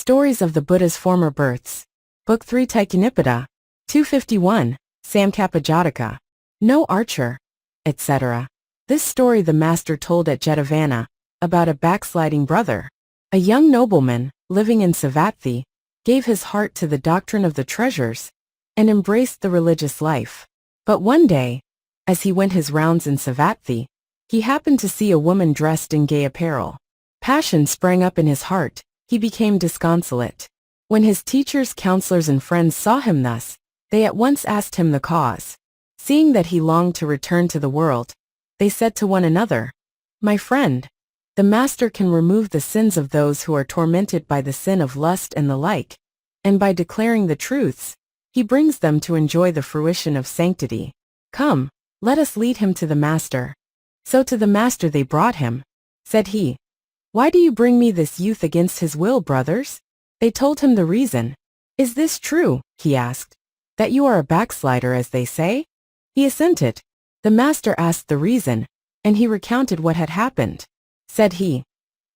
Stories of the Buddha's Former Births. Book 3 Taikkanipada. 251. Samkappa Jataka. No archer, etc. This story the master told at Jetavana, about a backsliding brother. A young nobleman, living in Savatthi, gave his heart to the doctrine of the treasures, and embraced the religious life. But one day, as he went his rounds in Savatthi, he happened to see a woman dressed in gay apparel. Passion sprang up in his heart. He became disconsolate. When his teachers, counselors, and friends saw him thus, they at once asked him the cause. Seeing that he longed to return to the world, they said to one another, "My friend, the master can remove the sins of those who are tormented by the sin of lust and the like, and by declaring the truths, he brings them to enjoy the fruition of sanctity. Come, let us lead him to the master." So to the master they brought him. Said he, "Why do you bring me this youth against his will, brothers?" They told him the reason. "Is this true," he asked, "that you are a backslider, as they say?" He assented. The master asked the reason, and he recounted what had happened. Said he,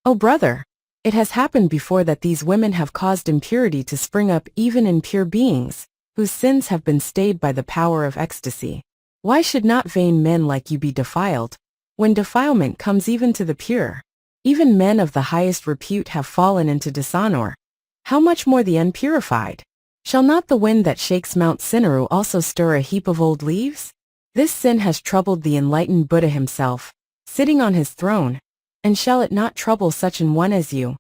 "O brother, it has happened before that these women have caused impurity to spring up even in pure beings, whose sins have been stayed by the power of ecstasy. Why should not vain men like you be defiled, when defilement comes even to the pure? Even men of the highest repute have fallen into dishonor. How much more the unpurified? Shall not the wind that shakes Mount Sinnaru also stir a heap of old leaves? This sin has troubled the enlightened Buddha himself, sitting on his throne, and shall it not trouble such an one as you?"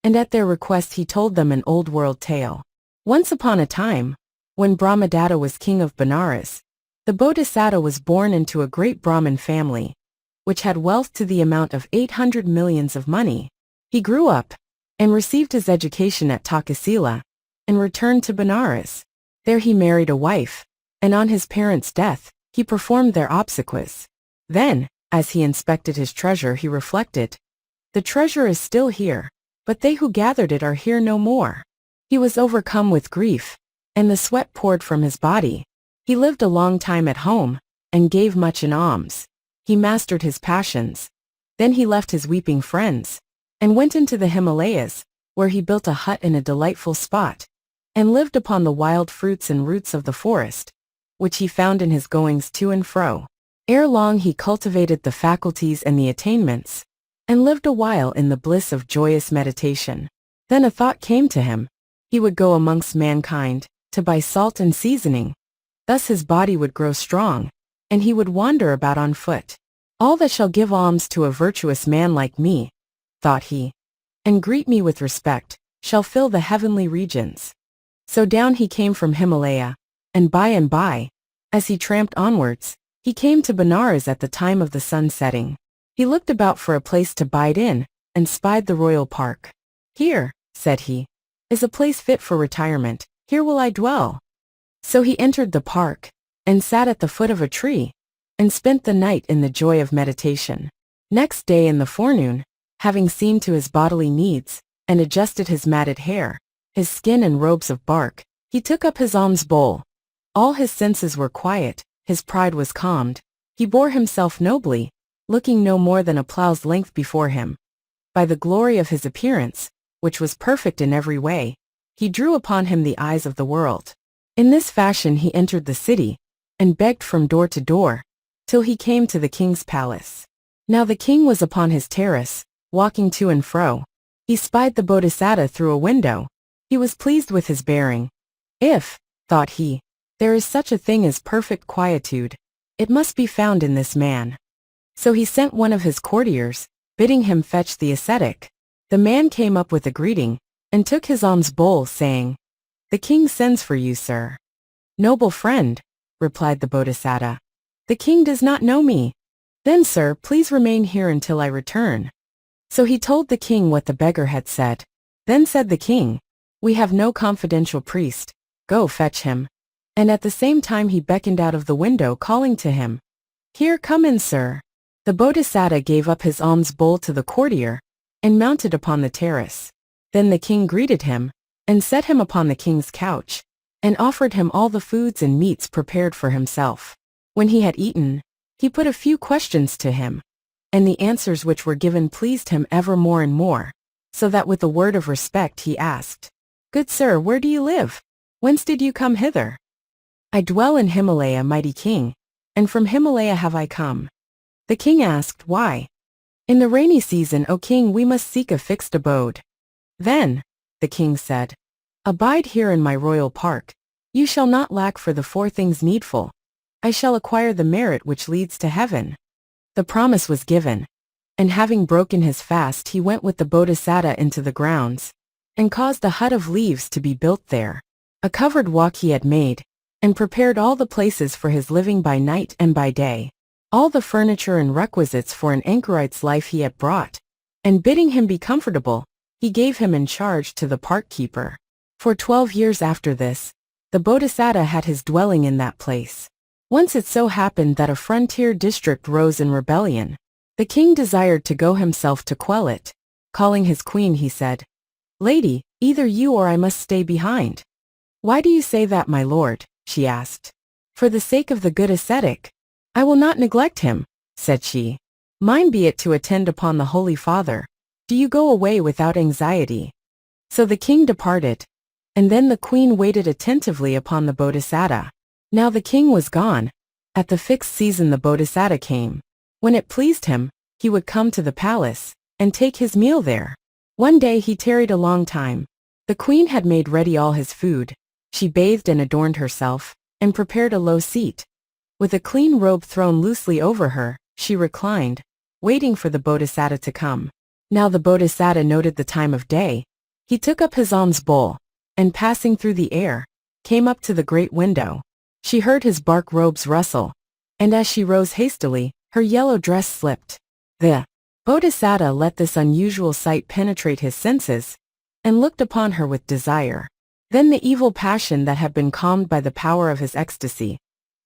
And at their request he told them an old world tale. Once upon a time, when Brahmadatta was king of Benares, the Bodhisattva was born into a great Brahmin family, which had wealth to the amount of 800 millions of money. He grew up, and received his education at Takasila, and returned to Benares. There he married a wife, and on his parents' death, he performed their obsequies. Then, as he inspected his treasure, he reflected, "The treasure is still here, but they who gathered it are here no more." He was overcome with grief, and the sweat poured from his body. He lived a long time at home, and gave much in alms. He mastered his passions. Then he left his weeping friends, and went into the Himalayas, where he built a hut in a delightful spot, and lived upon the wild fruits and roots of the forest, which he found in his goings to and fro. Ere long he cultivated the faculties and the attainments, and lived a while in the bliss of joyous meditation. Then a thought came to him. He would go amongst mankind, to buy salt and seasoning. Thus his body would grow strong, and he would wander about on foot. "All that shall give alms to a virtuous man like me," thought he, "and greet me with respect, shall fill the heavenly regions." So down he came from Himalaya, and by, as he tramped onwards, he came to Benares at the time of the sun setting. He looked about for a place to bide in, and spied the royal park. "Here," said he, "is a place fit for retirement, here will I dwell." So he entered the park, and sat at the foot of a tree, and spent the night in the joy of meditation. Next day in the forenoon, having seen to his bodily needs, and adjusted his matted hair, his skin and robes of bark, he took up his alms bowl. All his senses were quiet, his pride was calmed. He bore himself nobly, looking no more than a plow's length before him. By the glory of his appearance, which was perfect in every way, he drew upon him the eyes of the world. In this fashion he entered the city, and begged from door to door, till he came to the king's palace. Now the king was upon his terrace, walking to and fro. He spied the Bodhisattva through a window. He was pleased with his bearing. "If," thought he, "there is such a thing as perfect quietude, it must be found in this man." So he sent one of his courtiers, bidding him fetch the ascetic. The man came up with a greeting, and took his alms bowl, saying, "The king sends for you, sir." "Noble friend," replied the Bodhisattva, "the king does not know me." "Then, sir, please remain here until I return." So he told the king what the beggar had said. Then said the king, "We have no confidential priest. Go fetch him." And at the same time he beckoned out of the window, calling to him, "Here, come in, sir." The Bodhisattva gave up his alms bowl to the courtier, and mounted upon the terrace. Then the king greeted him, and set him upon the king's couch, and offered him all the foods and meats prepared for himself. When he had eaten, he put a few questions to him, and the answers which were given pleased him ever more and more. so that with a word of respect he asked, "Good sir, where do you live? Whence did you come hither?" "I dwell in Himalaya, mighty king, and from Himalaya have I come." The king asked, "Why?" "In the rainy season, O king, we must seek a fixed abode." "Then," the king said, "abide here in my royal park. You shall not lack for the 4 things needful. I shall acquire the merit which leads to heaven." The promise was given, and having broken his fast he went with the Bodhisattva into the grounds, and caused a hut of leaves to be built there. A covered walk he had made, and prepared all the places for his living by night and by day. All the furniture and requisites for an anchorite's life he had brought, and bidding him be comfortable, he gave him in charge to the park keeper. For 12 years after this, the Bodhisattva had his dwelling in that place. Once it so happened that a frontier district rose in rebellion. The king desired to go himself to quell it. Calling his queen, he said, "Lady, either you or I must stay behind." "Why do you say that, my lord?" she asked. "For the sake of the good ascetic. I will not neglect him," said she. "Mine be it to attend upon the Holy Father. Do you go away without anxiety." So the king departed, and then the queen waited attentively upon the Bodhisattva. Now the king was gone. At the fixed season the Bodhisattva came. When it pleased him, he would come to the palace, and take his meal there. One day he tarried a long time. The queen had made ready all his food. She bathed and adorned herself, and prepared a low seat. With a clean robe thrown loosely over her, she reclined, waiting for the Bodhisattva to come. Now the Bodhisattva noted the time of day. He took up his alms bowl, and passing through the air, came up to the great window. She heard his bark robes rustle, and as she rose hastily, her yellow dress slipped. The Bodhisattva let this unusual sight penetrate his senses, and looked upon her with desire. Then the evil passion that had been calmed by the power of his ecstasy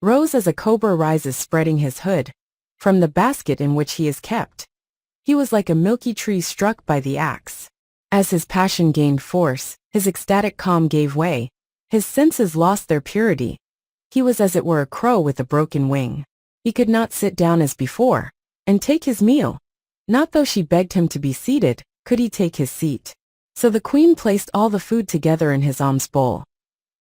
rose as a cobra rises spreading his hood from the basket in which he is kept. He was like a milky tree struck by the axe. As his passion gained force, his ecstatic calm gave way, his senses lost their purity. He was as it were a crow with a broken wing. He could not sit down as before, and take his meal. Not though she begged him to be seated, could he take his seat. So the queen placed all the food together in his alms bowl.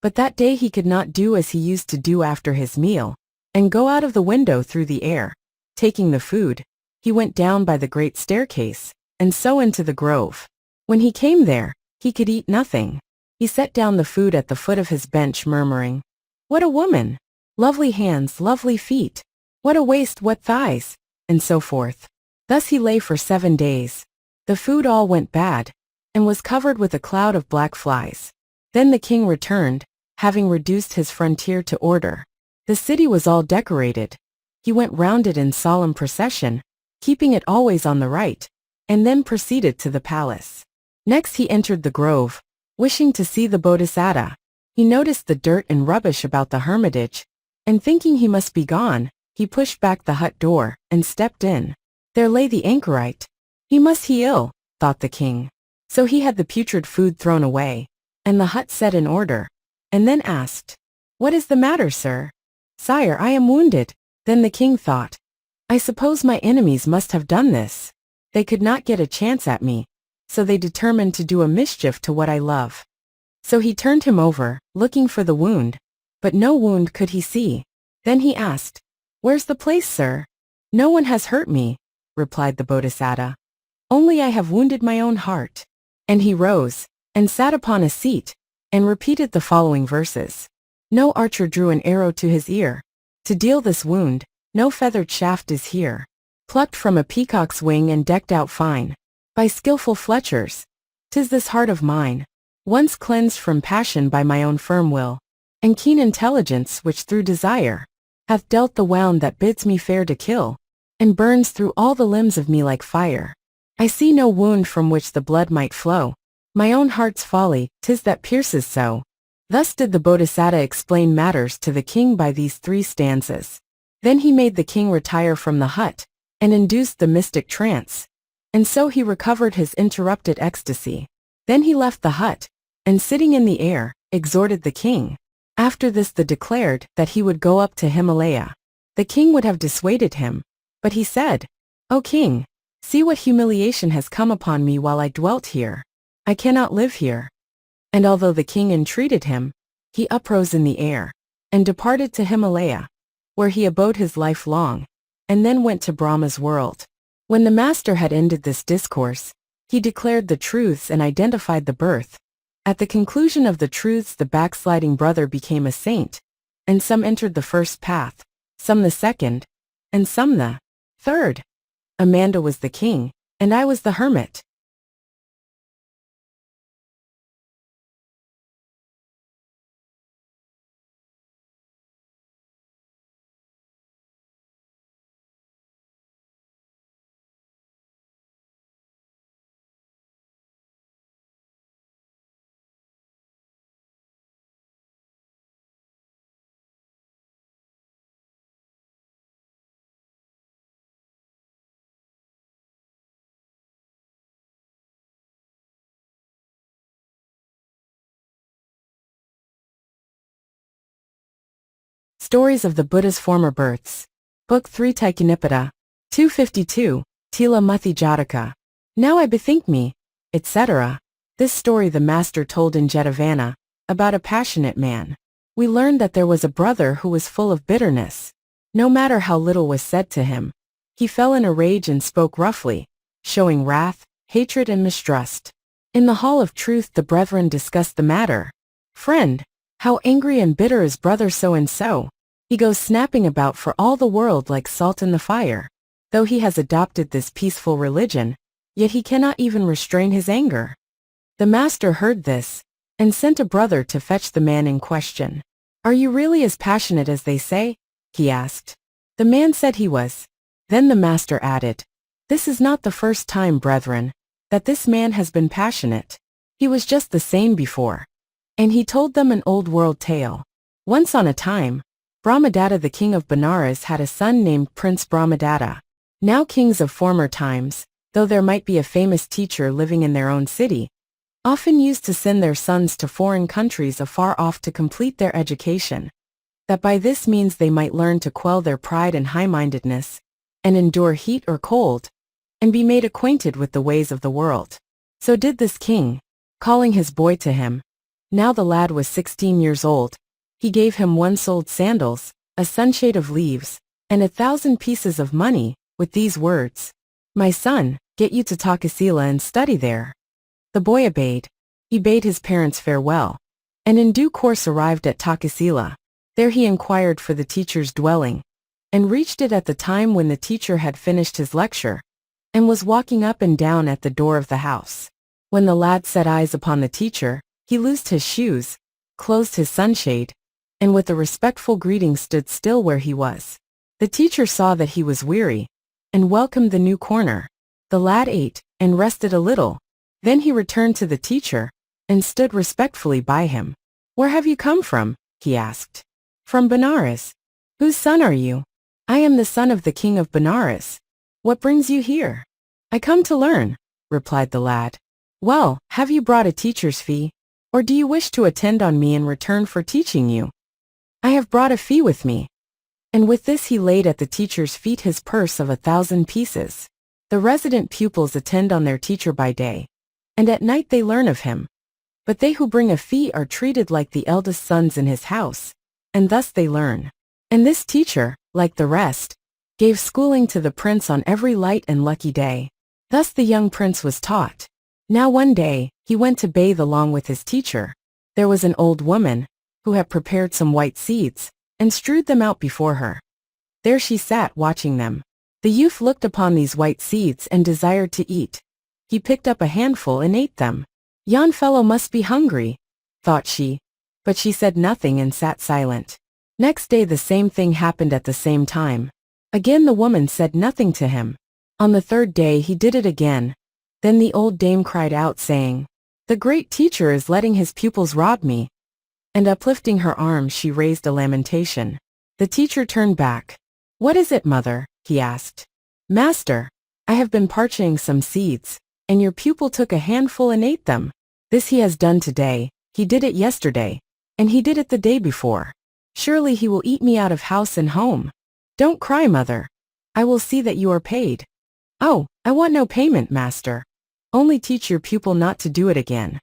But that day he could not do as he used to do after his meal, and go out of the window through the air. Taking the food, he went down by the great staircase, and so into the grove. When he came there, he could eat nothing. He set down the food at the foot of his bench, murmuring, "What a woman! Lovely hands, lovely feet! What a waist, what thighs!" and so forth. Thus he lay for 7 days. The food all went bad, and was covered with a cloud of black flies. Then the king returned, having reduced his frontier to order. The city was all decorated. He went round it in solemn procession, keeping it always on the right, and then proceeded to the palace. Next he entered the grove, wishing to see the Bodhisattva. He noticed the dirt and rubbish about the hermitage, and thinking he must be gone, he pushed back the hut door, and stepped in. There lay the anchorite. He must be ill, thought the king. So he had the putrid food thrown away, and the hut set in order, and then asked, "What is the matter, sir?" "Sire, I am wounded." Then the king thought, "I suppose my enemies must have done this. They could not get a chance at me, so they determined to do a mischief to what I love." So he turned him over, looking for the wound, but no wound could he see. Then he asked, "Where's the place, sir?" "No one has hurt me," replied the Bodhisattva. "Only I have wounded my own heart." And he rose, and sat upon a seat, and repeated the following verses. No archer drew an arrow to his ear. To deal this wound, no feathered shaft is here. Plucked from a peacock's wing and decked out fine, by skillful fletchers. 'Tis this heart of mine, once cleansed from passion by my own firm will, and keen intelligence which through desire hath dealt the wound that bids me fair to kill, and burns through all the limbs of me like fire. I see no wound from which the blood might flow. My own heart's folly, 'tis that pierces so. Thus did the Bodhisattva explain matters to the king by these 3 stanzas. Then he made the king retire from the hut, and induced the mystic trance. And so he recovered his interrupted ecstasy. Then he left the hut, and sitting in the air, exhorted the king. After this the declared that he would go up to Himalaya. The king would have dissuaded him, but he said, "O king, See what humiliation has come upon me while I dwelt here. I cannot live here." And although the king entreated him, he uprose in the air, and departed to Himalaya, where he abode his life long, and then went to Brahma's world. When the master had ended this discourse, he declared the truths and identified the birth. At the conclusion of the truths, the backsliding brother became a saint, and some entered the first path, some the second, and some the third. Amanda was the king, and I was the hermit. Stories of the Buddha's Former Births. Book 3 Taikinipita. 252. Tila Mutthi Jataka. Now I bethink me, etc. This story the master told in Jetavana, about a passionate man. We learned that there was a brother who was full of bitterness. No matter how little was said to him, he fell in a rage and spoke roughly, showing wrath, hatred and mistrust. In the hall of truth the brethren discussed the matter. "Friend, how angry and bitter is brother so-and-so. He goes snapping about for all the world like salt in the fire. Though he has adopted this peaceful religion, yet he cannot even restrain his anger." The master heard this, and sent a brother to fetch the man in question. "Are you really as passionate as they say?" he asked. The man said he was. Then the master added, "This is not the first time, brethren, that this man has been passionate. He was just the same before." And he told them an old world tale. Once on a time, Brahmadatta the king of Benares had a son named Prince Brahmadatta. Now kings of former times, though there might be a famous teacher living in their own city, often used to send their sons to foreign countries afar off to complete their education, that by this means they might learn to quell their pride and high-mindedness, and endure heat or cold, and be made acquainted with the ways of the world. So did this king, calling his boy to him. Now the lad was 16 years old. He gave him 1 soled sandals, a sunshade of leaves, and 1,000 pieces of money, with these words, "My son, get you to Takasila and study there." The boy obeyed. He bade his parents farewell, and in due course arrived at Takasila. There he inquired for the teacher's dwelling, and reached it at the time when the teacher had finished his lecture, and was walking up and down at the door of the house. When the lad set eyes upon the teacher, he loosed his shoes, closed his sunshade, and with a respectful greeting stood still where he was. The teacher saw that he was weary, and welcomed the new corner. The lad ate, and rested a little. Then he returned to the teacher, and stood respectfully by him. "Where have you come from?" he asked. "From Benares." "Whose son are you?" "I am the son of the king of Benares." "What brings you here?" "I come to learn," replied the lad. "Well, have you brought a teacher's fee? Or do you wish to attend on me in return for teaching you?" "I have brought a fee with me." And with this he laid at the teacher's feet his purse of 1,000 pieces. The resident pupils attend on their teacher by day, and at night they learn of him. But they who bring a fee are treated like the eldest sons in his house, and thus they learn. And this teacher, like the rest, gave schooling to the prince on every light and lucky day. Thus the young prince was taught. Now one day, he went to bathe along with his teacher. There was an old woman, who had prepared some white seeds, and strewed them out before her. There she sat watching them. The youth looked upon these white seeds and desired to eat. He picked up a handful and ate them. "Yon fellow must be hungry," thought she, but she said nothing and sat silent. Next day the same thing happened at the same time. Again the woman said nothing to him. On the 3rd day he did it again. Then the old dame cried out, saying, "The great teacher is letting his pupils rob me." And uplifting her arms she raised a lamentation. The teacher turned back. "What is it, mother?" he asked. "Master, I have been parching some seeds, and your pupil took a handful and ate them. This he has done today, he did it yesterday, and he did it the day before. Surely he will eat me out of house and home. Don't cry, mother. I will see that you are paid." "Oh, I want no payment, master. Only teach your pupil not to do it again.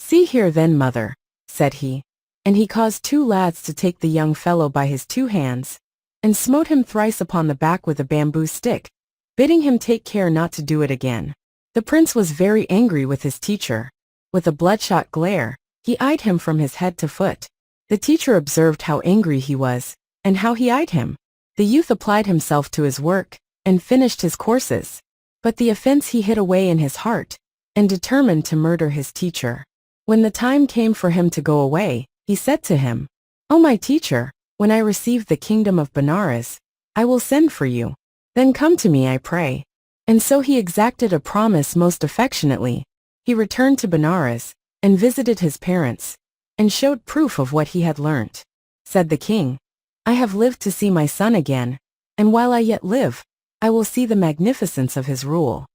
See here then, mother, said he. And he caused two lads to take the young fellow by his two hands, and smote him thrice upon the back with a bamboo stick, bidding him take care not to do it again. The prince was very angry with his teacher. With a bloodshot glare, he eyed him from his head to foot. The teacher observed how angry he was, and how he eyed him. The youth applied himself to his work, and finished his courses. But the offense he hid away in his heart, and determined to murder his teacher. When the time came for him to go away, he said to him, "O my teacher, when I receive the kingdom of Benares, I will send for you. Then come to me, I pray." And so he exacted a promise most affectionately. He returned to Benares, and visited his parents, and showed proof of what he had learnt. Said the king, "I have lived to see my son again, and while I yet live, I will see the magnificence of his rule."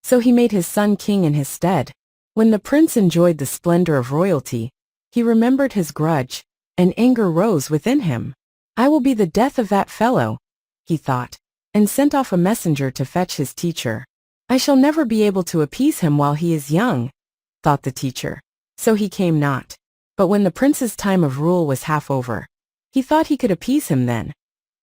So he made his son king in his stead. When the prince enjoyed the splendor of royalty, he remembered his grudge, and anger rose within him. "I will be the death of that fellow," he thought, and sent off a messenger to fetch his teacher. "I shall never be able to appease him while he is young," thought the teacher. So he came not. But when the prince's time of rule was half over, he thought he could appease him then.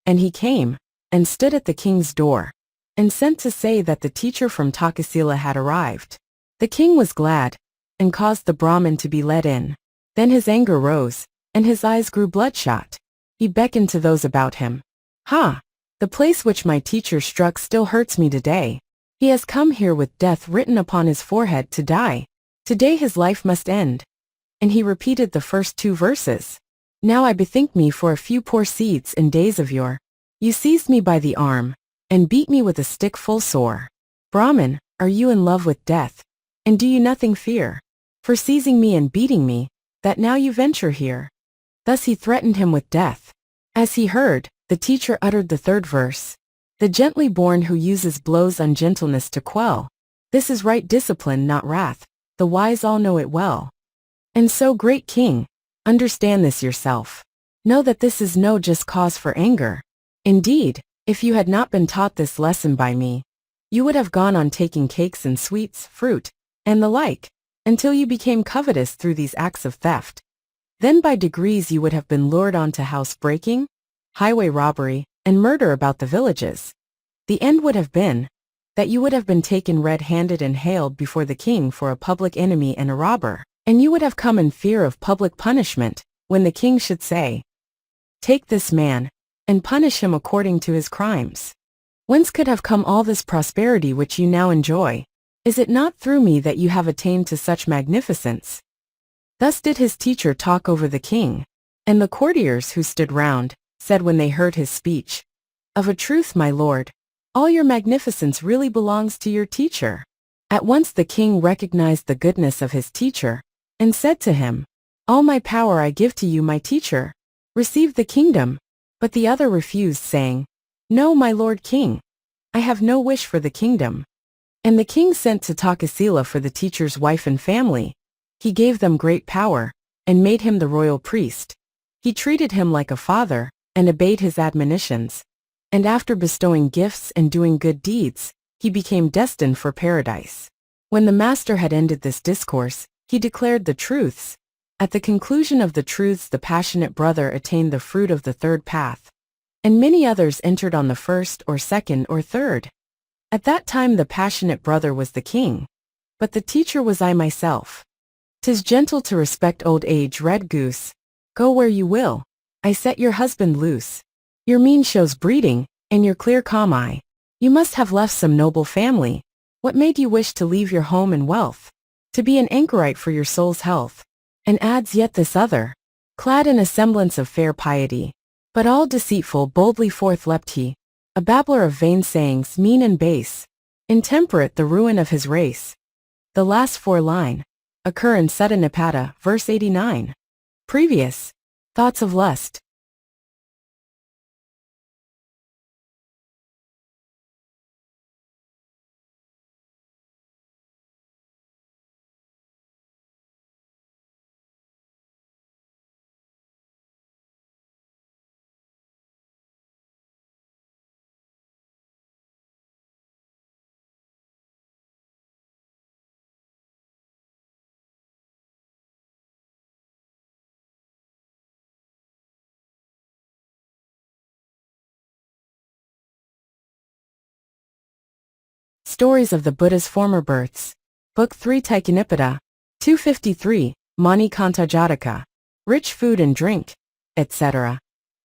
And he came, and stood at the king's door, and sent to say that the teacher from Takasila had arrived. The king was glad, and caused the Brahmin to be let in. Then his anger rose, and his eyes grew bloodshot. He beckoned to those about him. "Ha! The place which my teacher struck still hurts me today. He has come here with death written upon his forehead to die. Today his life must end." And he repeated the first two verses. "Now I bethink me for a few poor seeds in days of yore. You seized me by the arm, and beat me with a stick full sore. Brahmin, are you in love with death? And do you nothing fear, for seizing me and beating me, that now you venture here?" Thus he threatened him with death. As he heard, the teacher uttered the third verse. "The gently born who uses blows ungentleness to quell. This is right discipline, not wrath. The wise all know it well. And so, great king, understand this yourself. Know that this is no just cause for anger. Indeed, if you had not been taught this lesson by me, you would have gone on taking cakes and sweets, fruit, and the like, until you became covetous through these acts of theft. Then by degrees you would have been lured on to house-breaking, highway robbery, and murder about the villages. The end would have been that you would have been taken red-handed and haled before the king for a public enemy and a robber, and you would have come in fear of public punishment, when the king should say, 'Take this man, and punish him according to his crimes.' Whence could have come all this prosperity which you now enjoy? Is it not through me that you have attained to such magnificence?" Thus did his teacher talk over the king. And the courtiers who stood round, said when they heard his speech, "Of a truth, my lord, all your magnificence really belongs to your teacher." At once the king recognized the goodness of his teacher, and said to him, "All my power I give to you, my teacher. Receive the kingdom." But the other refused, saying, "No, my lord king. I have no wish for the kingdom." And the king sent to Takasila for the teacher's wife and family. He gave them great power, and made him the royal priest. He treated him like a father, and obeyed his admonitions. And after bestowing gifts and doing good deeds, he became destined for paradise. When the master had ended this discourse, he declared the truths. At the conclusion of the truths the passionate brother attained the fruit of the third path. And many others entered on the first or second or third. At that time the passionate brother was the king. But the teacher was I myself. "'Tis gentle to respect old age, red goose. Go where you will. I set your husband loose. Your mien shows breeding, and your clear calm eye. You must have left some noble family. What made you wish to leave your home and wealth? To be an anchorite for your soul's health." And adds yet this other, clad in a semblance of fair piety, but all deceitful, boldly forth leapt he, a babbler of vain sayings, mean and base, intemperate, the ruin of his race. The last four line occur in Sutta Nipata, verse 89. Previous thoughts of lust. Stories of the Buddha's Former Births. Book 3 Taikanippada. 253, Mani-Kantha Jataka. Rich food and drink, etc.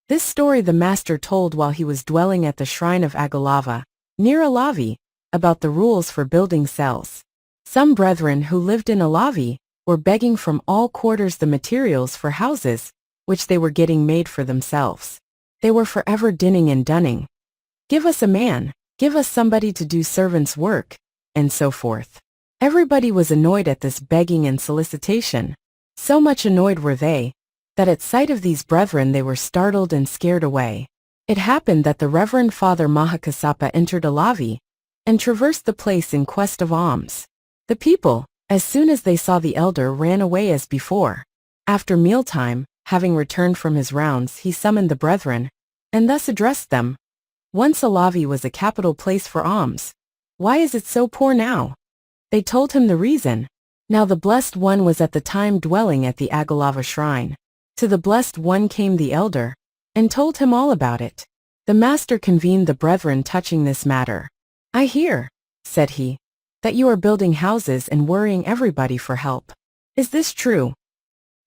This story the master told while he was dwelling at the shrine of Agalava, near Alavi, about the rules for building cells. Some brethren who lived in Alavi were begging from all quarters the materials for houses, which they were getting made for themselves. They were forever dinning and dunning. Give us a man, give us somebody to do servant's work, and so forth. Everybody was annoyed at this begging and solicitation. So much annoyed were they, that at sight of these brethren they were startled and scared away. It happened that the Reverend Father Mahakassapa entered Alavi, and traversed the place in quest of alms. The people, as soon as they saw the elder, ran away as before. After mealtime, having returned from his rounds, he summoned the brethren, and thus addressed them. Once Alavi was a capital place for alms. Why is it so poor now? They told him the reason. Now the Blessed One was at the time dwelling at the Agalava shrine. To the Blessed One came the elder, and told him all about it. The master convened the brethren touching this matter. I hear, said he, that you are building houses and worrying everybody for help. Is this true?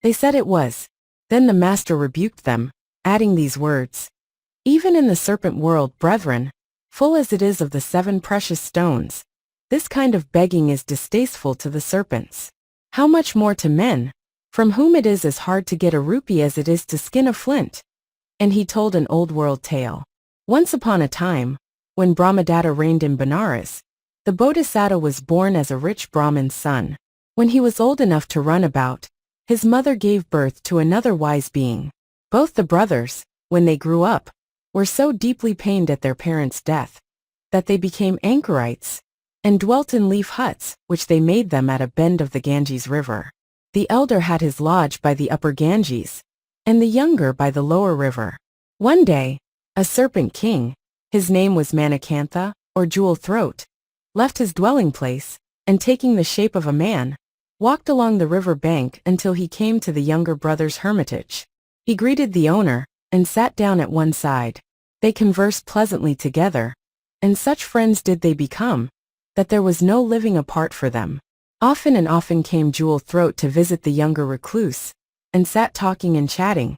They said it was. Then the master rebuked them, adding these words. Even in the serpent world, brethren, full as it is of the 7 precious stones, this kind of begging is distasteful to the serpents. How much more to men, from whom it is as hard to get a rupee as it is to skin a flint? And he told an old world tale. Once upon a time, when Brahmadatta reigned in Benares, the Bodhisattva was born as a rich Brahmin's son. When he was old enough to run about, his mother gave birth to another wise being. Both the brothers, when they grew up, were so deeply pained at their parents' death, that they became anchorites, and dwelt in leaf huts, which they made them at a bend of the Ganges river. The elder had his lodge by the upper Ganges, and the younger by the lower river. One day, a serpent king, his name was Mani-Kantha, or Jewel Throat, left his dwelling place, and taking the shape of a man, walked along the river bank until he came to the younger brother's hermitage. He greeted the owner, and sat down at one side. They conversed pleasantly together, and such friends did they become, that there was no living apart for them. Often and often came Jewel Throat to visit the younger recluse, and sat talking and chatting.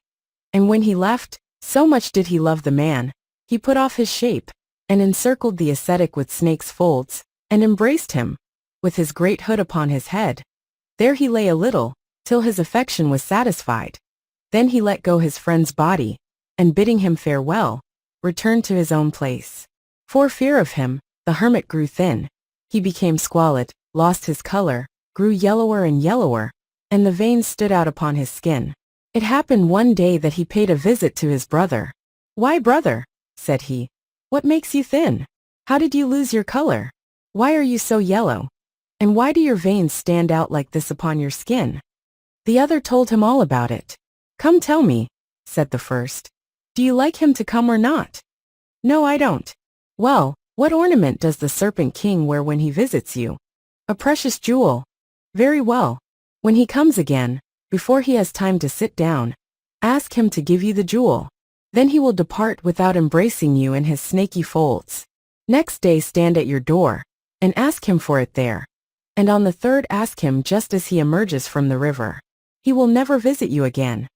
And when he left, so much did he love the man, he put off his shape, and encircled the ascetic with snake's folds, and embraced him, with his great hood upon his head. There he lay a little, till his affection was satisfied. Then he let go his friend's body, and bidding him farewell, returned to his own place. For fear of him, the hermit grew thin. He became squalid, lost his color, grew yellower and yellower, and the veins stood out upon his skin. It happened one day that he paid a visit to his brother. Why, brother, said he, what makes you thin? How did you lose your color? Why are you so yellow? And why do your veins stand out like this upon your skin? The other told him all about it. Come tell me, said the first. Do you like him to come or not? No, I don't. Well, what ornament does the Serpent King wear when he visits you? A precious jewel. Very well. When he comes again, before he has time to sit down, ask him to give you the jewel. Then he will depart without embracing you in his snaky folds. Next day stand at your door, and ask him for it there. And on the third ask him just as he emerges from the river. He will never visit you again.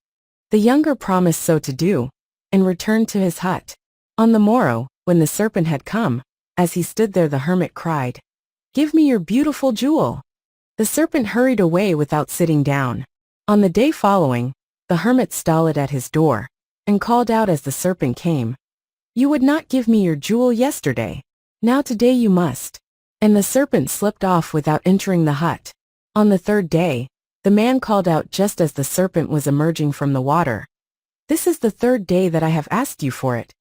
The younger promised so to do, and returned to his hut. On the morrow, when the serpent had come, as he stood there the hermit cried, Give me your beautiful jewel. The serpent hurried away without sitting down. On the day following, the hermit stalled at his door, and called out as the serpent came, You would not give me your jewel yesterday. Now today you must. And the serpent slipped off without entering the hut. On the third day, the man called out just as the serpent was emerging from the water, This is the third day that I have asked you for it.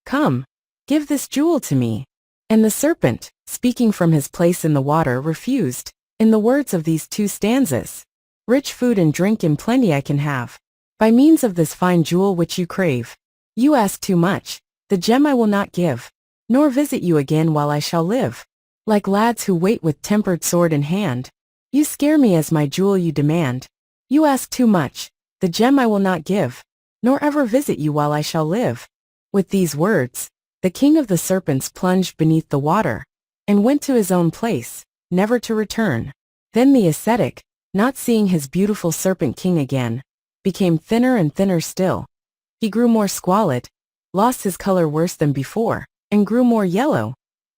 Come, give this jewel to me. And the serpent, speaking from his place in the water, refused, in the words of these 2 stanzas. Rich food and drink in plenty I can have, by means of this fine jewel which you crave. You ask too much, the gem I will not give, nor visit you again while I shall live. Like lads who wait with tempered sword in hand, you scare me as my jewel you demand. You ask too much, the gem I will not give, nor ever visit you while I shall live. With these words, the king of the serpents plunged beneath the water, and went to his own place, never to return. Then the ascetic, not seeing his beautiful serpent king again, became thinner and thinner still. He grew more squalid, lost his color worse than before, and grew more yellow,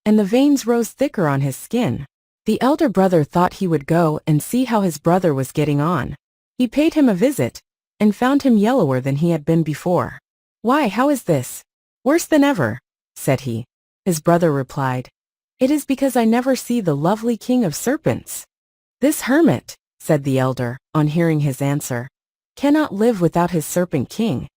and the veins rose thicker on his skin. The elder brother thought he would go and see how his brother was getting on. He paid him a visit, and found him yellower than he had been before. "Why, how is this?" "Worse than ever," said he. His brother replied, "It is because I never see the lovely king of serpents." "This hermit," said the elder, on hearing his answer, "cannot live without his serpent king."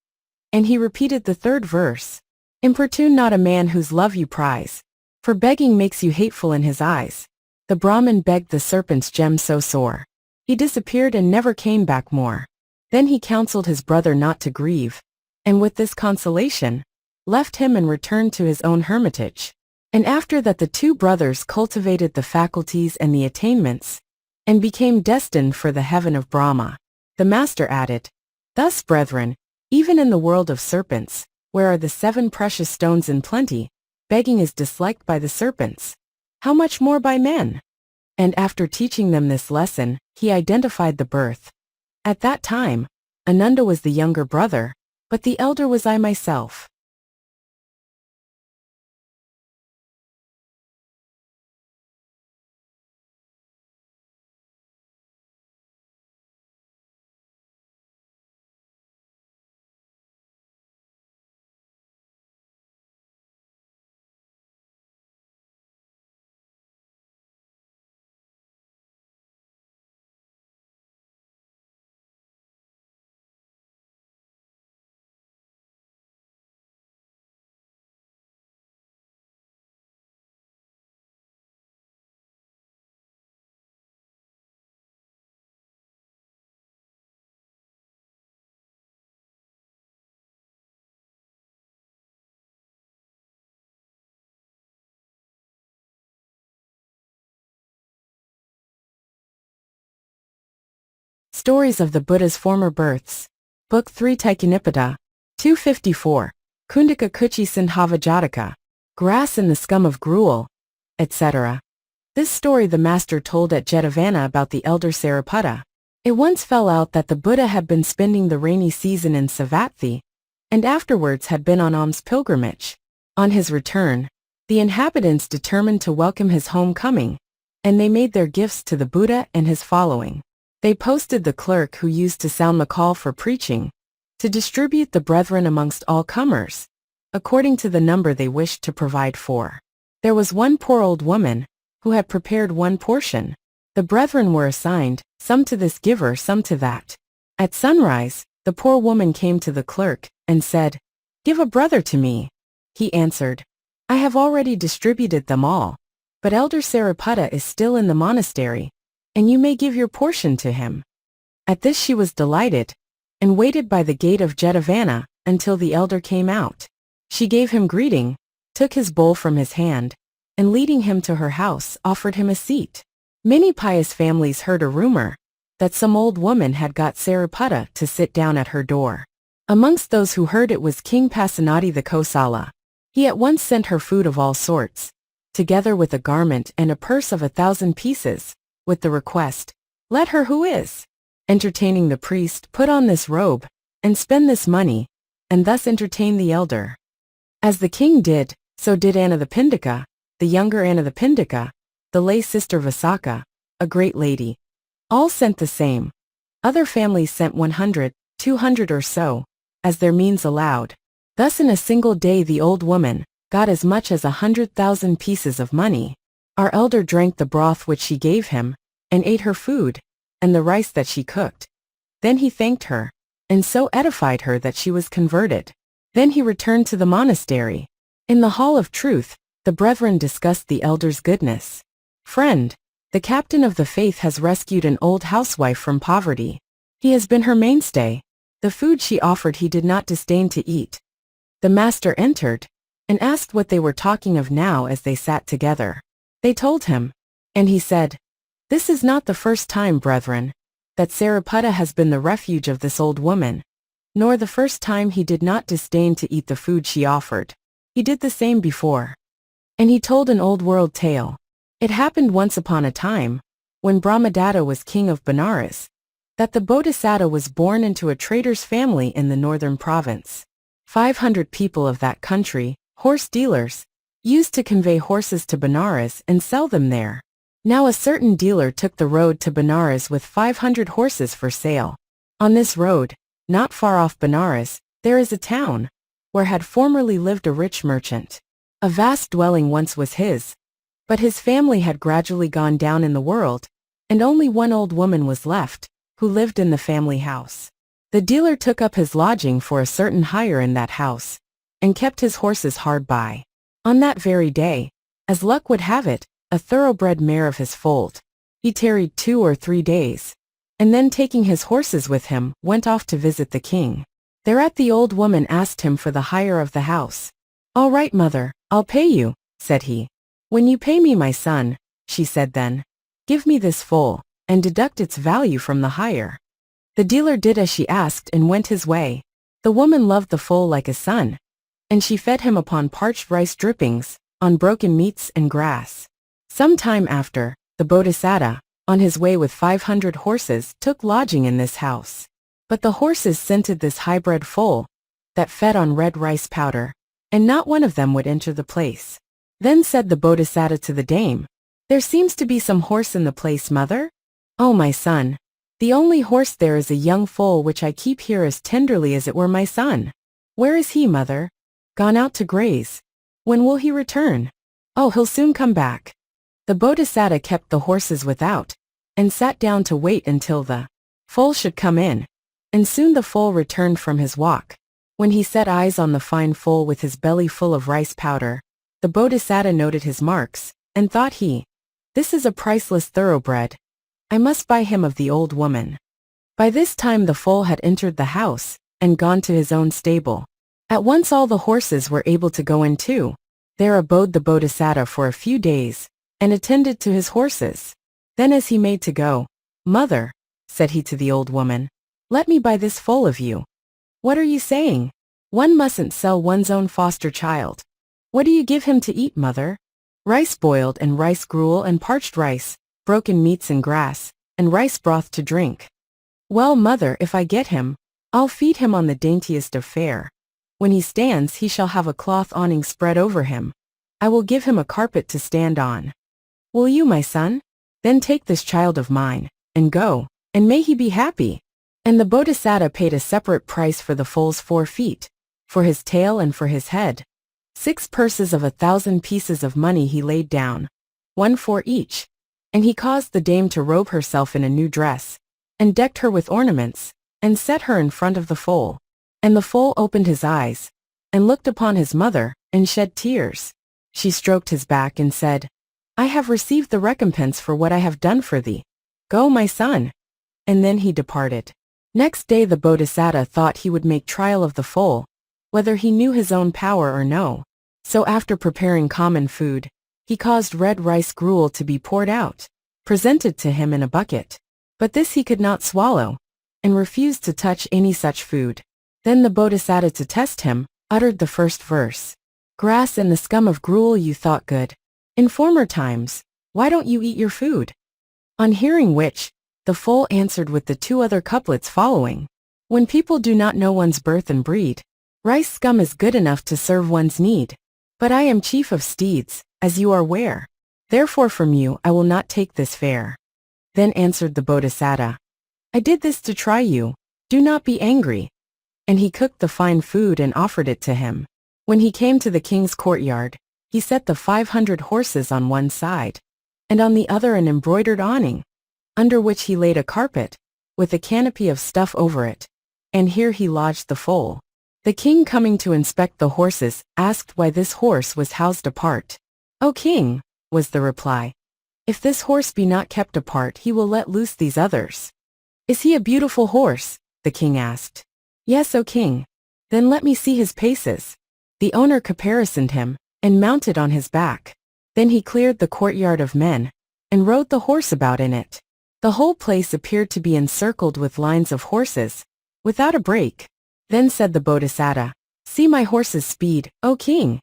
And he repeated the third verse, "Importune not a man whose love you prize, for begging makes you hateful in his eyes." The Brahmin begged the serpent's gem so sore. He disappeared and never came back more. Then he counseled his brother not to grieve, and with this consolation, left him and returned to his own hermitage. And after that the two brothers cultivated the faculties and the attainments, and became destined for the heaven of Brahma. The master added, "Thus, brethren, even in the world of serpents, where are the 7 precious stones in plenty, begging is disliked by the serpents. How much more by men?" And after teaching them this lesson, he identified the birth. At that time, Ananda was the younger brother, but the elder was I myself. Stories of the Buddha's Former Births. Book 3 Taikkanipada. 254. Kundaka-Kucchi-Sindhava Jataka. Grass in the scum of gruel, etc. This story the master told at Jetavana about the elder Sariputta. It once fell out that the Buddha had been spending the rainy season in Savatthi, and afterwards had been on alms pilgrimage. On his return, the inhabitants determined to welcome his homecoming, and they made their gifts to the Buddha and his following. They posted the clerk who used to sound the call for preaching, to distribute the brethren amongst all comers, according to the number they wished to provide for. There was one poor old woman, who had prepared one portion. The brethren were assigned, some to this giver, some to that. At sunrise, the poor woman came to the clerk, and said, "Give a brother to me." He answered, "I have already distributed them all, but Elder Sariputta is still in the monastery, and you may give your portion to him." At this she was delighted, and waited by the gate of Jetavana until the elder came out. She gave him greeting, took his bowl from his hand, and leading him to her house, offered him a seat. Many pious families heard a rumor that some old woman had got Sariputta to sit down at her door. Amongst those who heard it was King Pasenadi the Kosala. He at once sent her food of all sorts, together with a garment and a purse of 1,000 pieces, with the request, "Let her who is entertaining the priest put on this robe, and spend this money, and thus entertain the elder." As the king did, so did Anathapindika, the younger Anathapindika, the lay sister Vasaka, a great lady. All sent the same. Other families sent 100, 200 or so, as their means allowed. Thus in a single day the old woman got as much as 100,000 pieces of money. Our elder drank the broth which she gave him, and ate her food, and the rice that she cooked. Then he thanked her, and so edified her that she was converted. Then he returned to the monastery. In the hall of truth, the brethren discussed the elder's goodness. "Friend, the captain of the faith has rescued an old housewife from poverty. He has been her mainstay. The food she offered he did not disdain to eat." The master entered, and asked what they were talking of now as they sat together. They told him, and he said, "This is not the first time, brethren, that Sariputta has been the refuge of this old woman, nor the first time he did not disdain to eat the food she offered. He did the same before." And he told an old world tale. It happened once upon a time, when Brahmadatta was king of Benares, that the Bodhisattva was born into a trader's family in the northern province. 500 people of that country, horse dealers, used to convey horses to Benares and sell them there. Now a certain dealer took the road to Benares with 500 horses for sale. On this road, not far off Benares, there is a town, where had formerly lived a rich merchant. A vast dwelling once was his, but his family had gradually gone down in the world, and only one old woman was left, who lived in the family house. The dealer took up his lodging for a certain hire in that house, and kept his horses hard by. On that very day, as luck would have it, a thoroughbred mare of his fold. He tarried 2 or 3 days, and then taking his horses with him, went off to visit the king. Thereat the old woman asked him for the hire of the house. "All right, mother, I'll pay you," said he. "When you pay me, my son," she said then, "give me this foal, and deduct its value from the hire." The dealer did as she asked and went his way. The woman loved the foal like a son, and she fed him upon parched rice drippings, on broken meats and grass. Some time after, the Bodhisattva, on his way with 500 horses, took lodging in this house. But the horses scented this high-bred foal, that fed on red rice powder, and not one of them would enter the place. Then said the Bodhisattva to the dame, "There seems to be some horse in the place, mother?" "Oh, my son, the only horse there is a young foal which I keep here as tenderly as it were my son." "Where is he, mother?" "Gone out to graze." "When will he return?" "Oh, he'll soon come back." The Bodhisattva kept the horses without, and sat down to wait until the foal should come in. And soon the foal returned from his walk. When he set eyes on the fine foal with his belly full of rice powder, the Bodhisattva noted his marks, and thought he, "This is a priceless thoroughbred. I must buy him of the old woman." By this time the foal had entered the house, and gone to his own stable. At once all the horses were able to go in too. There abode the Bodhisattva for a few days, and attended to his horses. Then as he made to go, "Mother," said he to the old woman, "let me buy this foal of you." "What are you saying? One mustn't sell one's own foster child." "What do you give him to eat, mother?" "Rice boiled and rice gruel and parched rice, broken meats and grass, and rice broth to drink." "Well, mother, if I get him, I'll feed him on the daintiest of fare. When he stands he shall have a cloth awning spread over him. I will give him a carpet to stand on." "Will you, my son? Then take this child of mine, and go, and may he be happy." And the Bodhisattva paid a separate price for the foal's 4 feet, for his tail and for his head. 6 purses of 1,000 pieces of money he laid down, 1 for each. And he caused the dame to robe herself in a new dress, and decked her with ornaments, and set her in front of the foal. And the foal opened his eyes, and looked upon his mother, and shed tears. She stroked his back and said, "I have received the recompense for what I have done for thee. Go, my son." And then he departed. Next day the Bodhisattva thought he would make trial of the foal, whether he knew his own power or no. So after preparing common food, he caused red rice gruel to be poured out, presented to him in a bucket. But this he could not swallow, and refused to touch any such food. Then the Bodhisattva, to test him, uttered the first verse. "Grass and the scum of gruel you thought good in former times, why don't you eat your food?" On hearing which, the foal answered with the 2 other couplets following. "When people do not know one's birth and breed, rice scum is good enough to serve one's need. But I am chief of steeds, as you are ware. Therefore from you I will not take this fare." Then answered the Bodhisattva, "I did this to try you, do not be angry." And he cooked the fine food and offered it to him. When he came to the king's courtyard, he set the 500 horses on one side, and on the other an embroidered awning, under which he laid a carpet, with a canopy of stuff over it, and here he lodged the foal. The king, coming to inspect the horses, asked why this horse was housed apart. "O king," was the reply, "if this horse be not kept apart he will let loose these others." "Is he a beautiful horse?" the king asked. "Yes, O king." "Then let me see his paces." The owner caparisoned him, and mounted on his back. Then he cleared the courtyard of men, and rode the horse about in it. The whole place appeared to be encircled with lines of horses, without a break. Then said the Bodhisattva, "See my horse's speed, O king!"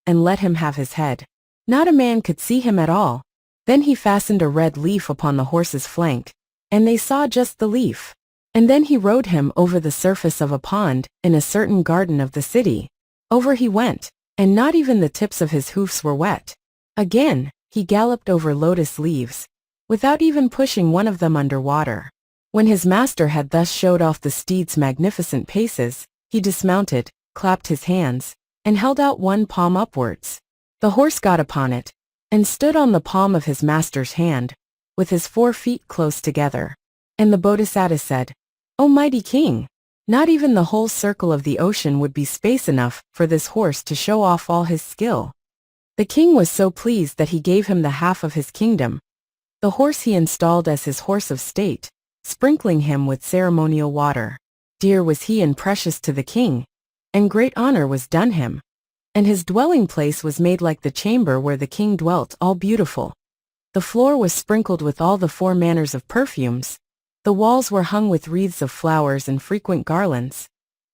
and let him have his head. Not a man could see him at all. Then he fastened a red leaf upon the horse's flank, and they saw just the leaf. And then he rode him over the surface of a pond in a certain garden of the city. Over he went, and not even the tips of his hoofs were wet. Again, he galloped over lotus leaves, without even pushing one of them under water. When his master had thus showed off the steed's magnificent paces, he dismounted, clapped his hands, and held out one palm upwards. The horse got upon it, and stood on the palm of his master's hand, with his 4 feet close together. And the Bodhisattva said, "O mighty king, not even the whole circle of the ocean would be space enough for this horse to show off all his skill." The king was so pleased that he gave him the half of his kingdom. The horse he installed as his horse of state, sprinkling him with ceremonial water. Dear was he and precious to the king, and great honor was done him. And his dwelling place was made like the chamber where the king dwelt, all beautiful. The floor was sprinkled with all the 4 manners of perfumes. The walls were hung with wreaths of flowers and frequent garlands.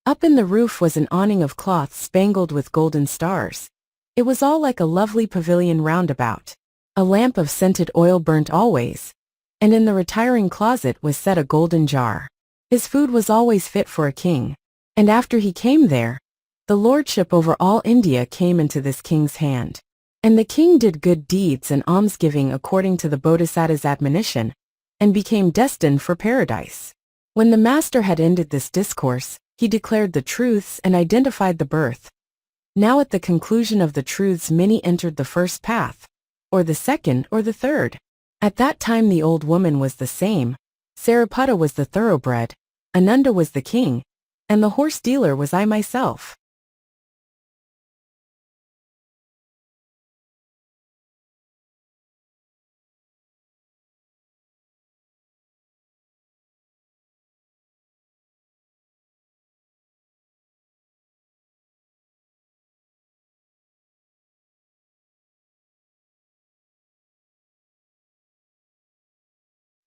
Up in the roof was an awning of cloth spangled with golden stars. It was all like a lovely pavilion round about. A lamp of scented oil burnt always, and in the retiring closet was set a golden jar. His food was always fit for a king, and after he came there, the lordship over all India came into this king's hand. And the king did good deeds and almsgiving according to the Bodhisattva's admonition, and became destined for paradise. When the master had ended this discourse, he declared the truths and identified the birth. Now at the conclusion of the truths many entered the first path, or the second or the third. At that time the old woman was the same, Sariputta was the thoroughbred, Ananda was the king, and the horse dealer was I myself.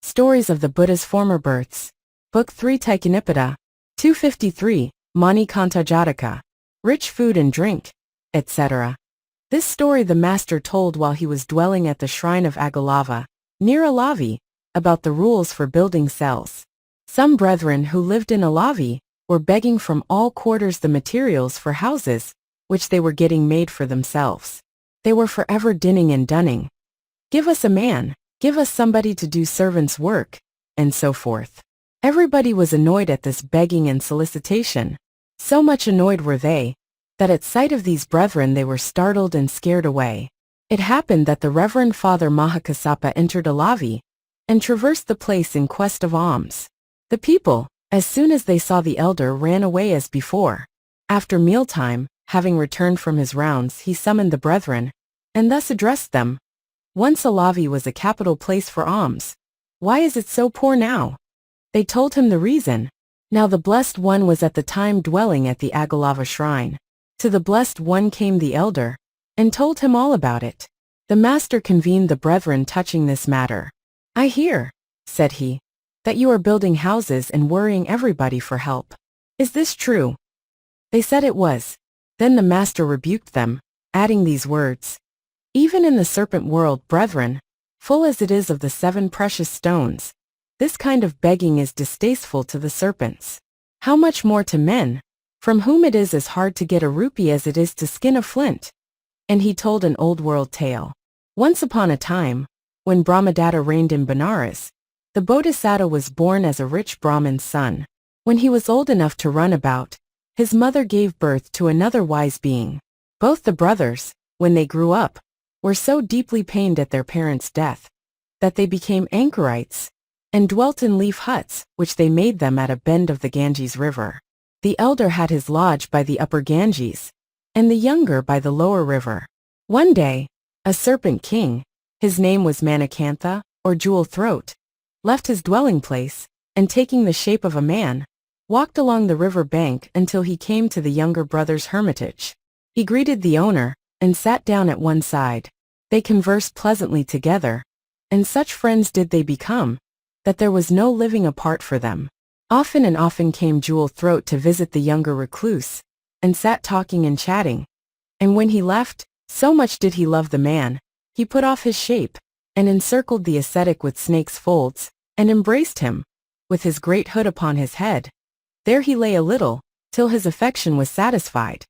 Stories of the Buddha's Former Births. Book 3 Taikkanipada. 253, Mani-Kantha Jataka. Rich food and drink, etc. This story the master told while he was dwelling at the shrine of Agalava, near Alavi, about the rules for building cells. Some brethren who lived in Alavi were begging from all quarters the materials for houses, which they were getting made for themselves. They were forever dinning and dunning. "Give us a man, give us somebody to do servant's work," and so forth. Everybody was annoyed at this begging and solicitation. So much annoyed were they, that at sight of these brethren they were startled and scared away. It happened that the Reverend Father Mahakassapa entered Alavi, and traversed the place in quest of alms. The people, as soon as they saw the elder, ran away as before. After mealtime, having returned from his rounds, he summoned the brethren, and thus addressed them. "Once Alavi was a capital place for alms. Why is it so poor now?" They told him the reason. Now the Blessed One was at the time dwelling at the Agalava shrine. To the Blessed One came the elder, and told him all about it. The master convened the brethren touching this matter. "I hear," said he, "that you are building houses and worrying everybody for help. Is this true?" They said it was. Then the master rebuked them, adding these words: "Even in the serpent world, brethren, full as it is of the 7 precious stones, this kind of begging is distasteful to the serpents. How much more to men, from whom it is as hard to get a rupee as it is to skin a flint?" And he told an old world tale. Once upon a time, when Brahmadatta reigned in Benares, the Bodhisattva was born as a rich Brahmin's son. When he was old enough to run about, his mother gave birth to another wise being. Both the brothers, when they grew up, were so deeply pained at their parents' death, that they became anchorites, and dwelt in leaf huts, which they made them at a bend of the Ganges River. The elder had his lodge by the upper Ganges, and the younger by the lower river. One day, a serpent king, his name was Mani-Kantha, or Jewel Throat, left his dwelling place, and taking the shape of a man, walked along the river bank until he came to the younger brother's hermitage. He greeted the owner, and sat down at one side. They conversed pleasantly together, and such friends did they become, that there was no living apart for them. Often and often came Jewel Throat to visit the younger recluse, and sat talking and chatting. And when he left, so much did he love the man, he put off his shape, and encircled the ascetic with snake's folds, and embraced him, with his great hood upon his head. There he lay a little, till his affection was satisfied.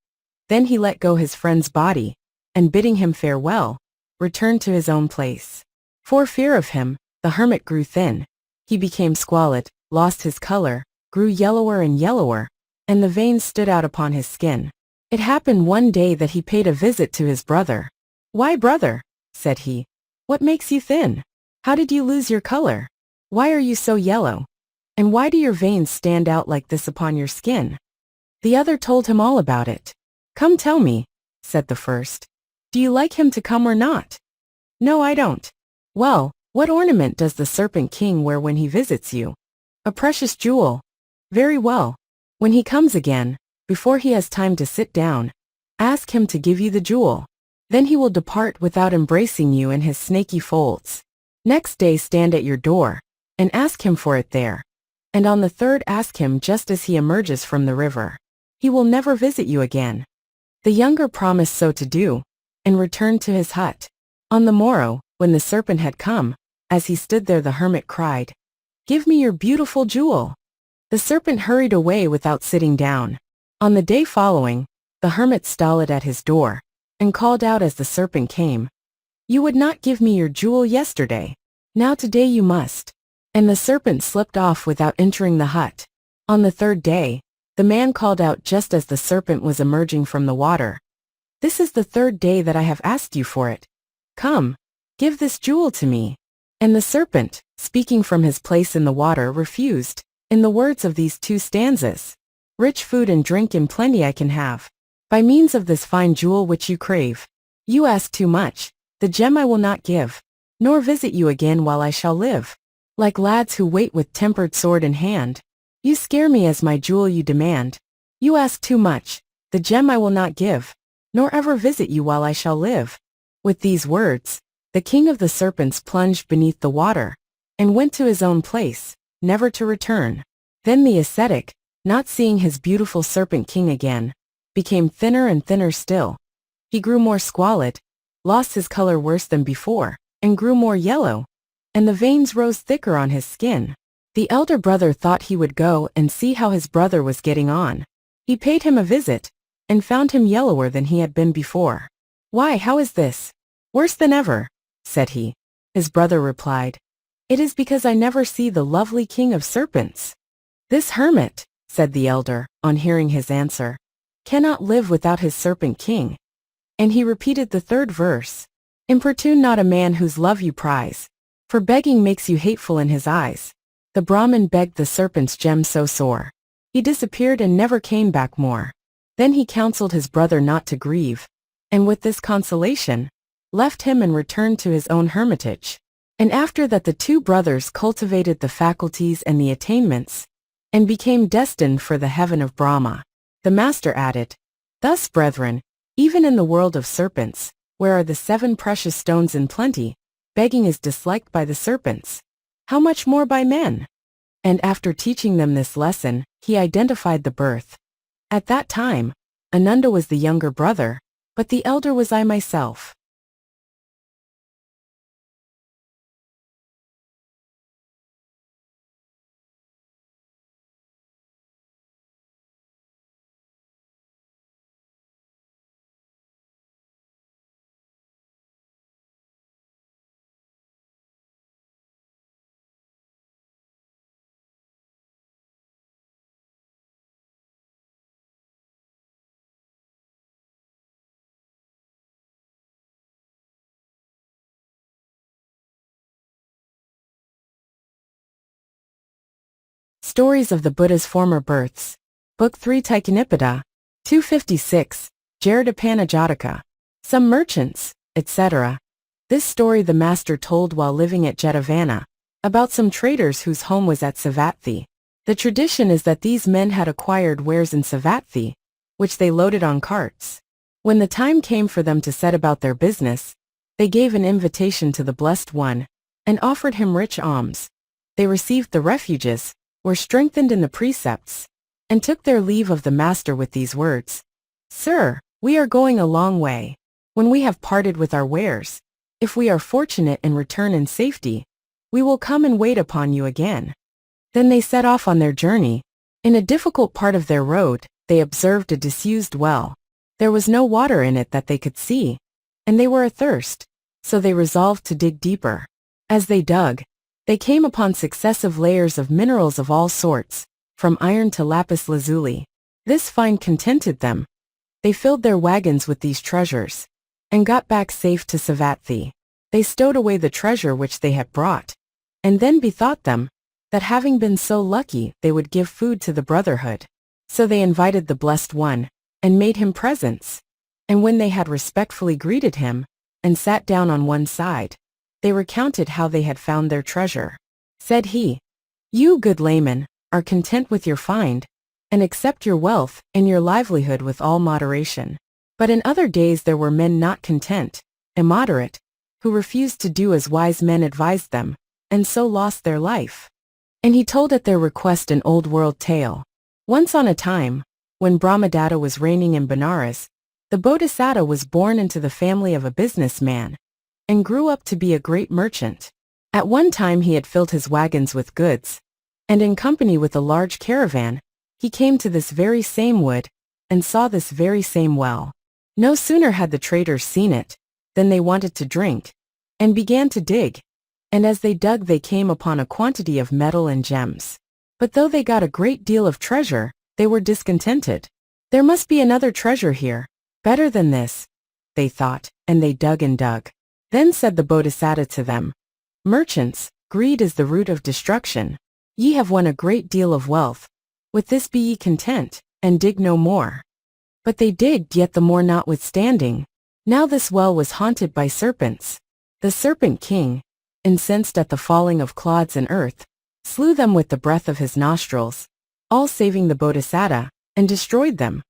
Then he let go his friend's body, and bidding him farewell, returned to his own place. For fear of him, the hermit grew thin. He became squalid, lost his color, grew yellower and yellower, and the veins stood out upon his skin. It happened one day that he paid a visit to his brother. "Why, brother," said he, "what makes you thin? How did you lose your color? Why are you so yellow? And why do your veins stand out like this upon your skin?" The other told him all about it. "Come tell me," said the first. "Do you like him to come or not?" "No, I don't." "Well, what ornament does the Serpent King wear when he visits you?" "A precious jewel." "Very well. When he comes again, before he has time to sit down, ask him to give you the jewel. Then he will depart without embracing you in his snaky folds. Next day stand at your door, and ask him for it there. And on the third ask him just as he emerges from the river. He will never visit you again." The younger promised so to do, and returned to his hut. On the morrow, when the serpent had come, as he stood there the hermit cried, "Give me your beautiful jewel." The serpent hurried away without sitting down. On the day following, the hermit stalled at his door, and called out as the serpent came, "You would not give me your jewel yesterday. Now today you must." And the serpent slipped off without entering the hut. On the third day, the man called out just as the serpent was emerging from the water, "This is the third day that I have asked you for it. Come, give this jewel to me." And the serpent, speaking from his place in the water, refused, in the words of these two stanzas, "Rich food and drink in plenty I can have, by means of this fine jewel which you crave. You ask too much, the gem I will not give, nor visit you again while I shall live. Like lads who wait with tempered sword in hand, you scare me as my jewel you demand. You ask too much, the gem I will not give, nor ever visit you while I shall live." With these words, the king of the serpents plunged beneath the water, and went to his own place, never to return. Then the ascetic, not seeing his beautiful serpent king again, became thinner and thinner still. He grew more squalid, lost his color worse than before, and grew more yellow, and the veins rose thicker on his skin. The elder brother thought he would go and see how his brother was getting on. He paid him a visit, and found him yellower than he had been before. "Why, how is this?" "Worse than ever," said he. His brother replied, "It is because I never see the lovely king of serpents." "This hermit," said the elder, on hearing his answer, "cannot live without his serpent king." And he repeated the third verse, "Importune not a man whose love you prize, for begging makes you hateful in his eyes." The Brahmin begged the serpent's gem so sore, he disappeared and never came back more. Then he counseled his brother not to grieve, and with this consolation, left him and returned to his own hermitage. And after that the two brothers cultivated the faculties and the attainments, and became destined for the heaven of Brahma. The master added, "Thus, brethren, even in the world of serpents, where are the 7 precious stones in plenty, begging is disliked by the serpents. How much more by men?" And after teaching them this lesson, he identified the birth. At that time, Ananda was the younger brother, but the elder was I myself. Stories of the Buddha's Former Births. Book 3 Taikkanipada. 256. Jarudapana Jataka. Some merchants, etc. This story the master told while living at Jetavana, about some traders whose home was at Savatthi. The tradition is that these men had acquired wares in Savatthi, which they loaded on carts. When the time came for them to set about their business, they gave an invitation to the Blessed One, and offered him rich alms. They received the refuges, were strengthened in the precepts, and took their leave of the master with these words, "Sir, we are going a long way. When we have parted with our wares, If we are fortunate and return in safety, we will come and wait upon you again." Then they set off on their journey. In a difficult part of their road, they observed a disused well. There was no water in it that they could see, and they were athirst, so they resolved to dig deeper. As they dug, they came upon successive layers of minerals of all sorts, from iron to lapis lazuli. This find contented them. They filled their wagons with these treasures, and got back safe to Savatthi. They stowed away the treasure which they had brought, and then bethought them that having been so lucky they would give food to the brotherhood. So they invited the Blessed One, and made him presents. And when they had respectfully greeted him, and sat down on one side, they recounted how they had found their treasure. Said he, "You, good layman, are content with your find, and accept your wealth and your livelihood with all moderation. But in other days there were men not content, immoderate, who refused to do as wise men advised them, and so lost their life." And he told at their request an old world tale. Once on a time, when Brahmadatta was reigning in Benares, the Bodhisattva was born into the family of a businessman, and grew up to be a great merchant. At one time he had filled his wagons with goods, and in company with a large caravan, he came to this very same wood, and saw this very same well. No sooner had the traders seen it, than they wanted to drink, and began to dig. And as they dug they came upon a quantity of metal and gems. But though they got a great deal of treasure, they were discontented. There must be another treasure here, better than this, they thought, and they dug and dug. Then said the Bodhisattva to them, "Merchants, greed is the root of destruction. Ye have won a great deal of wealth. With this be ye content, and dig no more." But they digged yet the more notwithstanding. Now this well was haunted by serpents. The Serpent King, incensed at the falling of clods and earth, slew them with the breath of his nostrils, all saving the Bodhisattva, and destroyed them.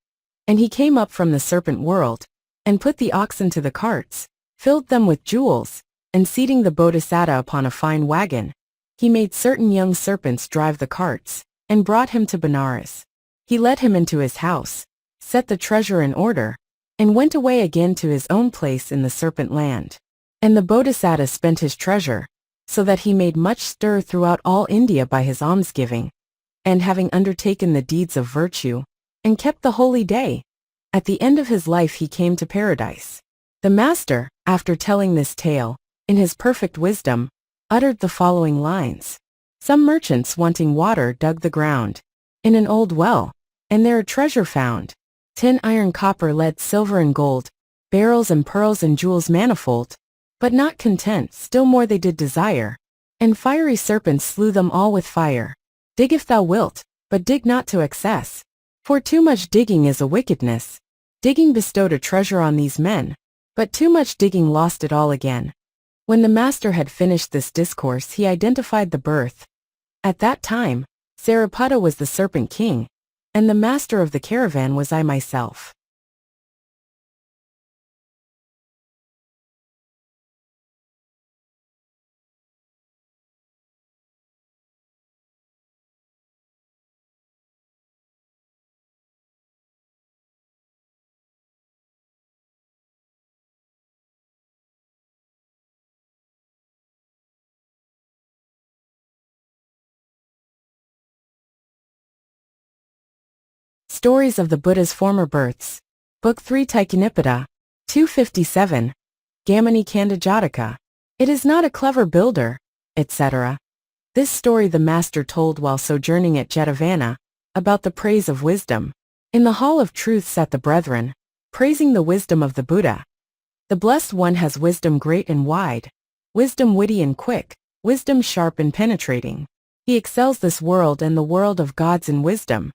And he came up from the serpent world, and put the oxen to the carts, filled them with jewels, and seating the Bodhisattva upon a fine wagon, he made certain young serpents drive the carts, and brought him to Benares. He led him into his house, set the treasure in order, and went away again to his own place in the serpent land. And the Bodhisattva spent his treasure, so that he made much stir throughout all India by his almsgiving, and having undertaken the deeds of virtue, and kept the holy day, at the end of his life he came to paradise. The master, after telling this tale, in his perfect wisdom, uttered the following lines. Some merchants wanting water dug the ground, in an old well, and there a treasure found. Tin, iron, copper, lead, silver and gold, beryls and pearls and jewels manifold. But not content, still more they did desire, and fiery serpents slew them all with fire. Dig if thou wilt, but dig not to excess, for too much digging is a wickedness. Digging bestowed a treasure on these men, but too much digging lost it all again. When the master had finished this discourse he identified the birth. At that time, Sariputta was the Serpent King, and the master of the caravan was I myself. Stories of the Buddha's Former Births. Book 3 Taikkanipada. 257. Gamani-Canda Jataka. It is not a clever builder, etc. This story the master told while sojourning at Jetavana, about the praise of wisdom. In the hall of truth sat the brethren, praising the wisdom of the Buddha. The Blessed One has wisdom great and wide, wisdom witty and quick, wisdom sharp and penetrating. He excels this world and the world of gods in wisdom.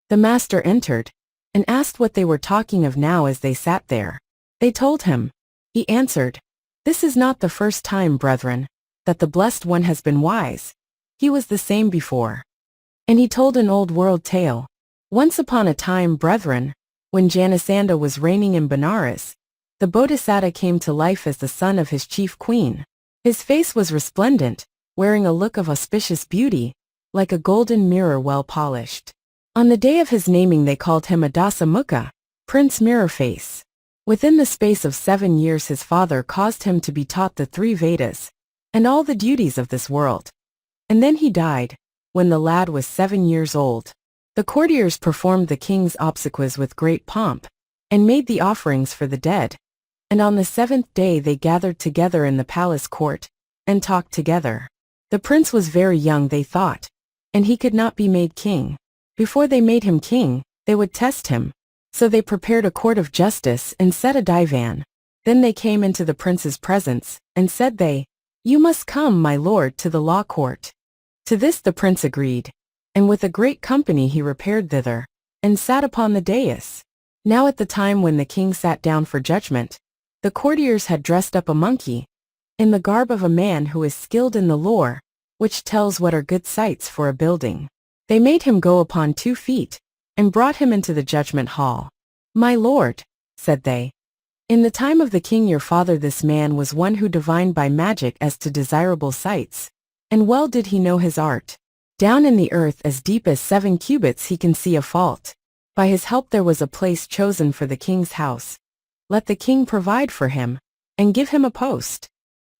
The master entered, and asked what they were talking of now as they sat there. They told him. He answered, "This is not the first time, brethren, that the Blessed One has been wise. He was the same before." And he told an old world tale. Once upon a time, brethren, when Janasandha was reigning in Benares, the Bodhisattva came to life as the son of his chief queen. His face was resplendent, wearing a look of auspicious beauty, like a golden mirror well polished. On the day of his naming they called him Adasa Mukha, Prince Mirror Face. Within the space of 7 years his father caused him to be taught the 3 Vedas, and all the duties of this world. And then he died, when the lad was 7 years old. The courtiers performed the king's obsequies with great pomp, and made the offerings for the dead. And on the 7th day they gathered together in the palace court, and talked together. The prince was very young, they thought, and he could not be made king. Before they made him king, they would test him. So they prepared a court of justice and set a divan. Then they came into the prince's presence, and said they, "You must come, my lord, to the law court." To this the prince agreed, and with a great company he repaired thither, and sat upon the dais. Now at the time when the king sat down for judgment, the courtiers had dressed up a monkey, in the garb of a man who is skilled in the lore, which tells what are good sites for a building. They made him go upon 2 feet, and brought him into the judgment hall. "My lord," said they, "in the time of the king your father this man was one who divined by magic as to desirable sights, and well did he know his art. Down in the earth as deep as 7 cubits he can see a fault. By his help there was a place chosen for the king's house. Let the king provide for him, and give him a post."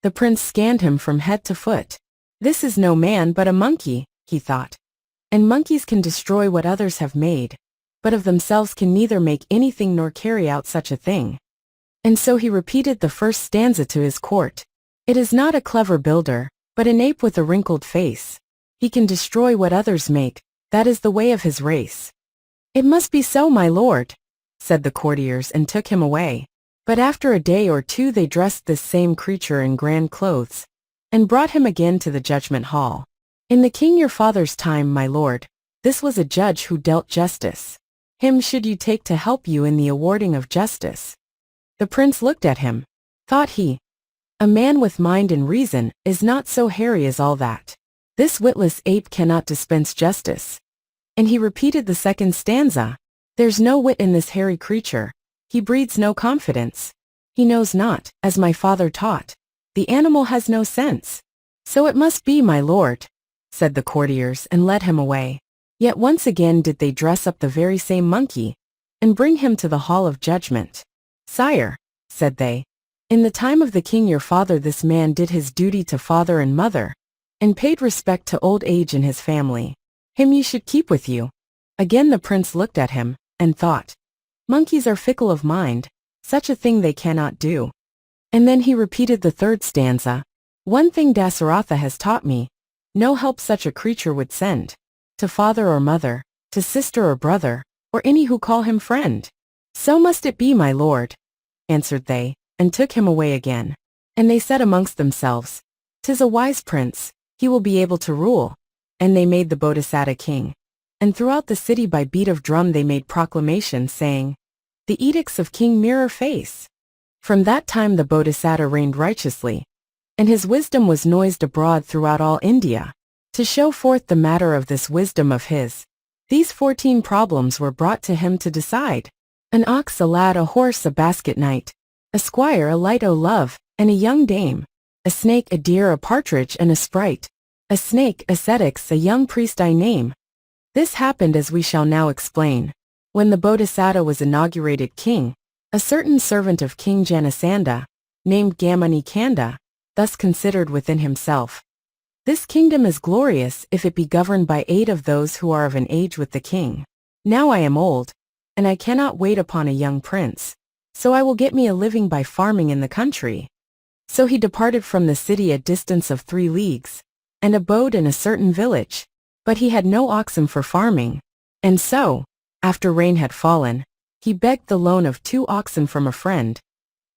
The prince scanned him from head to foot. "This is no man but a monkey," he thought. "And monkeys can destroy what others have made, but of themselves can neither make anything nor carry out such a thing." And so he repeated the first stanza to his court. "It is not a clever builder, but an ape with a wrinkled face. He can destroy what others make, that is the way of his race." "It must be so, my lord," said the courtiers, and took him away. But after a day or 2 they dressed this same creature in grand clothes, and brought him again to the judgment hall. "In the king your father's time, my lord, this was a judge who dealt justice. Him should you take to help you in the awarding of justice." The prince looked at him. Thought he, "A man with mind and reason is not so hairy as all that. This witless ape cannot dispense justice." And he repeated the second stanza. "There's no wit in this hairy creature. He breeds no confidence. He knows not, as my father taught. The animal has no sense. So it must be, my lord," said the courtiers, and led him away. Yet once again did they dress up the very same monkey, and bring him to the hall of judgment. "Sire," said they, "in the time of the king your father this man did his duty to father and mother, and paid respect to old age in his family. Him you should keep with you." Again the prince looked at him, and thought, "Monkeys are fickle of mind, such a thing they cannot do." And then he repeated the third stanza. "One thing Dasaratha has taught me, no help such a creature would send, to father or mother, to sister or brother, or any who call him friend." "So must it be, my lord," answered they, and took him away again. And they said amongst themselves, "'Tis a wise prince, he will be able to rule." And they made the Bodhisattva king. And throughout the city by beat of drum they made proclamation, saying, "The edicts of King Mirror Face." From that time the Bodhisattva reigned righteously, and his wisdom was noised abroad throughout all India. To show forth the matter of this wisdom of his, these 14 problems were brought to him to decide. An ox, a lad, a horse, a basket knight, a squire, a light o' love, and a young dame, a snake, a deer, a partridge, and a sprite, a snake, ascetics, a young priest I name. This happened as we shall now explain. When the Bodhisattva was inaugurated king, a certain servant of King Janasandha, named Gamani-Canda, thus considered within himself, "This kingdom is glorious if it be governed by 8 of those who are of an age with the king. Now I am old, and I cannot wait upon a young prince, so I will get me a living by farming in the country." So he departed from the city a distance of 3 leagues, and abode in a certain village. But he had no oxen for farming, and so, after rain had fallen, he begged the loan of 2 oxen from a friend.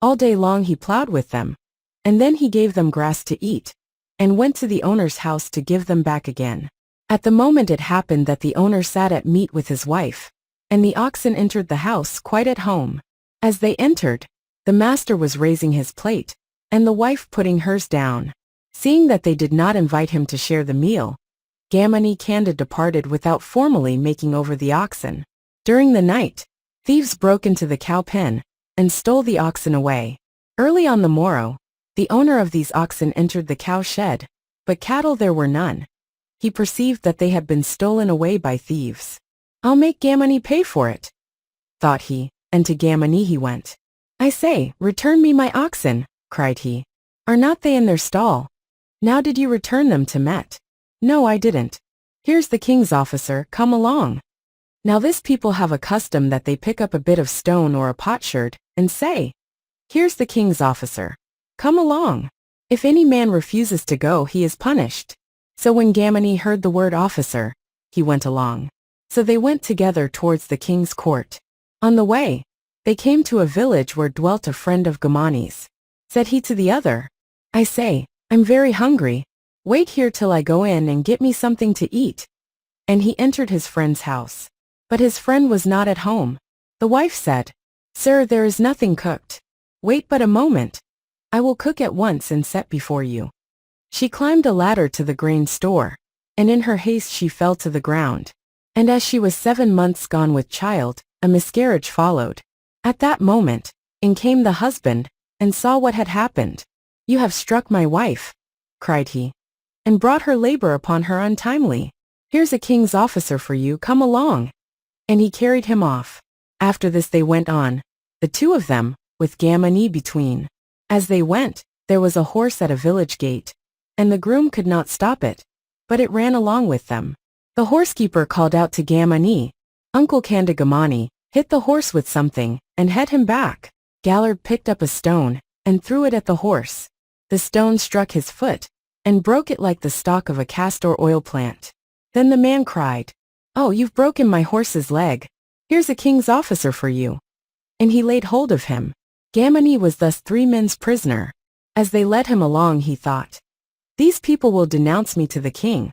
All day long he plowed with them, and then he gave them grass to eat, and went to the owner's house to give them back again. At the moment it happened that the owner sat at meat with his wife, and the oxen entered the house quite at home. As they entered, the master was raising his plate, and the wife putting hers down. Seeing that they did not invite him to share the meal, Gamani-Canda departed without formally making over the oxen. During the night, thieves broke into the cow pen, and stole the oxen away. Early on the morrow, the owner of these oxen entered the cow shed, but cattle there were none. He perceived that they had been stolen away by thieves. "I'll make Gamani pay for it," thought he, and to Gamani he went. "I say, return me my oxen," cried he. "Are not they in their stall? Now did you return them to Met?" "No, I didn't." "Here's the king's officer, come along." Now this people have a custom that they pick up a bit of stone or a potsherd, and say, "Here's the king's officer. Come along." If any man refuses to go, he is punished. So when Gamani heard the word officer, he went along. So they went together towards the king's court. On the way, they came to a village where dwelt a friend of Gamani's. Said he to the other, "I say, I'm very hungry. Wait here till I go in and get me something to eat." And he entered his friend's house. But his friend was not at home. The wife said, "Sir, there is nothing cooked. Wait but a moment. I will cook at once and set before you." She climbed a ladder to the grain store, and in her haste she fell to the ground. And as she was 7 months gone with child, a miscarriage followed. At that moment, in came the husband, and saw what had happened. "You have struck my wife," cried he, "and brought her labor upon her untimely. Here's a king's officer for you, come along." And he carried him off. After this they went on, the two of them, with Gamani between. As they went, there was a horse at a village gate, and the groom could not stop it, but it ran along with them. The horsekeeper called out to Gamani, "Uncle Kanda Gamani, hit the horse with something, and head him back." Gallard picked up a stone, and threw it at the horse. The stone struck his foot, and broke it like the stalk of a castor oil plant. Then the man cried, "Oh, you've broken my horse's leg. Here's a king's officer for you." And he laid hold of him. Gamani was thus 3 men's prisoner. As they led him along, he thought, "These people will denounce me to the king.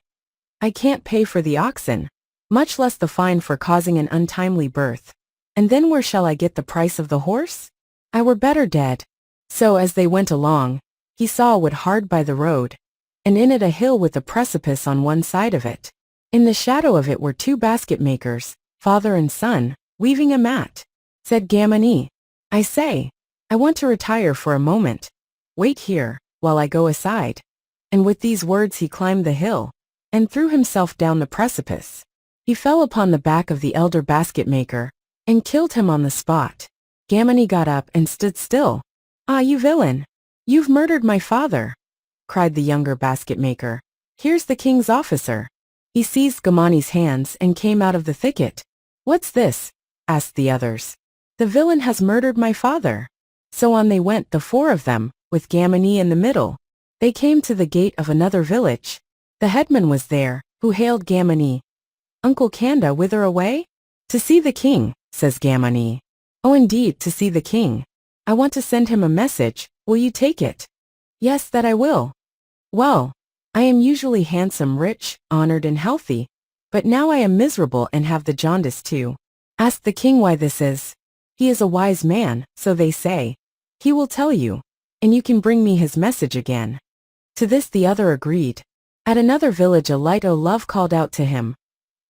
I can't pay for the oxen, much less the fine for causing an untimely birth. And then where shall I get the price of the horse? I were better dead." So as they went along, he saw a wood hard by the road, and in it a hill with a precipice on one side of it. In the shadow of it were 2 basket makers, father and son, weaving a mat. Said Gamani, "I say, I want to retire for a moment. Wait here, while I go aside." And with these words he climbed the hill, and threw himself down the precipice. He fell upon the back of the elder basket maker, and killed him on the spot. Gamani got up and stood still. "Ah, you villain! You've murdered my father!" cried the younger basket maker. "Here's the king's officer." He seized Gamani's hands and came out of the thicket. "What's this?" asked the others. "The villain has murdered my father." So on they went, the 4 of them, with Gamani in the middle. They came to the gate of another village. The headman was there, who hailed Gamani. "Uncle Kanda, whither away?" "To see the king," says Gamani. "Oh, indeed, to see the king. I want to send him a message. Will you take it?" "Yes, that I will." "Well, I am usually handsome, rich, honored, and healthy, but now I am miserable and have the jaundice too. Ask the king why this is. He is a wise man, so they say. He will tell you, and you can bring me his message again." To this the other agreed. At another village a light o' love called out to him,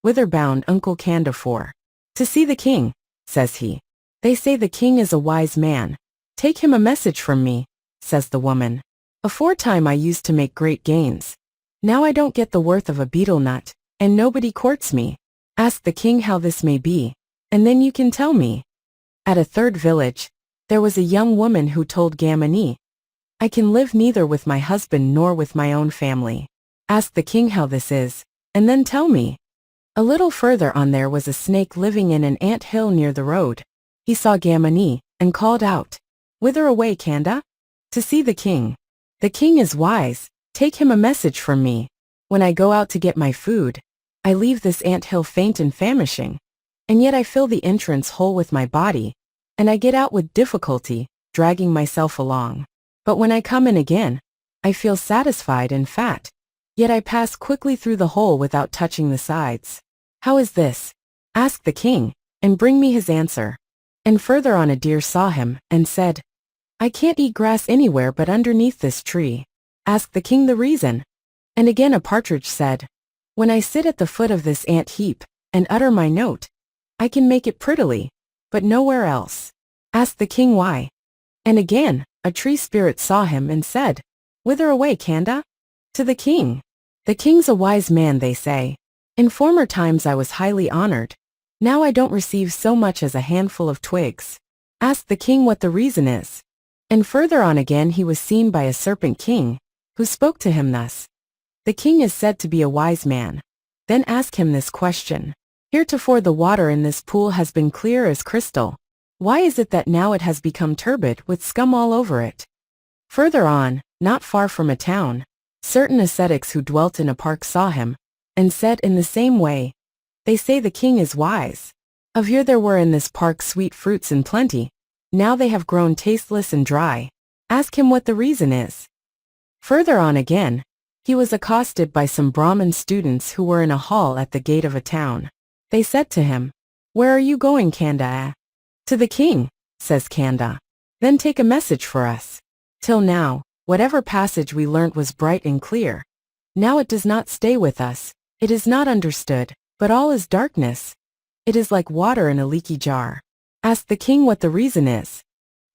"Whither bound, Uncle Kanda, for?" "To see the king," says he. "They say the king is a wise man. Take him a message from me," says the woman. "Aforetime I used to make great gains. Now I don't get the worth of a betel nut, and nobody courts me. Ask the king how this may be, and then you can tell me." At a third village, there was a young woman who told Gamani, "I can live neither with my husband nor with my own family. Ask the king how this is, and then tell me." A little further on there was a snake living in an ant hill near the road. He saw Gamani, and called out, "Whither away, Kanda?" "To see the king. The king is wise. Take him a message from me. When I go out to get my food, I leave this ant hill faint and famishing, and yet I fill the entrance hole with my body, and I get out with difficulty, dragging myself along. But when I come in again, I feel satisfied and fat, yet I pass quickly through the hole without touching the sides. How is this? Ask the king, and bring me his answer." And further on a deer saw him, and said, "I can't eat grass anywhere but underneath this tree. Ask the king the reason." And again a partridge said, "When I sit at the foot of this ant heap, and utter my note, I can make it prettily, but nowhere else. Ask the king why." And again, a tree spirit saw him and said, "Whither away, Kanda?" "To the king. The king's a wise man, they say. In former times I was highly honored. Now I don't receive so much as a handful of twigs." Ask the king what the reason is. And further on again he was seen by a serpent king, who spoke to him thus. The king is said to be a wise man. Then ask him this question. Heretofore the water in this pool has been clear as crystal. Why is it that now it has become turbid with scum all over it? Further on, not far from a town, certain ascetics who dwelt in a park saw him, and said in the same way, They say the king is wise. Of yore there were in this park sweet fruits in plenty, now they have grown tasteless and dry. Ask him what the reason is. Further on again, he was accosted by some Brahmin students who were in a hall at the gate of a town. They said to him, Where are you going, Kanda? To the king, says Kanda. Then take a message for us. Till now, whatever passage we learnt was bright and clear. Now it does not stay with us, it is not understood, but all is darkness. It is like water in a leaky jar. Ask the king what the reason is.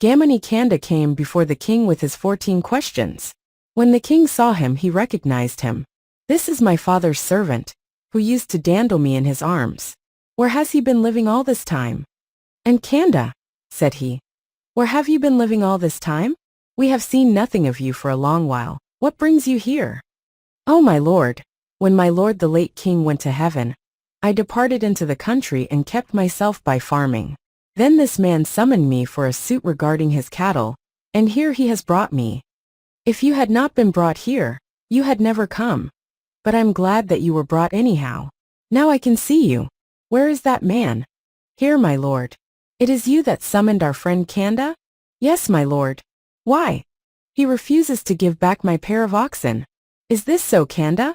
Gamani-Canda came before the king with his 14 questions. When the king saw him he recognized him. This is my father's servant, who used to dandle me in his arms. Where has he been living all this time? And Kanda, said he, where have you been living all this time? We have seen nothing of you for a long while. What brings you here? Oh my lord, when my lord the late king went to heaven, I departed into the country and kept myself by farming. Then this man summoned me for a suit regarding his cattle, and here he has brought me. If you had not been brought here, you had never come. But I'm glad that you were brought anyhow. Now I can see you. Where is that man? Here, my lord. It is you that summoned our friend Kanda? Yes, my lord. Why? He refuses to give back my pair of oxen. Is this so, Kanda?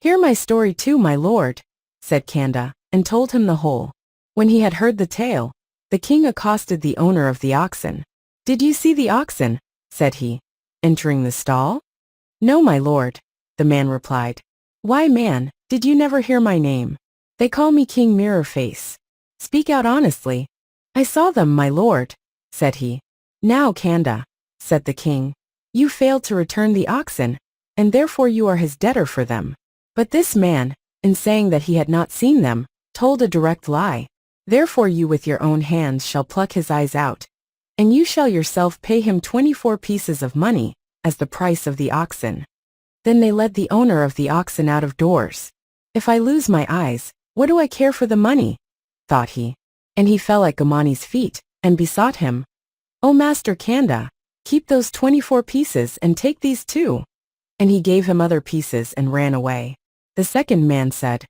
Hear my story too, my lord, said Kanda, and told him the whole. When he had heard the tale, the king accosted the owner of the oxen. Did you see the oxen? Said he, entering the stall. No, my lord, the man replied. Why, man, did you never hear my name? They call me King Mirror-Face. Speak out honestly. I saw them, my lord, said he. Now, Kanda, said the king, you failed to return the oxen, and therefore you are his debtor for them. But this man, in saying that he had not seen them, told a direct lie. Therefore you with your own hands shall pluck his eyes out, and you shall yourself pay him 24 pieces of money, as the price of the oxen. Then they led the owner of the oxen out of doors. If I lose my eyes, what do I care for the money? Thought he. And he fell at Gamani's feet, and besought him, O Master Kanda, keep those 24 pieces and take these too. And he gave him other pieces and ran away. The second man said,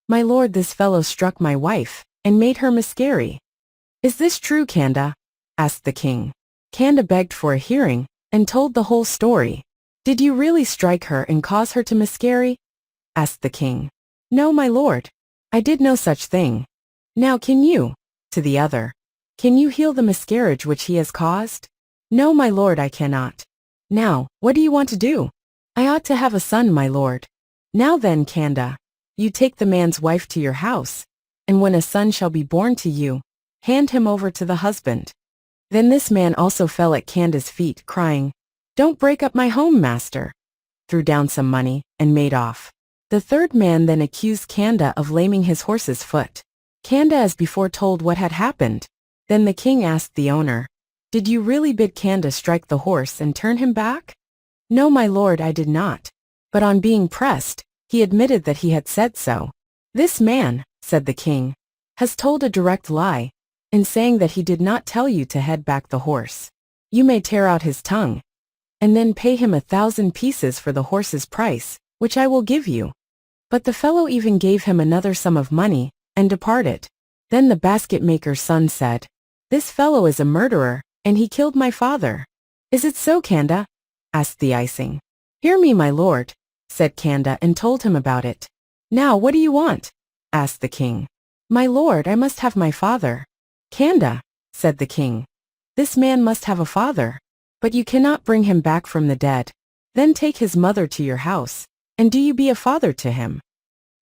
My lord, this fellow struck my wife, and made her miscarry. Is this true, Kanda? Asked the king. Kanda begged for a hearing, and told the whole story. Did you really strike her and cause her to miscarry? Asked the king. No, my lord. I did no such thing. Now can you? To the other. Can you heal the miscarriage which he has caused? No, my lord, I cannot. Now, what do you want to do? I ought to have a son, my lord. Now then, Kanda, you take the man's wife to your house, and when a son shall be born to you, hand him over to the husband. Then this man also fell at Kanda's feet, crying, Don't break up my home, master. Threw down some money, and made off. The third man then accused Kanda of laming his horse's foot. Kanda as before told what had happened. Then the king asked the owner, Did you really bid Kanda strike the horse and turn him back? No, my lord, I did not. But on being pressed, he admitted that he had said so. This man, said the king, has told a direct lie, in saying that he did not tell you to head back the horse. You may tear out his tongue, and then pay him 1,000 pieces for the horse's price, which I will give you. But the fellow even gave him another sum of money, and departed. Then the basket-maker's son said, This fellow is a murderer, and he killed my father. Is it so, Kanda? Asked the icing. Hear me, my lord, said Kanda, and told him about it. Now what do you want? Asked the king. My lord, I must have my father. Kanda, said the king, this man must have a father, but you cannot bring him back from the dead. Then take his mother to your house, and do you be a father to him.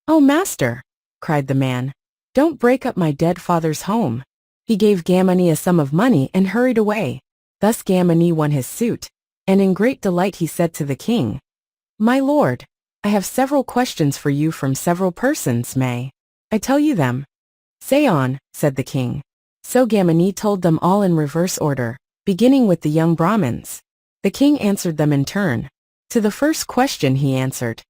Oh, master, cried the man, don't break up my dead father's home. He gave Gamani a sum of money and hurried away. Thus Gamani won his suit, and in great delight he said to the king, My lord, I have several questions for you from several persons. May I tell you them? Say on, said the king. So Gamani told them all in reverse order, beginning with the young Brahmins. The king answered them in turn. To the first question he answered.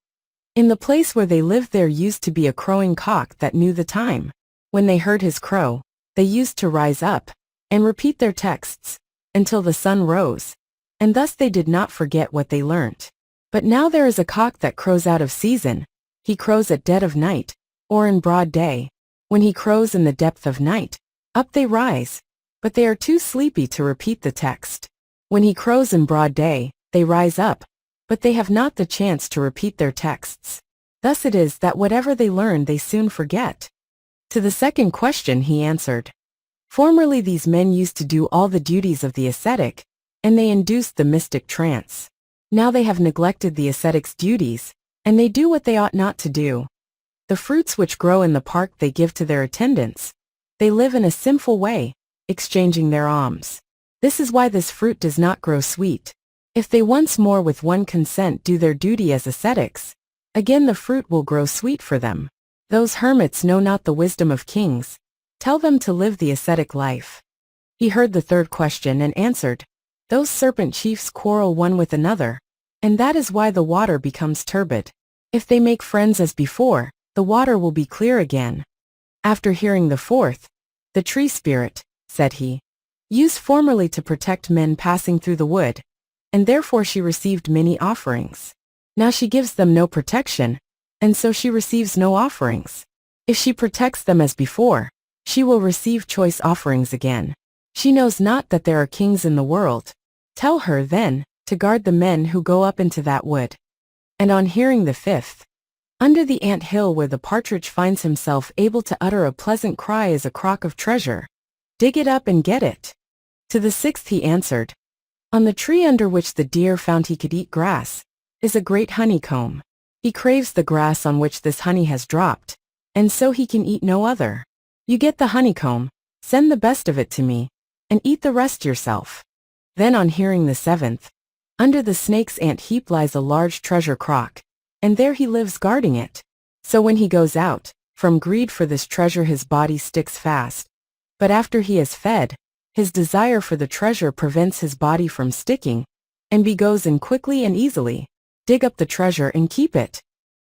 In the place where they lived there used to be a crowing cock that knew the time. When they heard his crow, they used to rise up and repeat their texts until the sun rose, and thus they did not forget what they learnt. But now there is a cock that crows out of season. He crows at dead of night, or in broad day. When he crows in the depth of night, up they rise, but they are too sleepy to repeat the text. When he crows in broad day, they rise up, but they have not the chance to repeat their texts. Thus it is that whatever they learn they soon forget. To the second question he answered. Formerly these men used to do all the duties of the ascetic, and they induced the mystic trance. Now they have neglected the ascetic's duties, and they do what they ought not to do. The fruits which grow in the park they give to their attendants. They live in a sinful way, exchanging their alms. This is why this fruit does not grow sweet. If they once more with one consent do their duty as ascetics, again the fruit will grow sweet for them. Those hermits know not the wisdom of kings. Tell them to live the ascetic life. He heard the third question and answered. Those serpent chiefs quarrel one with another, and that is why the water becomes turbid. If they make friends as before, the water will be clear again. After hearing the fourth, the tree spirit, said he, used formerly to protect men passing through the wood, and therefore she received many offerings. Now she gives them no protection, and so she receives no offerings. If she protects them as before, she will receive choice offerings again. She knows not that there are kings in the world. Tell her, then, to guard the men who go up into that wood. And on hearing the fifth, under the ant hill where the partridge finds himself able to utter a pleasant cry is a crock of treasure. Dig it up and get it. To the sixth he answered. On the tree under which the deer found he could eat grass, is a great honeycomb. He craves the grass on which this honey has dropped, and so he can eat no other. You get the honeycomb, send the best of it to me, and eat the rest yourself. Then on hearing the seventh, under the snake's ant heap lies a large treasure crock, and there he lives guarding it. So when he goes out, from greed for this treasure his body sticks fast. But after he has fed, his desire for the treasure prevents his body from sticking, and he goes in quickly and easily. Dig up the treasure and keep it.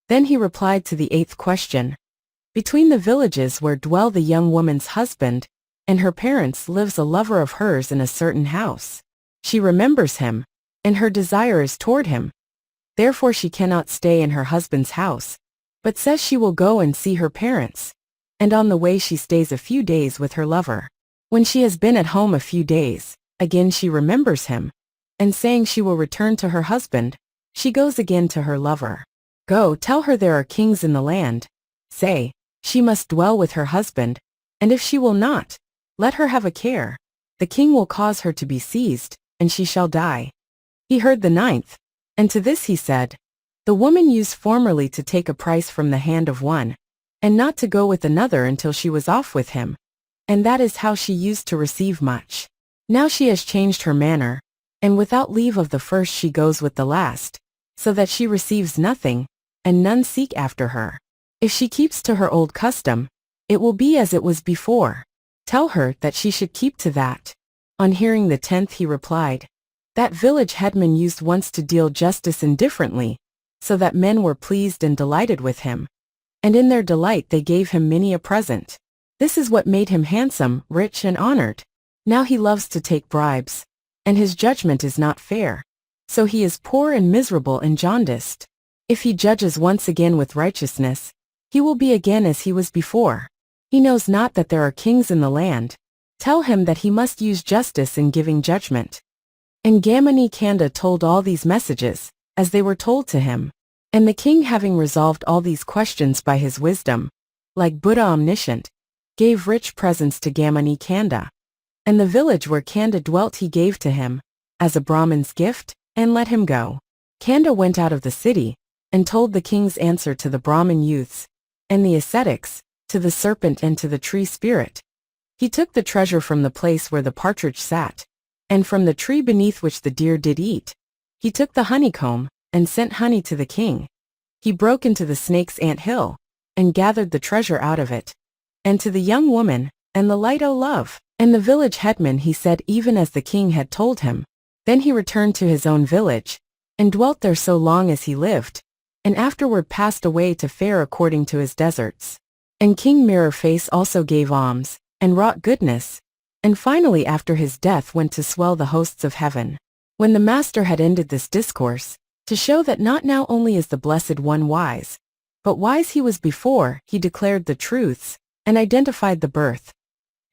Then he replied to the eighth question. Between the villages where dwell the young woman's husband and her parents lives a lover of hers in a certain house. She remembers him, and her desire is toward him. Therefore she cannot stay in her husband's house, but says she will go and see her parents. And on the way she stays a few days with her lover. When she has been at home a few days, again she remembers him, and saying she will return to her husband, she goes again to her lover. Go, tell her there are kings in the land. Say, she must dwell with her husband, and if she will not, let her have a care. The king will cause her to be seized, and she shall die. He heard the ninth, and to this he said, the woman used formerly to take a price from the hand of one, and not to go with another until she was off with him, and that is how she used to receive much. Now she has changed her manner, and without leave of the first she goes with the last, so that she receives nothing, and none seek after her. If she keeps to her old custom, it will be as it was before. Tell her that she should keep to that. On hearing the tenth he replied, that village headman used once to deal justice indifferently, so that men were pleased and delighted with him. And in their delight they gave him many a present. This is what made him handsome, rich and honored. Now he loves to take bribes, and his judgment is not fair. So he is poor and miserable and jaundiced. If he judges once again with righteousness, he will be again as he was before. He knows not that there are kings in the land. Tell him that he must use justice in giving judgment. And Gamani-Canda told all these messages, as they were told to him. And the king, having resolved all these questions by his wisdom, like Buddha omniscient, gave rich presents to Gamani-Canda. And the village where Canda dwelt he gave to him, as a Brahmin's gift, and let him go. Canda went out of the city, and told the king's answer to the Brahmin youths, and the ascetics, to the serpent and to the tree spirit. He took the treasure from the place where the partridge sat, and from the tree beneath which the deer did eat. He took the honeycomb, and sent honey to the king. He broke into the snake's ant hill, and gathered the treasure out of it. And to the young woman, and the light, O love. And the village headman he said even as the king had told him. Then he returned to his own village, and dwelt there so long as he lived, and afterward passed away to fare according to his deserts. And King Mirror-Face also gave alms, and wrought goodness, and finally after his death went to swell the hosts of heaven. When the master had ended this discourse, to show that not now only is the Blessed One wise, but wise he was before, he declared the truths, and identified the birth.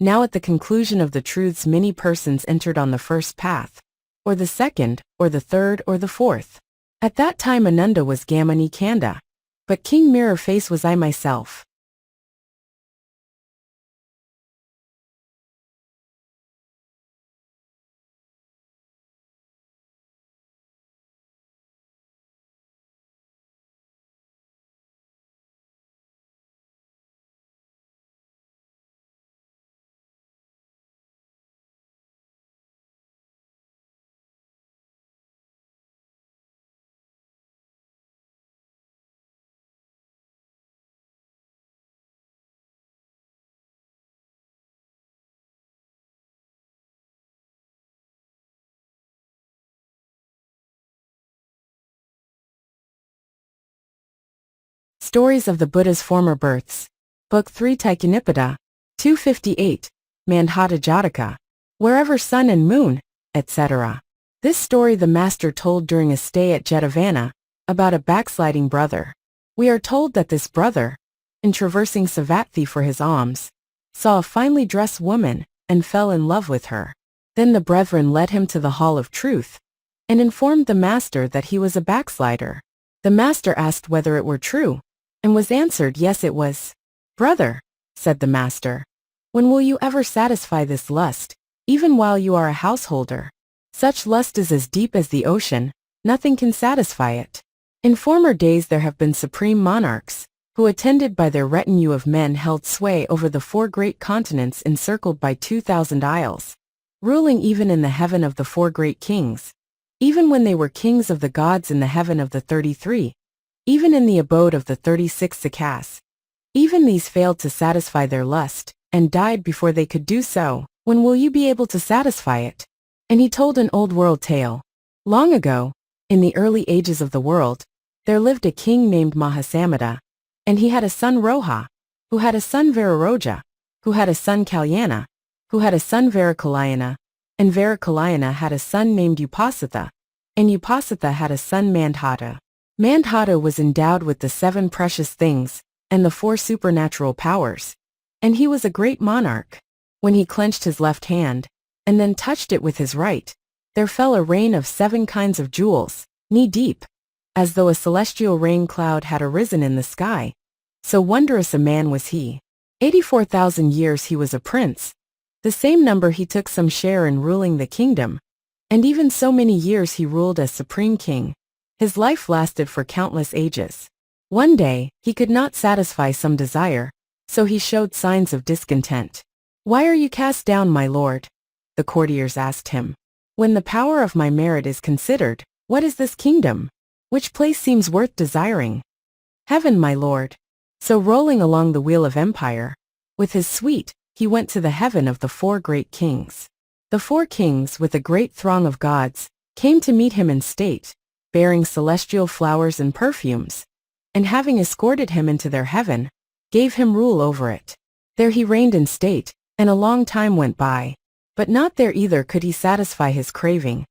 Now at the conclusion of the truths many persons entered on the first path, or the second, or the third, or the fourth. At that time Ananda was Gamani-Canda, but King Mirror-Face was I myself. Stories of the Buddha's Former Births. Book 3 Tiritavaccha, 258, Mandhatu Jataka. Wherever sun and moon, etc. This story the master told during a stay at Jarudapana, about a backsliding brother. We are told that this brother, in traversing Savatthi for his alms, saw a finely dressed woman, and fell in love with her. Then the brethren led him to the hall of truth, and informed the master that he was a backslider. The master asked whether it were true, and was answered yes it was. Brother, said the master, when will you ever satisfy this lust, even while you are a householder? Such lust is as deep as the ocean, nothing can satisfy it. In former days there have been supreme monarchs, who attended by their retinue of men held sway over the 4 great continents encircled by 2,000 isles, ruling even in the heaven of the 4 great kings, even when they were kings of the gods in the heaven of the 33, even in the abode of the 36 Sakas. Even these failed to satisfy their lust, and died before they could do so. When will you be able to satisfy it? And he told an old world tale. Long ago, in the early ages of the world, there lived a king named Mahasamada, and he had a son Roha, who had a son Viraroja, who had a son Kalyana, who had a son Varakalayana, and Varakalayana had a son named Upasitha, and Upasitha had a son Mandhata. Mandhata was endowed with the 7 precious things, and the 4 supernatural powers, and he was a great monarch. When he clenched his left hand, and then touched it with his right, there fell a rain of 7 kinds of jewels, knee-deep, as though a celestial rain cloud had arisen in the sky. So wondrous a man was he. 84,000 years he was a prince, the same number he took some share in ruling the kingdom, and even so many years he ruled as supreme king. His life lasted for countless ages. One day, he could not satisfy some desire, so he showed signs of discontent. Why are you cast down, my lord? The courtiers asked him. When the power of my merit is considered, what is this kingdom? Which place seems worth desiring? Heaven, my lord. So rolling along the wheel of empire, with his suite, he went to the heaven of the 4 great kings. The 4 kings, with a great throng of gods, came to meet him in state, bearing celestial flowers and perfumes, and having escorted him into their heaven, gave him rule over it. There he reigned in state, and a long time went by, but not there either could he satisfy his craving,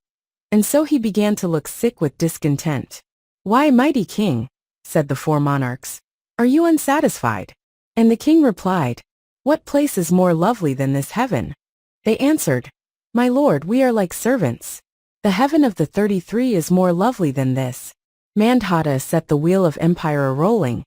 and so he began to look sick with discontent. Why, mighty king, said the 4 monarchs, are you unsatisfied? And the king replied, what place is more lovely than this heaven? They answered, my lord, we are like servants. The heaven of the 33 is more lovely than this. Mandhata set the wheel of empire a-rolling,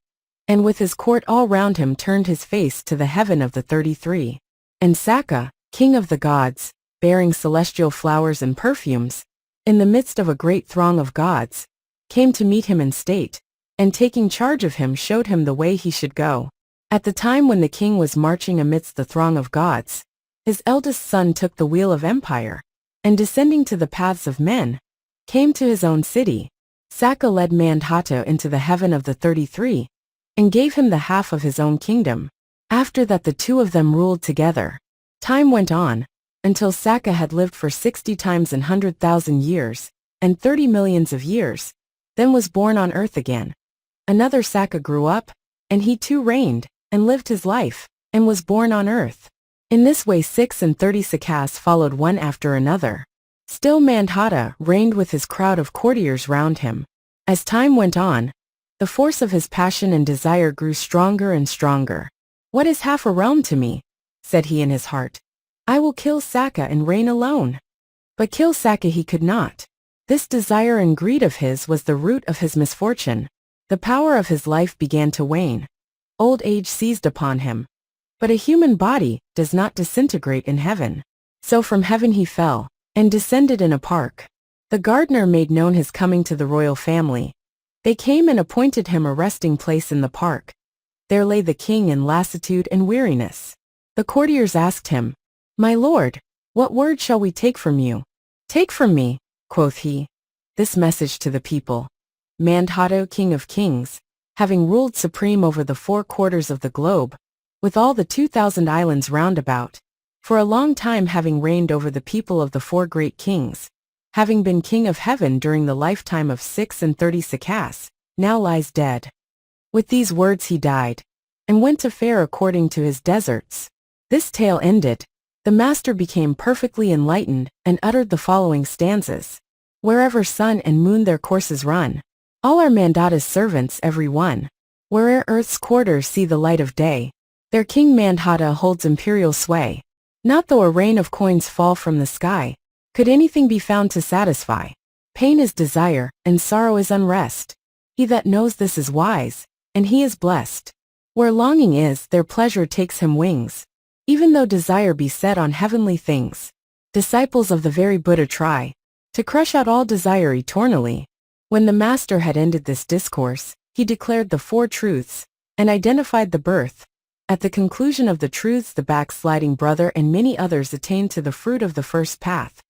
and with his court all round him turned his face to the heaven of the 33. And Saka, king of the gods, bearing celestial flowers and perfumes, in the midst of a great throng of gods, came to meet him in state, and taking charge of him showed him the way he should go. At the time when the king was marching amidst the throng of gods, his eldest son took the wheel of empire, and descending to the paths of men, came to his own city. Saka led Mandhata into the heaven of the 33, and gave him the half of his own kingdom. After that the two of them ruled together. Time went on, until Saka had lived for 60 times in 100,000 years, and 30 millions of years, then was born on earth again. Another Saka grew up, and he too reigned, and lived his life, and was born on earth. In this way 36 Sakas followed one after another. Still Mandhatu reigned with his crowd of courtiers round him. As time went on, the force of his passion and desire grew stronger and stronger. "What is half a realm to me?" said he in his heart. "I will kill Saka and reign alone." But kill Saka he could not. This desire and greed of his was the root of his misfortune. The power of his life began to wane. Old age seized upon him. But a human body does not disintegrate in heaven. So from heaven he fell, and descended in a park. The gardener made known his coming to the royal family. They came and appointed him a resting place in the park. There lay the king in lassitude and weariness. The courtiers asked him, "My lord, what word shall we take from you?" "Take from me," quoth he, "this message to the people. Mandhatu, king of kings, having ruled supreme over the 4 quarters of the globe, with all the 2,000 islands round about, for a long time having reigned over the people of the 4 great kings, having been king of heaven during the lifetime of 36 Sakas, now lies dead." With these words he died, and went to fare according to his deserts. This tale ended, the master became perfectly enlightened, and uttered the following stanzas. "Wherever sun and moon their courses run, all are Mandhatu's servants every one. Where'er earth's quarters see the light of day, their king Mandhatu holds imperial sway. Not though a rain of coins fall from the sky, could anything be found to satisfy. Pain is desire, and sorrow is unrest. He that knows this is wise, and he is blessed. Where longing is, there pleasure takes him wings. Even though desire be set on heavenly things. Disciples of the very Buddha try to crush out all desire eternally." When the master had ended this discourse, he declared the 4 truths, and identified the birth. At the conclusion of the truths the backsliding brother and many others attained to the fruit of the first path.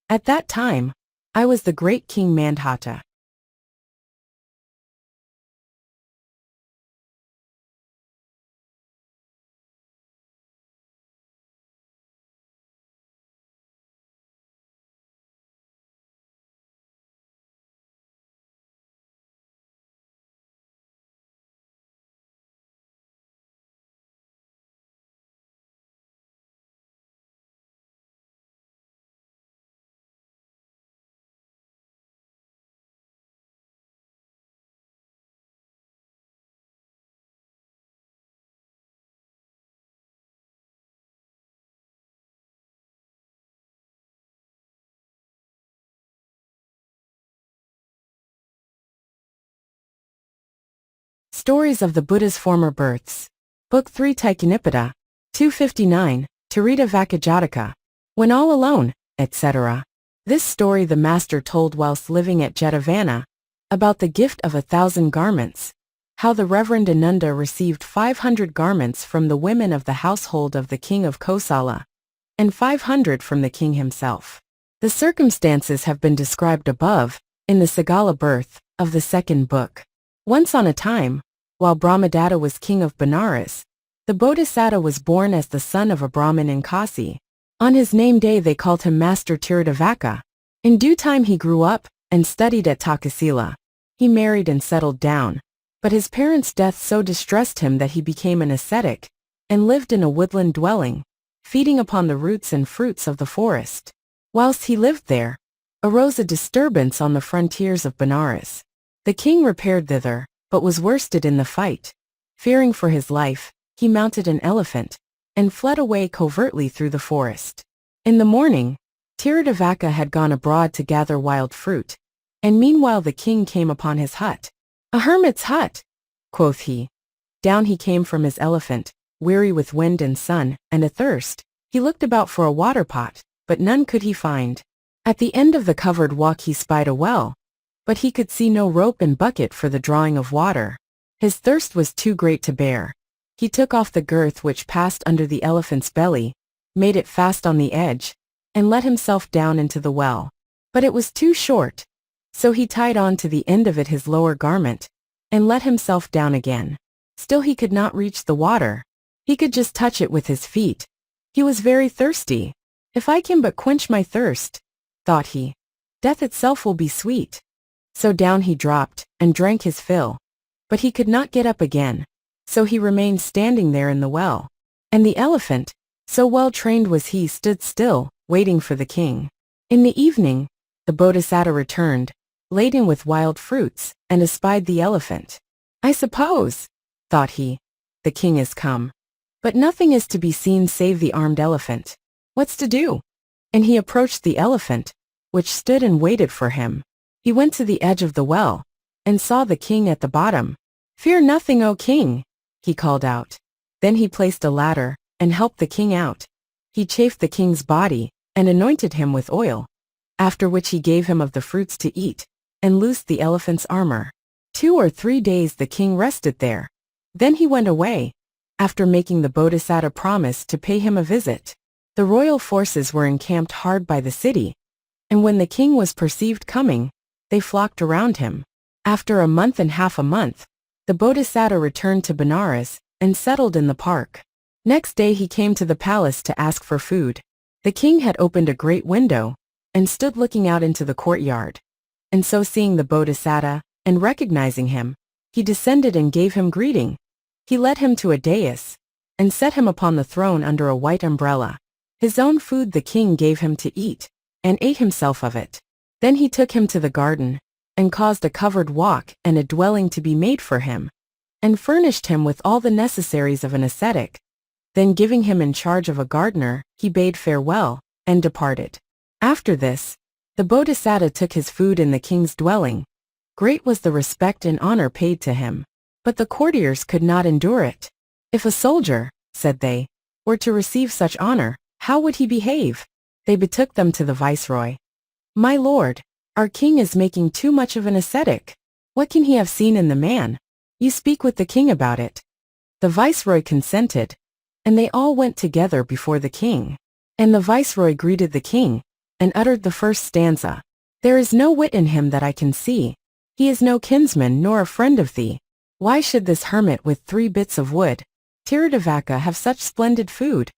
At that time, I was the great King Mandhatu. Stories of the Buddha's Former Births. Book 3 Taikanippada. 259, Tiritavaccha Jataka. When all alone, etc. This story the master told whilst living at Jetavana, about the gift of 1,000 garments. How the Reverend Ananda received 500 garments from the women of the household of the king of Kosala, and 500 from the king himself. The circumstances have been described above, in the Sagala birth, of the 2nd book. Once on a time, while Brahmadatta was king of Benares, the Bodhisattva was born as the son of a Brahmin in Kasi. On his name day they called him Master Tiritavaccha. In due time he grew up, and studied at Takasila. He married and settled down, but his parents' death so distressed him that he became an ascetic, and lived in a woodland dwelling, feeding upon the roots and fruits of the forest. Whilst he lived there, arose a disturbance on the frontiers of Benares. The king repaired thither, but was worsted in the fight. Fearing for his life, he mounted an elephant, and fled away covertly through the forest. In the morning, Tiritavaccha had gone abroad to gather wild fruit, and meanwhile the king came upon his hut. "A hermit's hut," quoth he. Down he came from his elephant, weary with wind and sun, and athirst. He looked about for a water pot, but none could he find. At the end of the covered walk he spied a well, but he could see no rope and bucket for the drawing of water. His thirst was too great to bear. He took off the girth which passed under the elephant's belly, made it fast on the edge, and let himself down into the well. But it was too short, so he tied on to the end of it his lower garment, and let himself down again. Still he could not reach the water. He could just touch it with his feet. He was very thirsty. If I can but quench my thirst, thought he, death itself will be sweet. So down he dropped, and drank his fill. But he could not get up again. So he remained standing there in the well. And the elephant, so well trained was he, stood still, waiting for the king. In the evening, the Bodhisattva returned, laden with wild fruits, and espied the elephant. I suppose, thought he, the king is come. But nothing is to be seen save the armed elephant. What's to do? And he approached the elephant, which stood and waited for him. He went to the edge of the well, and saw the king at the bottom. Fear nothing, O king, he called out. Then he placed a ladder, and helped the king out. He chafed the king's body, and anointed him with oil. After which he gave him of the fruits to eat, and loosed the elephant's armor. 2 or 3 days the king rested there. Then he went away, after making the Bodhisattva promise to pay him a visit. The royal forces were encamped hard by the city, and when the king was perceived coming, they flocked around him. After a month and half a month, the Bodhisattva returned to Benares, and settled in the park. Next day he came to the palace to ask for food. The king had opened a great window, and stood looking out into the courtyard. And so seeing the Bodhisattva, and recognizing him, he descended and gave him greeting. He led him to a dais, and set him upon the throne under a white umbrella. His own food the king gave him to eat, and ate himself of it. Then he took him to the garden, and caused a covered walk and a dwelling to be made for him, and furnished him with all the necessaries of an ascetic. Then giving him in charge of a gardener, he bade farewell, and departed. After this, the Bodhisattva took his food in the king's dwelling. Great was the respect and honor paid to him. But the courtiers could not endure it. If a soldier, said they, were to receive such honor, how would he behave? They betook them to the viceroy. My lord, our king is making too much of an ascetic. What can he have seen in the man? You speak with the king about it. The viceroy consented, and they all went together before the king. And the viceroy greeted the king, and uttered the first stanza. There is no wit in him that I can see. He is no kinsman nor a friend of thee. Why should this hermit with 3 bits of wood, Tiritavaccha, have such splendid food?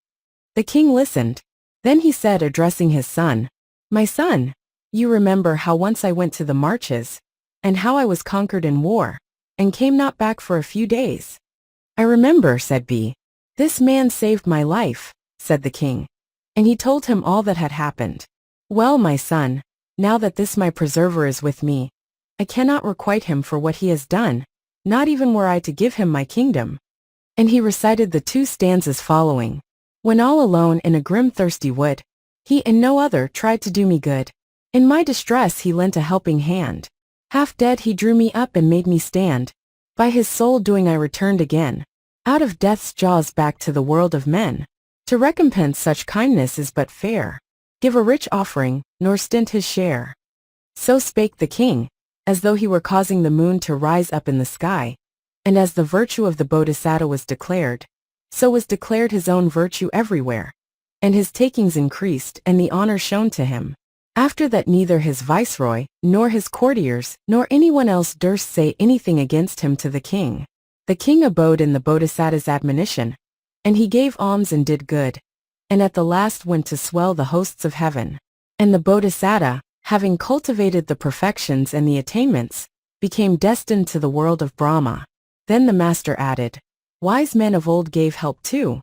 The king listened. Then he said, addressing his son, My son, you remember how once I went to the marches, and how I was conquered in war, and came not back for a few days. I remember, said B. This man saved my life, said the king. And he told him all that had happened. Well, my son, now that this my preserver is with me, I cannot requite him for what he has done, not even were I to give him my kingdom. And he recited the 2 stanzas following. When all alone in a grim thirsty wood, he and no other tried to do me good. In my distress he lent a helping hand. Half dead he drew me up and made me stand. By his soul doing I returned again, out of death's jaws back to the world of men. To recompense such kindness is but fair. Give a rich offering, nor stint his share. So spake the king, as though he were causing the moon to rise up in the sky. And as the virtue of the Bodhisattva was declared, so was declared his own virtue everywhere. And his takings increased and the honor shown to him. After that neither his viceroy, nor his courtiers, nor anyone else durst say anything against him to the king. The king abode in the Bodhisattva's admonition, and he gave alms and did good, and at the last went to swell the hosts of heaven. And the Bodhisattva, having cultivated the perfections and the attainments, became destined to the world of Brahma. Then the master added, Wise men of old gave help too.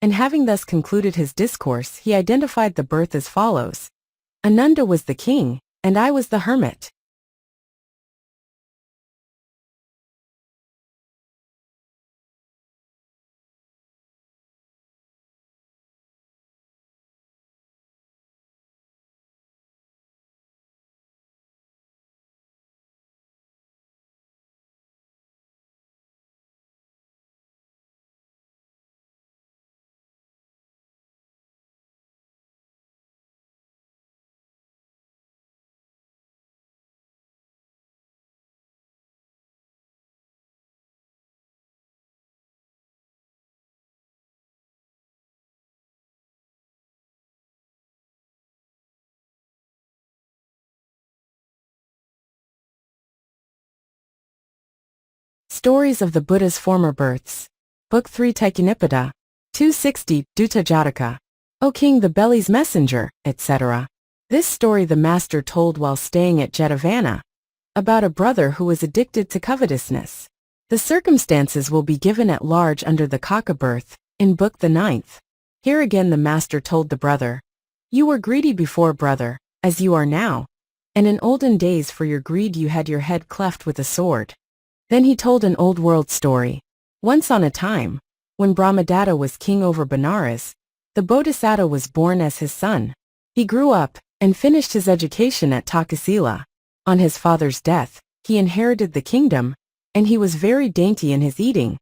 And having thus concluded his discourse, he identified the birth as follows. Ananda was the king, and I was the hermit. Stories of the Buddha's Former Births. Book 3 Taikkanipada, 260 Duta Jataka. O king, the belly's messenger, etc. This story the master told while staying at Jetavana, about a brother who was addicted to covetousness. The circumstances will be given at large under the Kaka birth, in book the 9th. Here again the master told the brother, "You were greedy before, brother, as you are now. And in olden days for your greed you had your head cleft with a sword." Then he told an old world story. Once on a time, when Brahmadatta was king over Benares, the Bodhisattva was born as his son. He grew up and finished his education at Takasila. On his father's death, he inherited the kingdom, and he was very dainty in his eating.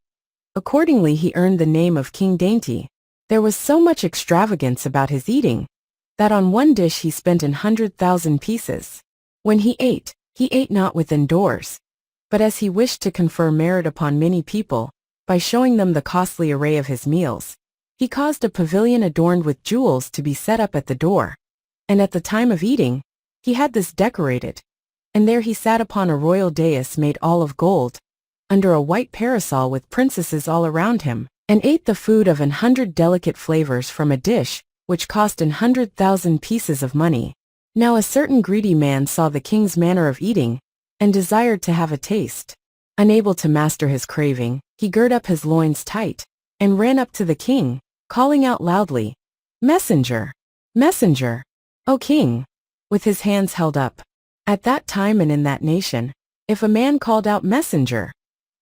Accordingly he earned the name of King Dainty. There was so much extravagance about his eating, that on one dish he spent 100,000 pieces. When he ate not within doors, but as he wished to confer merit upon many people, by showing them the costly array of his meals, he caused a pavilion adorned with jewels to be set up at the door. And at the time of eating, he had this decorated, and there he sat upon a royal dais made all of gold, under a white parasol with princesses all around him, and ate the food of 100 delicate flavors from a dish, which cost 100,000 pieces of money. Now a certain greedy man saw the king's manner of eating, and desired to have a taste. Unable to master his craving, he girt up his loins tight, and ran up to the king, calling out loudly, "Messenger! Messenger! O king!" with his hands held up. At that time and in that nation, if a man called out "Messenger,"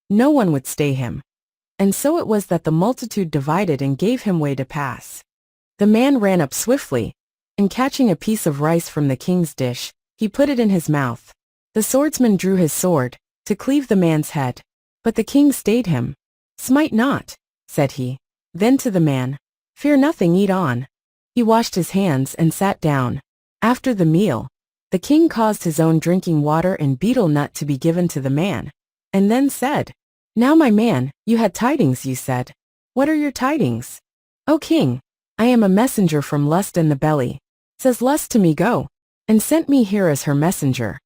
no one would stay him. And so it was that the multitude divided and gave him way to pass. The man ran up swiftly, and catching a piece of rice from the king's dish, he put it in his mouth. The swordsman drew his sword, to cleave the man's head. But the king stayed him. "Smite not," said he. Then to the man, "Fear nothing, eat on." He washed his hands and sat down. After the meal, the king caused his own drinking water and betel nut to be given to the man, and then said, "Now my man, you had tidings, you said. What are your tidings?" "O king, I am a messenger from Lust in the belly. Says Lust to me, go, and sent me here as her messenger."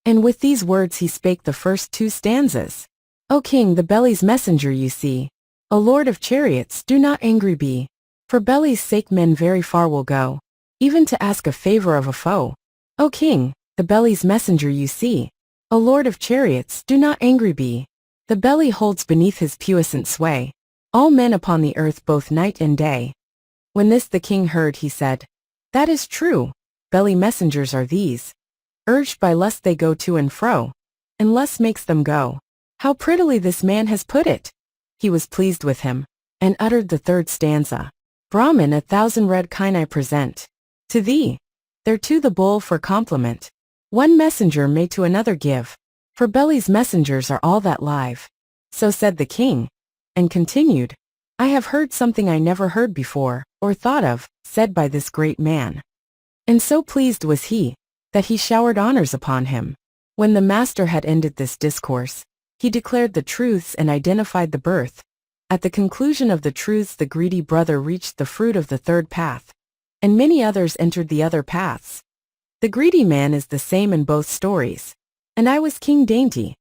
And with these words he spake the first 2 stanzas. "O king, the belly's messenger you see. O lord of chariots, do not angry be. For belly's sake men very far will go, even to ask a favor of a foe. O king, the belly's messenger you see. O lord of chariots, do not angry be. The belly holds beneath his puissant sway all men upon the earth both night and day." When this the king heard, he said, "That is true. Belly messengers are these. Urged by lust they go to and fro, and lust makes them go. How prettily this man has put it!" He was pleased with him, and uttered the 3rd stanza. "Brahman, 1,000 red kine I present to thee. Thereto the bowl for compliment. One messenger may to another give, for belly's messengers are all that live." So said the king, and continued, "I have heard something I never heard before, or thought of, said by this great man." And so pleased was he, that he showered honors upon him. When the master had ended this discourse, he declared the truths and identified the birth. At the conclusion of the truths the greedy brother reached the fruit of the 3rd path, and many others entered the other paths. The greedy man is the same in both stories. And I was King Dainty.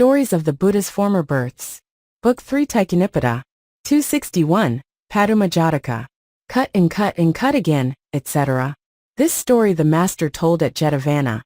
Stories of the Buddha's Former Births. Book 3 Taikkanipada. 261, Paduma Jataka. Cut and cut and cut again, etc. This story the master told at Jetavana,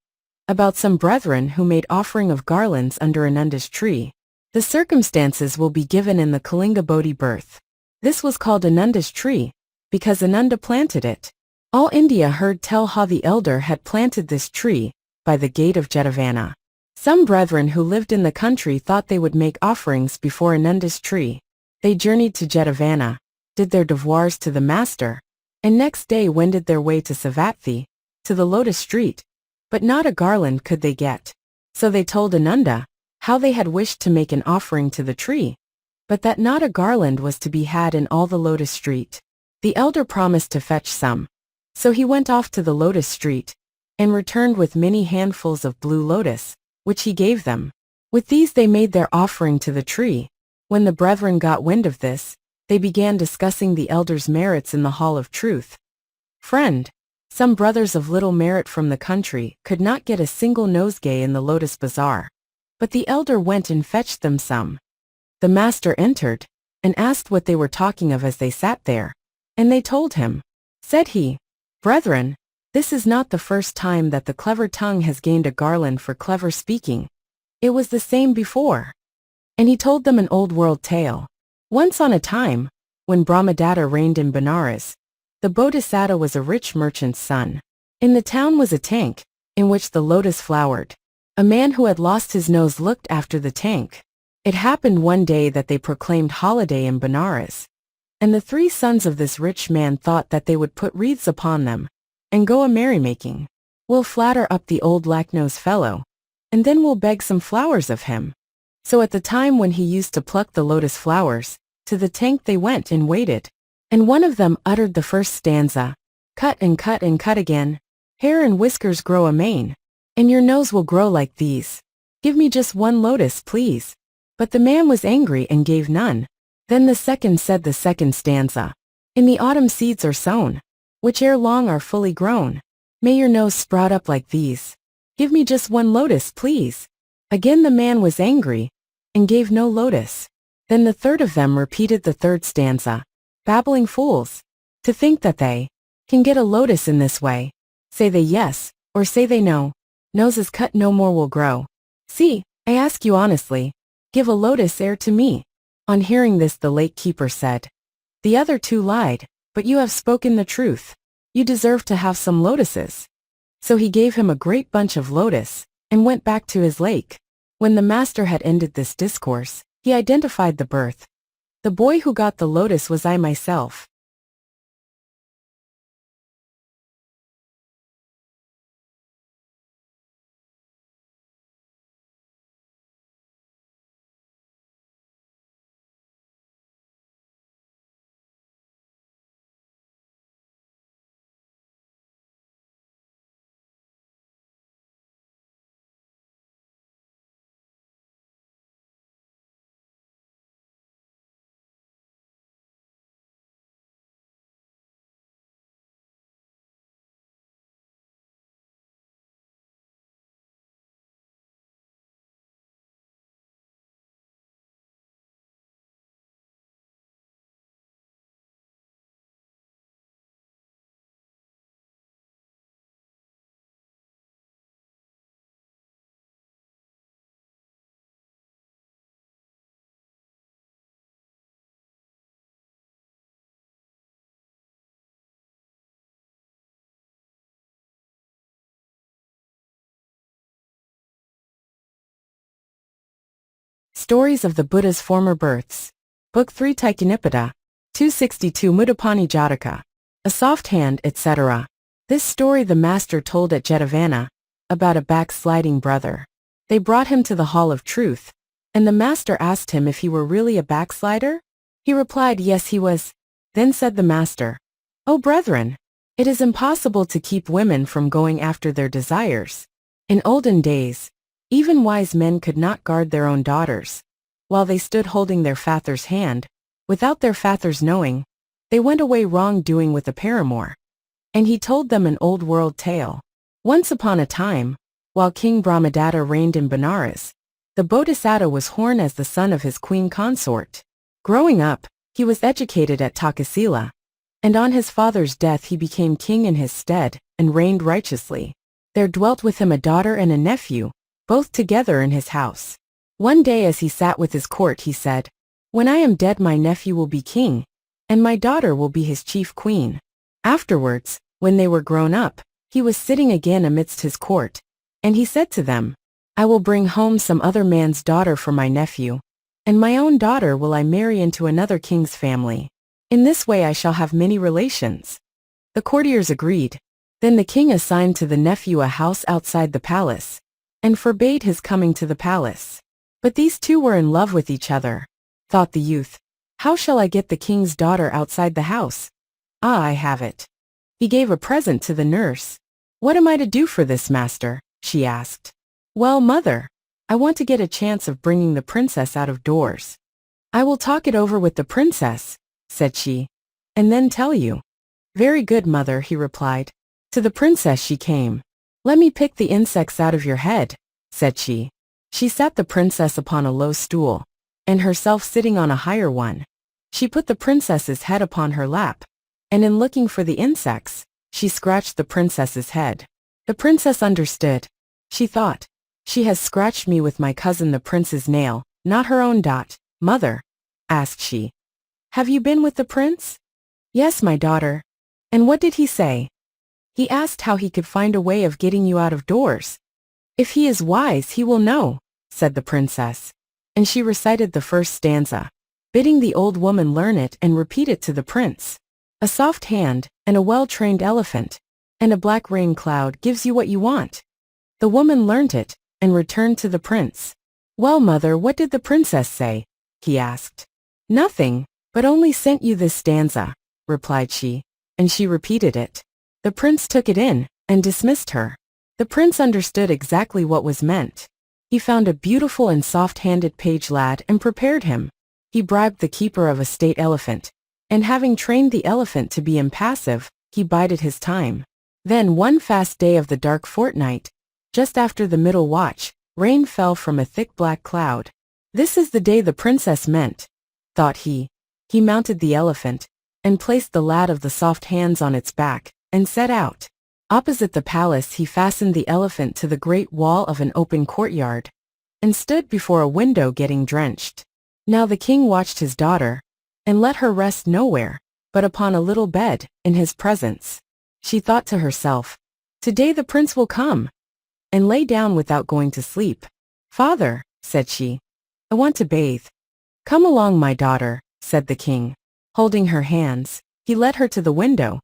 about some brethren who made offering of garlands under Ananda's tree. The circumstances will be given in the Kalinga Bodhi birth. This was called Ananda's tree, because Ananda planted it. All India heard tell how the elder had planted this tree, by the gate of Jetavana. Some brethren who lived in the country thought they would make offerings before Ananda's tree. They journeyed to Jetavana, did their devoirs to the master, and next day wended their way to Savatthi, to the lotus street, but not a garland could they get. So they told Ananda how they had wished to make an offering to the tree, but that not a garland was to be had in all the lotus street. The elder promised to fetch some. So he went off to the lotus street, and returned with many handfuls of blue lotus, which he gave them. With these they made their offering to the tree. When the brethren got wind of this, they began discussing the elder's merits in the hall of truth. Friend, some brothers of little merit from the country could not get a single nosegay in the lotus bazaar. But the elder went and fetched them some. The master entered, and asked what they were talking of as they sat there. And they told him. Said he, Brethren, this is not the first time that the clever tongue has gained a garland for clever speaking. It was the same before. And he told them an old world tale. Once on a time, when Brahmadatta reigned in Benares, the Bodhisattva was a rich merchant's son. In the town was a tank, in which the lotus flowered. A man who had lost his nose looked after the tank. It happened one day that they proclaimed holiday in Benares. And the 3 sons of this rich man thought that they would put wreaths upon them, and go a merrymaking. We'll flatter up the old lack-nosed fellow, and then we'll beg some flowers of him. So at the time when he used to pluck the lotus flowers, to the tank they went and waited. And one of them uttered the first stanza, cut and cut and cut again, hair and whiskers grow amain, and your nose will grow like these. Give me just one lotus, please. But the man was angry and gave none. Then the second said the second stanza, in the autumn seeds are sown, which ere long are fully grown. May your nose sprout up like these. Give me just one lotus, please. Again the man was angry, and gave no lotus. Then the third of them repeated the third stanza, babbling fools, to think that they can get a lotus in this way. Say they yes, or say they no, noses cut no more will grow. See, I ask you honestly, give a lotus ere to me. On hearing this the lake keeper said, the other 2 lied, but you have spoken the truth. You deserve to have some lotuses. So he gave him a great bunch of lotus, and went back to his lake. When the master had ended this discourse, he identified the birth. The boy who got the lotus was I myself. Stories of the Buddha's Former Births. Book 3 Taikkanipada. 262 Udapana Jataka. A soft hand, etc. This story the master told at Jetavana, about a backsliding brother. They brought him to the hall of truth, and the master asked him if he were really a backslider. He replied yes he was. Then said the master, O brethren, it is impossible to keep women from going after their desires. In olden days, even wise men could not guard their own daughters. While they stood holding their father's hand, without their father's knowing, they went away wrong-doing with a paramour. And he told them an old world tale. Once upon a time, while King Brahmadatta reigned in Benares, The Bodhisattva was born as the son of his queen consort. Growing up, he was educated at Takasila, and on his father's death he became king in his stead and reigned righteously. There dwelt with him a daughter and a nephew, both together in his house. One day as he sat with his court he said, "When I am dead my nephew will be king, and my daughter will be his chief queen." Afterwards, when they were grown up, he was sitting again amidst his court, and he said to them, "I will bring home some other man's daughter for my nephew, and my own daughter will I marry into another king's family. In this way I shall have many relations." The courtiers agreed. Then the king assigned to the nephew a house outside the palace, and forbade his coming to the palace. But these two were in love with each other. Thought the youth, "How shall I get the king's daughter outside the house? Ah, I have it." He gave a present to the nurse. "What am I to do for this, master?" she asked. "Well, mother, I want to get a chance of bringing the princess out of doors." "I will talk it over with the princess," said she, "and then tell you." "Very good, mother," he replied. To the princess she came. "Let me pick the insects out of your head," said she. She sat the princess upon a low stool, and herself sitting on a higher one. She put the princess's head upon her lap, and in looking for the insects, she scratched the princess's head. The princess understood. She thought, "She has scratched me with my cousin the prince's nail, not her own dot." "Mother," asked she, "have you been with the prince?" "Yes, my daughter." "And what did he say?" "He asked how he could find a way of getting you out of doors." "If he is wise he will know," said the princess, and she recited the first stanza, bidding the old woman learn it and repeat it to the prince. "A soft hand, and a well-trained elephant, and a black rain cloud gives you what you want." The woman learnt it, and returned to the prince. "Well, mother, what did the princess say?" he asked. "Nothing, but only sent you this stanza," replied she, and she repeated it. The prince took it in, and dismissed her. The prince understood exactly what was meant. He found a beautiful and soft-handed page lad and prepared him. He bribed the keeper of a state elephant, and having trained the elephant to be impassive, he bided his time. Then one fast day of the dark fortnight, just after the middle watch, rain fell from a thick black cloud. "This is the day the princess meant," thought he. He mounted the elephant, and placed the lad of the soft hands on its back, and set out. Opposite the palace he fastened the elephant to the great wall of an open courtyard, and stood before a window getting drenched. Now the king watched his daughter, and let her rest nowhere, but upon a little bed, in his presence. She thought to herself, "Today the prince will come," and lay down without going to sleep. "Father," said she, "I want to bathe." "Come along, my daughter," said the king. Holding her hands, he led her to the window.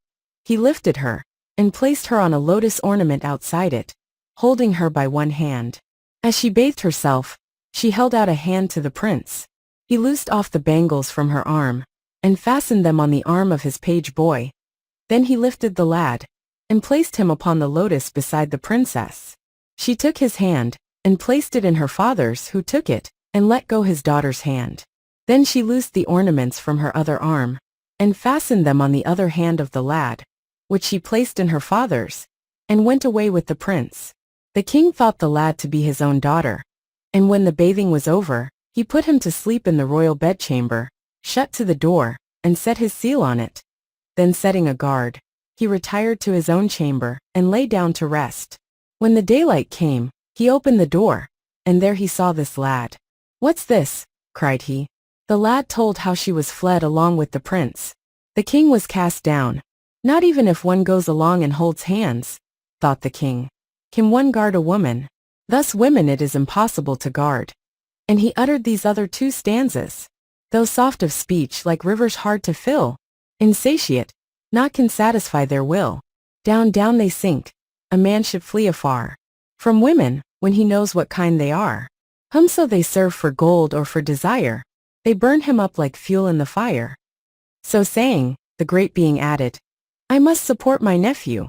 He lifted her, and placed her on a lotus ornament outside it, holding her by one hand. As she bathed herself, she held out a hand to the prince. He loosed off the bangles from her arm, and fastened them on the arm of his page boy. Then he lifted the lad, and placed him upon the lotus beside the princess. She took his hand, and placed it in her father's, who took it, and let go his daughter's hand. Then she loosed the ornaments from her other arm, and fastened them on the other hand of the lad, which she placed in her father's, and went away with the prince. The king thought the lad to be his own daughter, and when the bathing was over, he put him to sleep in the royal bedchamber, shut to the door, and set his seal on it. Then setting a guard, he retired to his own chamber, and lay down to rest. When the daylight came, he opened the door, and there he saw this lad. "What's this?" cried he. The lad told how she was fled along with the prince. The king was cast down. "Not even if one goes along and holds hands," thought the king, "can one guard a woman. Thus women it is impossible to guard." And he uttered these other two stanzas. "Though soft of speech, like rivers hard to fill, insatiate, naught can satisfy their will. Down, down they sink, a man should flee afar from women, when he knows what kind they are. Whomso they serve for gold or for desire, they burn him up like fuel in the fire." So saying, the great being added, "I must support my nephew."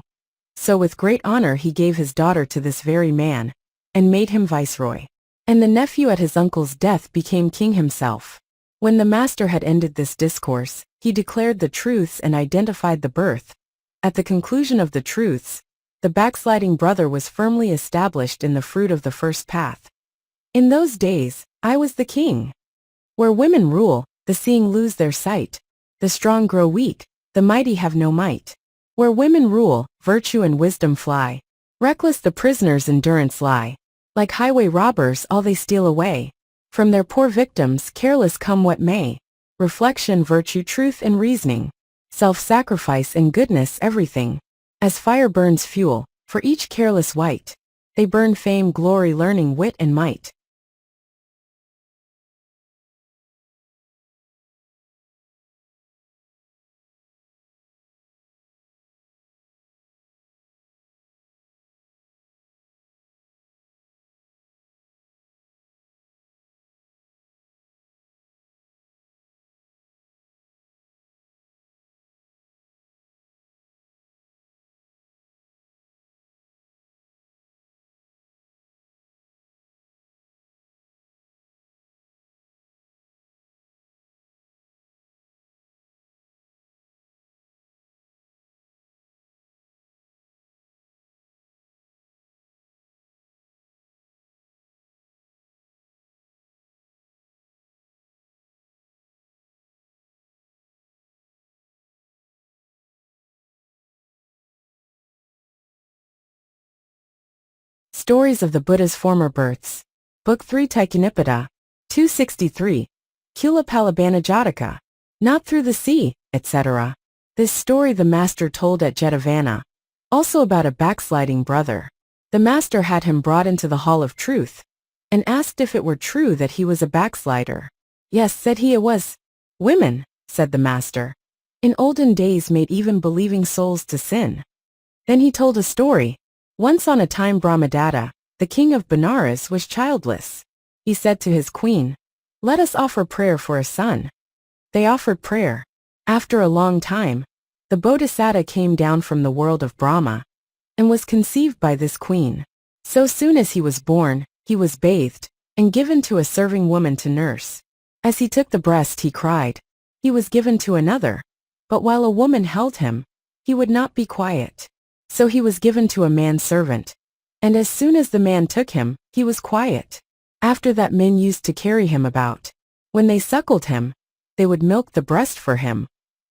So with great honor he gave his daughter to this very man, and made him viceroy. And the nephew at his uncle's death became king himself. When the master had ended this discourse, he declared the truths and identified the birth. At the conclusion of the truths, the backsliding brother was firmly established in the fruit of the first path. In those days, I was the king. Where women rule, the seeing lose their sight. The strong grow weak, the mighty have no might. Where women rule, virtue and wisdom fly. Reckless the prisoners' endurance lie. Like highway robbers all they steal away. From their poor victims careless come what may. Reflection, virtue, truth and reasoning. Self-sacrifice and goodness everything. As fire burns fuel, for each careless wight. They burn fame, glory, learning, wit and might. Stories of the Buddha's Former Births. Book 3 Taikkanipada. 263. Culla-Palobhana Jataka. Not through the sea, etc. This story the master told at Jetavana. Also about a backsliding brother. The master had him brought into the hall of truth, and asked if it were true that he was a backslider. Yes, said he, it was. Women, said the master, in olden days made even believing souls to sin. Then he told a story. Once on a time Brahmadatta, the king of Benares, was childless. He said to his queen, "Let us offer prayer for a son." They offered prayer. After a long time, the Bodhisattva came down from the world of Brahma, and was conceived by this queen. So soon as he was born, he was bathed, and given to a serving woman to nurse. As he took the breast he cried. He was given to another. But while a woman held him, he would not be quiet. So he was given to a manservant. And as soon as the man took him, he was quiet. After that men used to carry him about. When they suckled him, they would milk the breast for him,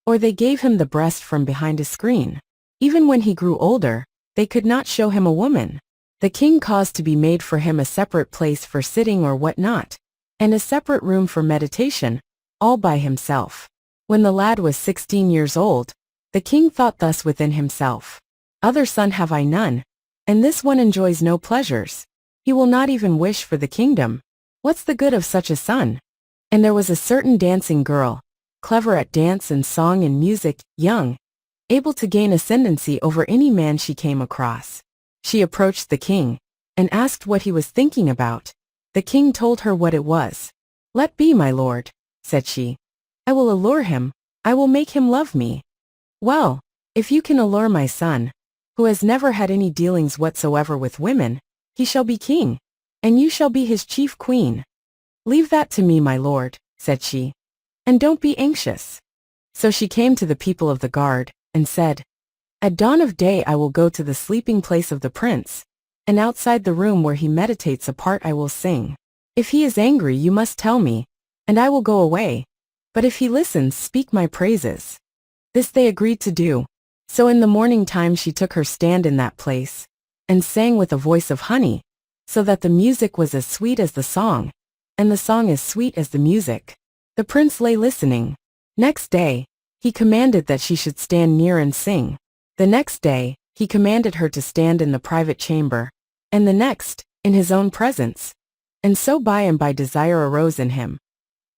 or they gave him the breast from behind a screen. Even when he grew older, they could not show him a woman. The king caused to be made for him a separate place for sitting or what not, and a separate room for meditation, all by himself. When the lad was 16 years old, the king thought thus within himself, "Other son have I none, and this one enjoys no pleasures. He will not even wish for the kingdom. What's the good of such a son?" And there was a certain dancing girl, clever at dance and song and music, young, able to gain ascendancy over any man she came across. She approached the king, and asked what he was thinking about. The king told her what it was. "Let be, my lord," said she. "I will allure him, I will make him love me." "Well, if you can allure my son, who has never had any dealings whatsoever with women, he shall be king, and you shall be his chief queen." "Leave that to me, my lord," said she, "and don't be anxious." So she came to the people of the guard, and said, "At dawn of day I will go to the sleeping place of the prince, and outside the room where he meditates apart I will sing. If he is angry you must tell me, and I will go away, but if he listens speak my praises." This they agreed to do. So in the morning time she took her stand in that place, and sang with a voice of honey, so that the music was as sweet as the song, and the song as sweet as the music. The prince lay listening. Next day, he commanded that she should stand near and sing. The next day, he commanded her to stand in the private chamber, and the next, in his own presence. And so by and by desire arose in him.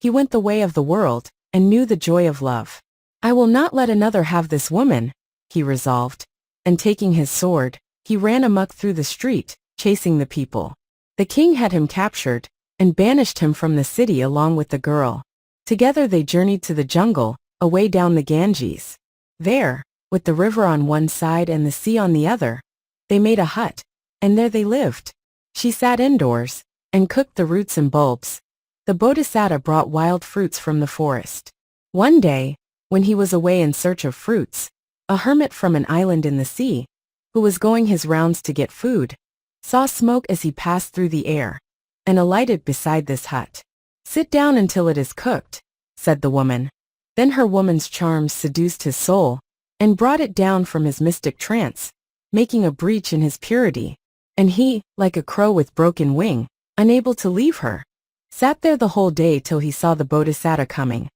He went the way of the world, and knew the joy of love. "I will not let another have this woman," he resolved, and taking his sword, he ran amuck through the street, chasing the people. The king had him captured, and banished him from the city along with the girl. Together they journeyed to the jungle, away down the Ganges. There, with the river on one side and the sea on the other, they made a hut, and there they lived. She sat indoors, and cooked the roots and bulbs. The Bodhisattva brought wild fruits from the forest. One day, when he was away in search of fruits, a hermit from an island in the sea, who was going his rounds to get food, saw smoke as he passed through the air. and alighted beside this hut. "Sit down until it is cooked," said the woman. Then her woman's charms seduced his soul, and brought it down from his mystic trance, making a breach in his purity. And he, like a crow with broken wing, unable to leave her, sat there the whole day till he saw the Bodhisattva coming,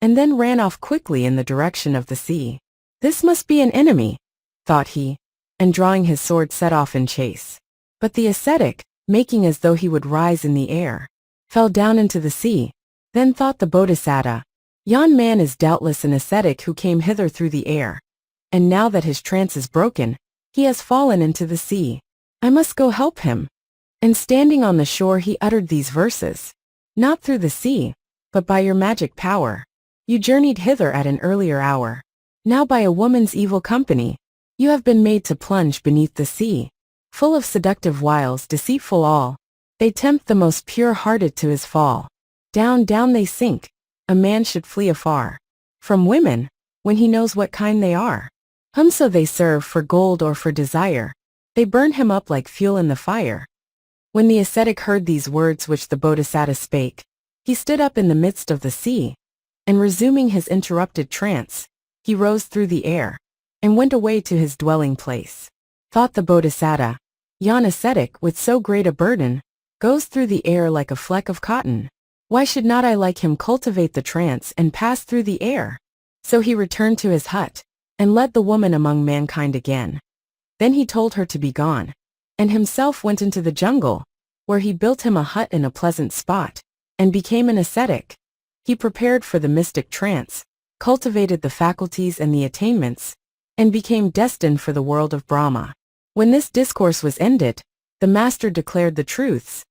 and then ran off quickly in the direction of the sea. "This must be an enemy," thought he, and drawing his sword set off in chase. But the ascetic, making as though he would rise in the air, fell down into the sea. Then thought the Bodhisattva, "Yon man is doubtless an ascetic who came hither through the air, and now that his trance is broken, he has fallen into the sea. I must go help him." And standing on the shore he uttered these verses: "Not through the sea, but by your magic power, you journeyed hither at an earlier hour. Now by a woman's evil company, you have been made to plunge beneath the sea. Full of seductive wiles, deceitful all, they tempt the most pure-hearted to his fall. Down, down they sink, a man should flee afar from women, when he knows what kind they are. So they serve for gold or for desire, they burn him up like fuel in the fire." When the ascetic heard these words which the Bodhisattva spake, he stood up in the midst of the sea, and resuming his interrupted trance, he rose through the air, and went away to his dwelling place. Thought the Bodhisattva, "Yon ascetic, with so great a burden, goes through the air like a fleck of cotton. Why should not I like him cultivate the trance and pass through the air?" So he returned to his hut, and led the woman among mankind again. Then he told her to be gone, and himself went into the jungle, where he built him a hut in a pleasant spot, and became an ascetic. He prepared for the mystic trance, cultivated the faculties and the attainments, and became destined for the world of Brahma. When this discourse was ended, the master declared the truths.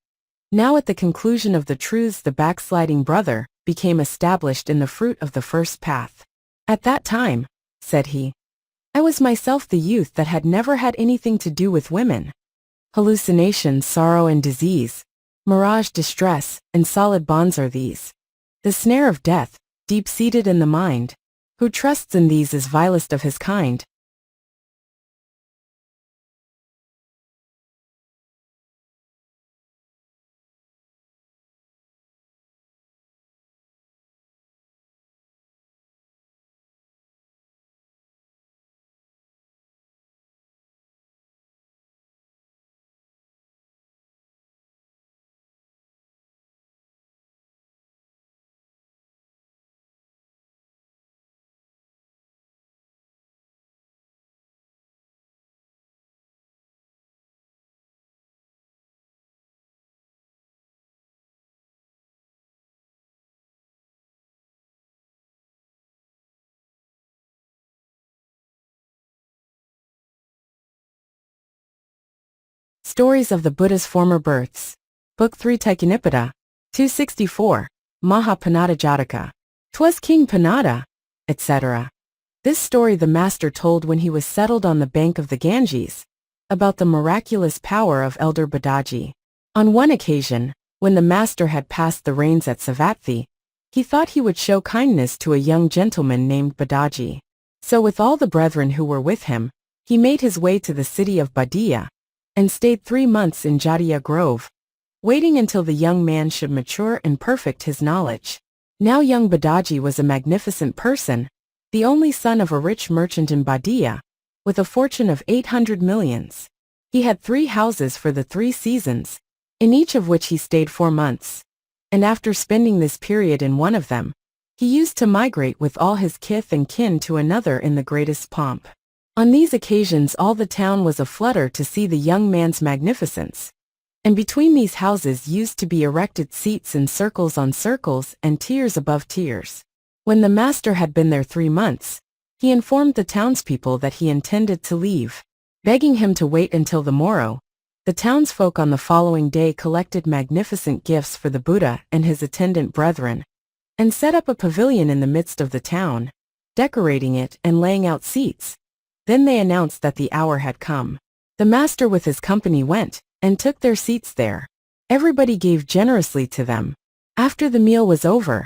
Now at the conclusion of the truths the backsliding brother became established in the fruit of the first path. "At that time," said he, "I was myself the youth that had never had anything to do with women. Hallucination, sorrow and disease, mirage, distress, and solid bonds are these. The snare of death, deep-seated in the mind. Who trusts in these is vilest of his kind." Stories of the Buddha's Former Births. Book 3 Taikkanipada. 264. Maha-Panada Jataka. "'Twas King Panada," etc. This story the master told when he was settled on the bank of the Ganges, about the miraculous power of elder Badaji. On one occasion, when the master had passed the rains at Savatthi, he thought he would show kindness to a young gentleman named Badaji. So with all the brethren who were with him, he made his way to the city of Badia, and stayed 3 months in Jatiya Grove, waiting until the young man should mature and perfect his knowledge. Now young Badaji was a magnificent person, the only son of a rich merchant in Badia, with a fortune of 800 millions. He had 3 houses for the 3 seasons, in each of which he stayed 4 months. And after spending this period in one of them, he used to migrate with all his kith and kin to another in the greatest pomp. On these occasions all the town was aflutter to see the young man's magnificence. And between these houses used to be erected seats in circles on circles and tiers above tiers. When the master had been there 3 months, he informed the townspeople that he intended to leave, begging him to wait until the morrow. The townsfolk on the following day collected magnificent gifts for the Buddha and his attendant brethren, and set up a pavilion in the midst of the town, decorating it and laying out seats. Then they announced that the hour had come. The master with his company went, and took their seats there. Everybody gave generously to them. After the meal was over,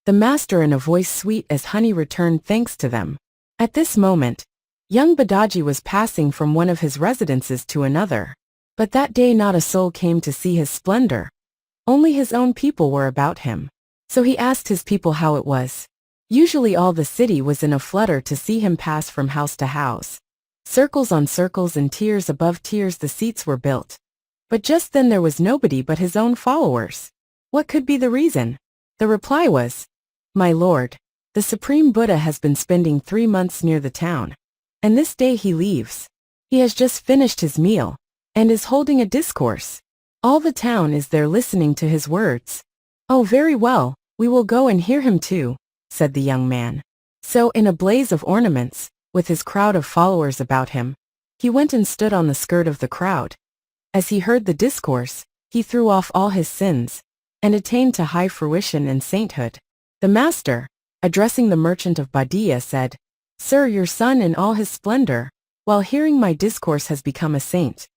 the master in a voice sweet as honey returned thanks to them. At this moment, young Badaji was passing from one of his residences to another. But that day not a soul came to see his splendor. Only his own people were about him. So he asked his people how it was. Usually all the city was in a flutter to see him pass from house to house. Circles on circles and tiers above tiers the seats were built. But just then there was nobody but his own followers. What could be the reason? The reply was, "My lord, the Supreme Buddha has been spending 3 months near the town. And this day he leaves. He has just finished his meal, and is holding a discourse. All the town is there listening to his words." "Oh, very well, we will go and hear him too," said the young man. So in a blaze of ornaments, with his crowd of followers about him, he went and stood on the skirt of the crowd. As he heard the discourse, he threw off all his sins, and attained to high fruition and sainthood. The master, addressing the merchant of Badia, said, "Sir, your son in all his splendor, while hearing my discourse has become a saint.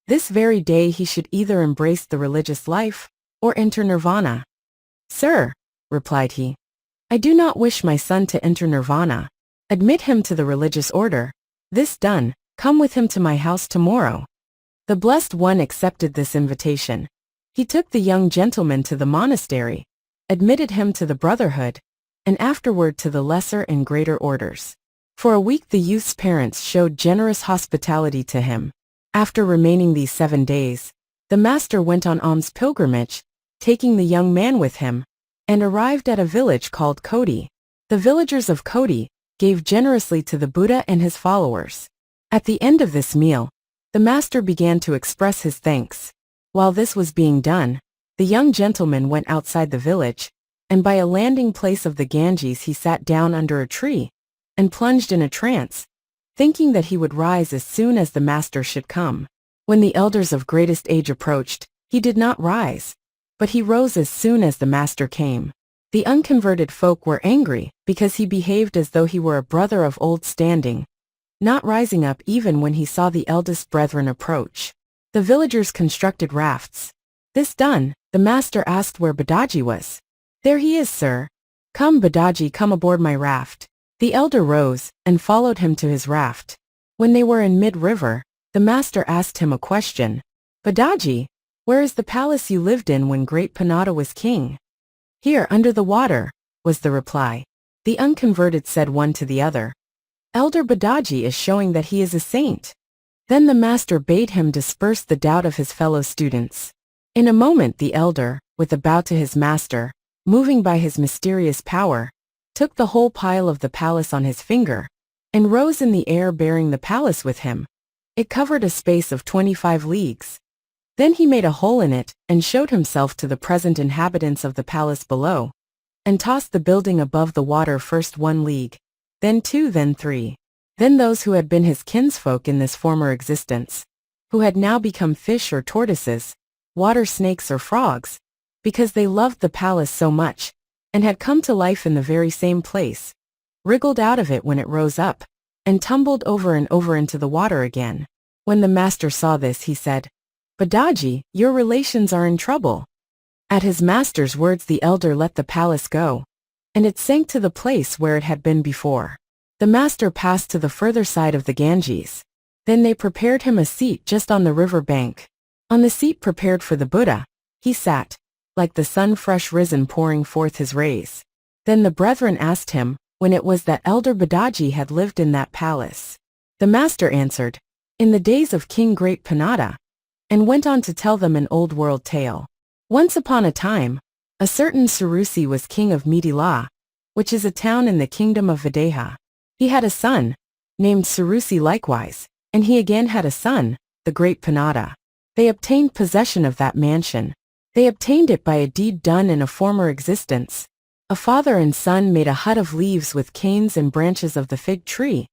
This very day he should either embrace the religious life, or enter nirvana." "Sir," replied he, "I do not wish my son to enter nirvana. Admit him to the religious order. This done, come with him to my house tomorrow." The Blessed One accepted this invitation. He took the young gentleman to the monastery, admitted him to the brotherhood, and afterward to the lesser and greater orders. For a week the youth's parents showed generous hospitality to him. After remaining these 7 days, the master went on alms pilgrimage, taking the young man with him, and arrived at a village called Kodi. The villagers of Kodi gave generously to the Buddha and his followers. At the end of this meal, the master began to express his thanks. While this was being done, the young gentleman went outside the village, and by a landing place of the Ganges he sat down under a tree, and plunged in a trance, thinking that he would rise as soon as the master should come. When the elders of greatest age approached, he did not rise, but he rose as soon as the master came. The unconverted folk were angry, because he behaved as though he were a brother of old standing, not rising up even when he saw the eldest brethren approach. The villagers constructed rafts. This done, the master asked where Badaji was. "There he is, sir." "Come, Badaji, come aboard my raft." The elder rose, and followed him to his raft. When they were in mid-river, the master asked him a question. "Badaji, where is the palace you lived in when great Panada was king?" "Here, under the water," was the reply. The unconverted said one to the other, "Elder Badaji is showing that he is a saint." Then the master bade him disperse the doubt of his fellow students. In a moment the elder, with a bow to his master, moving by his mysterious power, took the whole pile of the palace on his finger, and rose in the air bearing the palace with him. It covered a space of 25 leagues. Then he made a hole in it, and showed himself to the present inhabitants of the palace below, and tossed the building above the water first 1 league, then 2, then 3. Then those who had been his kinsfolk in this former existence, who had now become fish or tortoises, water snakes or frogs, because they loved the palace so much, and had come to life in the very same place, wriggled out of it when it rose up, and tumbled over and over into the water again. When the master saw this, he said, "Badaji, your relations are in trouble." At his master's words the elder let the palace go, and it sank to the place where it had been before. The master passed to the further side of the Ganges. Then they prepared him a seat just on the river bank. On the seat prepared for the Buddha, he sat, like the sun fresh risen pouring forth his rays. Then the brethren asked him, when it was that elder Badaji had lived in that palace. The master answered, "In the days of King Great Panada," and went on to tell them an old world tale. Once upon a time, a certain Surusi was king of Midila, which is a town in the kingdom of Videha. He had a son, named Surusi likewise, and he again had a son, the great Panada. They obtained possession of that mansion. They obtained it by a deed done in a former existence. A father and son made a hut of leaves with canes and branches of the fig tree,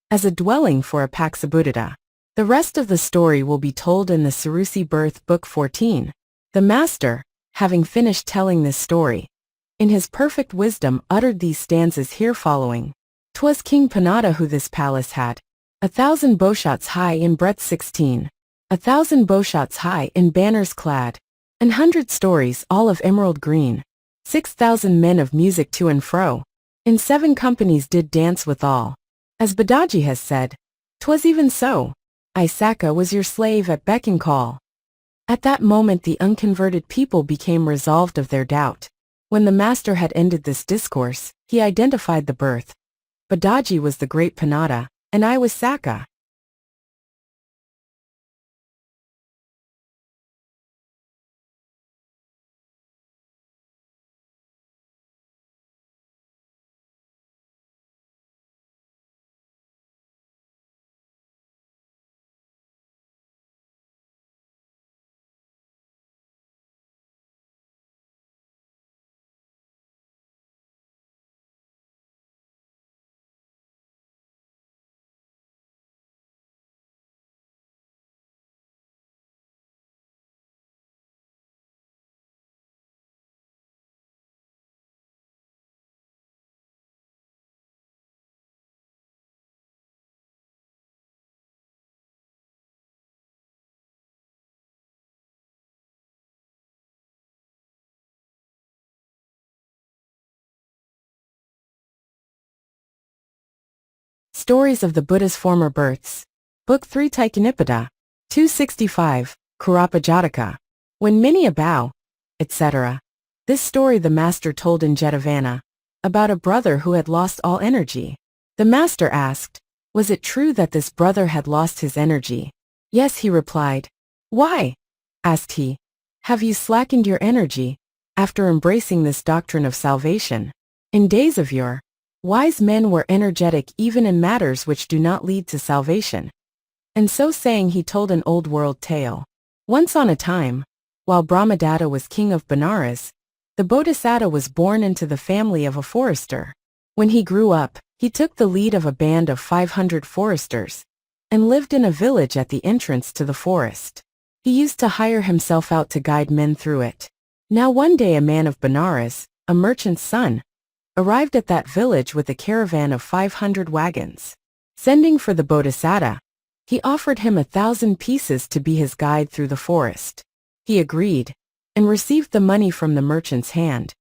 as a dwelling for a Paksabuddha. The rest of the story will be told in the Surusi Birth Book 14. The master, having finished telling this story, in his perfect wisdom uttered these stanzas here following. "'Twas King Panada who this palace had, 1,000 bowshots high in breadth 16, 1,000 bowshots high in banners clad, an 100 stories all of emerald green, 6,000 men of music to and fro, in 7 companies did dance withal. As Badaji has said, 'twas even so, Isaka was your slave at beck and call. At that moment the unconverted people became resolved of their doubt. When the master had ended this discourse, he identified the birth. Badaji was the great Panada, and I was Saka. Stories of the Buddha's Former Births. Book 3 Tiritavaccha. 265, Khurappa Jataka. When many a bow, etc. This story the master told in Jetavana, about a brother who had lost all energy. The master asked, was it true that this brother had lost his energy? Yes, he replied. Why? Asked he. Have you slackened your energy, after embracing this doctrine of salvation? In days of yore, wise men were energetic even in matters which do not lead to salvation. And so saying he told an old world tale. Once on a time, while Brahmadatta was king of Benares, the Bodhisattva was born into the family of a forester. When he grew up, he took the lead of a band of 500 foresters, and lived in a village at the entrance to the forest. He used to hire himself out to guide men through it. Now one day a man of Benares, a merchant's son, arrived at that village with a caravan of 500 wagons. Sending for the Bodhisattva, he offered him 1,000 pieces to be his guide through the forest. He agreed, and received the money from the merchant's hand.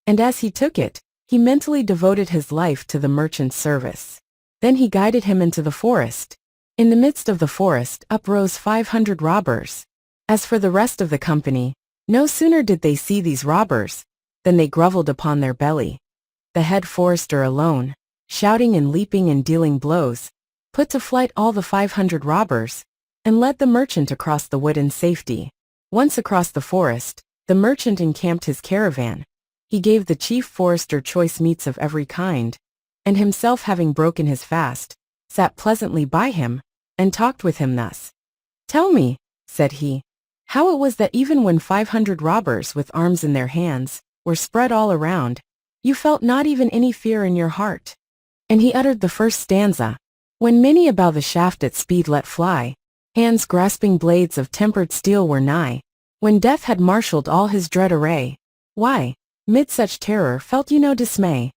And as he took it, he mentally devoted his life to the merchant's service. Then he guided him into the forest. In the midst of the forest uprose 500 robbers. As for the rest of the company, no sooner did they see these robbers, than they grovelled upon their belly. The head forester alone, shouting and leaping and dealing blows, put to flight all the 500 robbers, and led the merchant across the wood in safety. Once across the forest, the merchant encamped his caravan. He gave the chief forester choice meats of every kind, and himself having broken his fast, sat pleasantly by him, and talked with him thus. Tell me, said he, how it was that even when 500 robbers with arms in their hands were spread all around, you felt not even any fear in your heart. And he uttered the first stanza. When many a bow the shaft at speed let fly, hands grasping blades of tempered steel were nigh. When death had marshalled all his dread array, why, mid such terror felt you no dismay?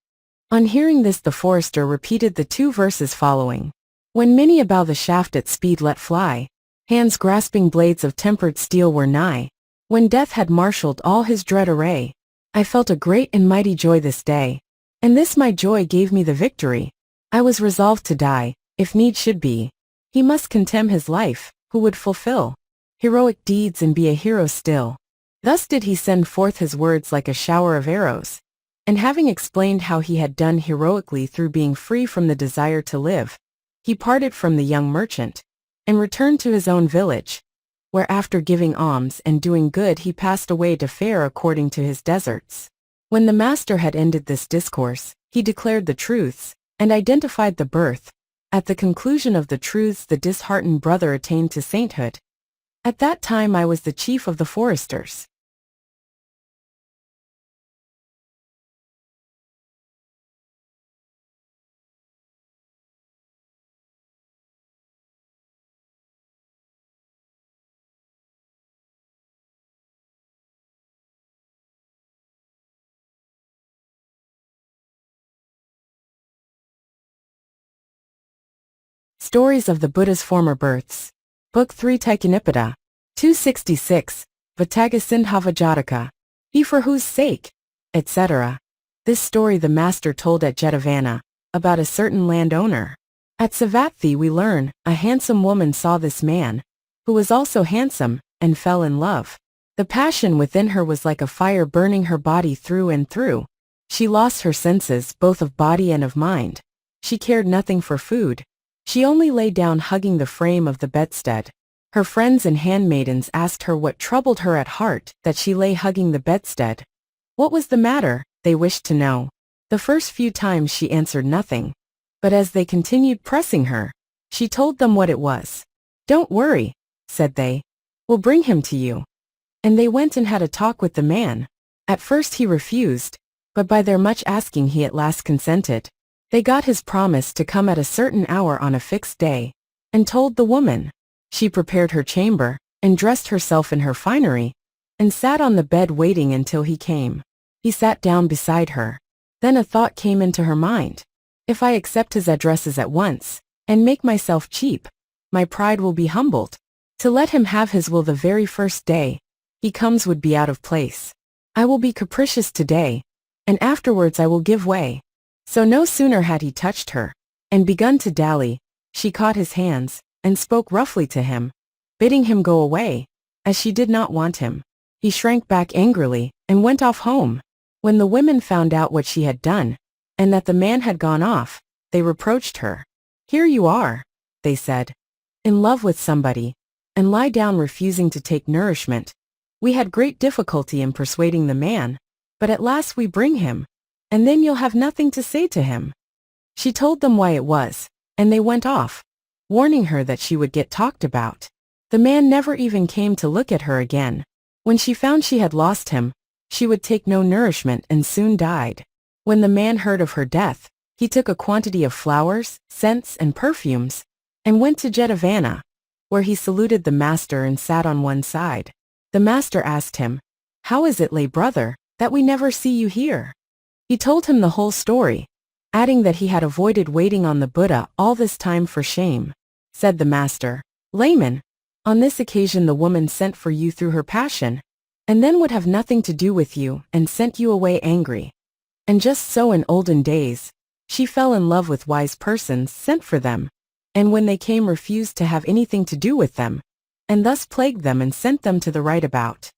On hearing this the forester repeated the 2 verses following. When many a bow the shaft at speed let fly, hands grasping blades of tempered steel were nigh. When death had marshalled all his dread array, I felt a great and mighty joy this day, and this my joy gave me the victory. I was resolved to die, if need should be. He must contemn his life, who would fulfill heroic deeds and be a hero still. Thus did he send forth his words like a shower of arrows. And having explained how he had done heroically through being free from the desire to live, he parted from the young merchant, and returned to his own village, where after giving alms and doing good he passed away to fare according to his deserts. When the master had ended this discourse, he declared the truths, and identified the birth. At the conclusion of the truths the disheartened brother attained to sainthood. At that time I was the chief of the foresters. Stories of the Buddha's Former Births. Book 3 Tiritavaccha. 266, Vatagga-Sindhava Jataka. He for whose sake, etc. This story the master told at Jetavana, about a certain landowner. At Savatthi we learn, a handsome woman saw this man, who was also handsome, and fell in love. The passion within her was like a fire burning her body through and through. She lost her senses, both of body and of mind. She cared nothing for food. She only lay down hugging the frame of the bedstead. Her friends and handmaidens asked her what troubled her at heart, that she lay hugging the bedstead. What was the matter, they wished to know. The first few times she answered nothing. But as they continued pressing her, she told them what it was. "Don't worry," said they. "We'll bring him to you." And they went and had a talk with the man. At first he refused, but by their much asking he at last consented. They got his promise to come at a certain hour on a fixed day, and told the woman. She prepared her chamber, and dressed herself in her finery, and sat on the bed waiting until he came. He sat down beside her. Then a thought came into her mind. If I accept his addresses at once, and make myself cheap, my pride will be humbled. To let him have his will the very first day he comes would be out of place. I will be capricious today, and afterwards I will give way. So no sooner had he touched her, and begun to dally, she caught his hands, and spoke roughly to him, bidding him go away, as she did not want him. He shrank back angrily, and went off home. When the women found out what she had done, and that the man had gone off, they reproached her. "Here you are," they said, "in love with somebody, and lie down refusing to take nourishment. We had great difficulty in persuading the man, but at last we bring him, and then you'll have nothing to say to him." She told them why it was, and they went off, warning her that she would get talked about. The man never even came to look at her again. When she found she had lost him, she would take no nourishment and soon died. When the man heard of her death, he took a quantity of flowers, scents, and perfumes, and went to Jarudapana, where he saluted the master and sat on one side. The master asked him, "How is it, lay brother, that we never see you here?" He told him the whole story, adding that he had avoided waiting on the Buddha all this time for shame. Said the master, "Layman, on this occasion the woman sent for you through her passion, and then would have nothing to do with you, and sent you away angry. And just so in olden days, she fell in love with wise persons sent for them, and when they came refused to have anything to do with them, and thus plagued them and sent them to the right about."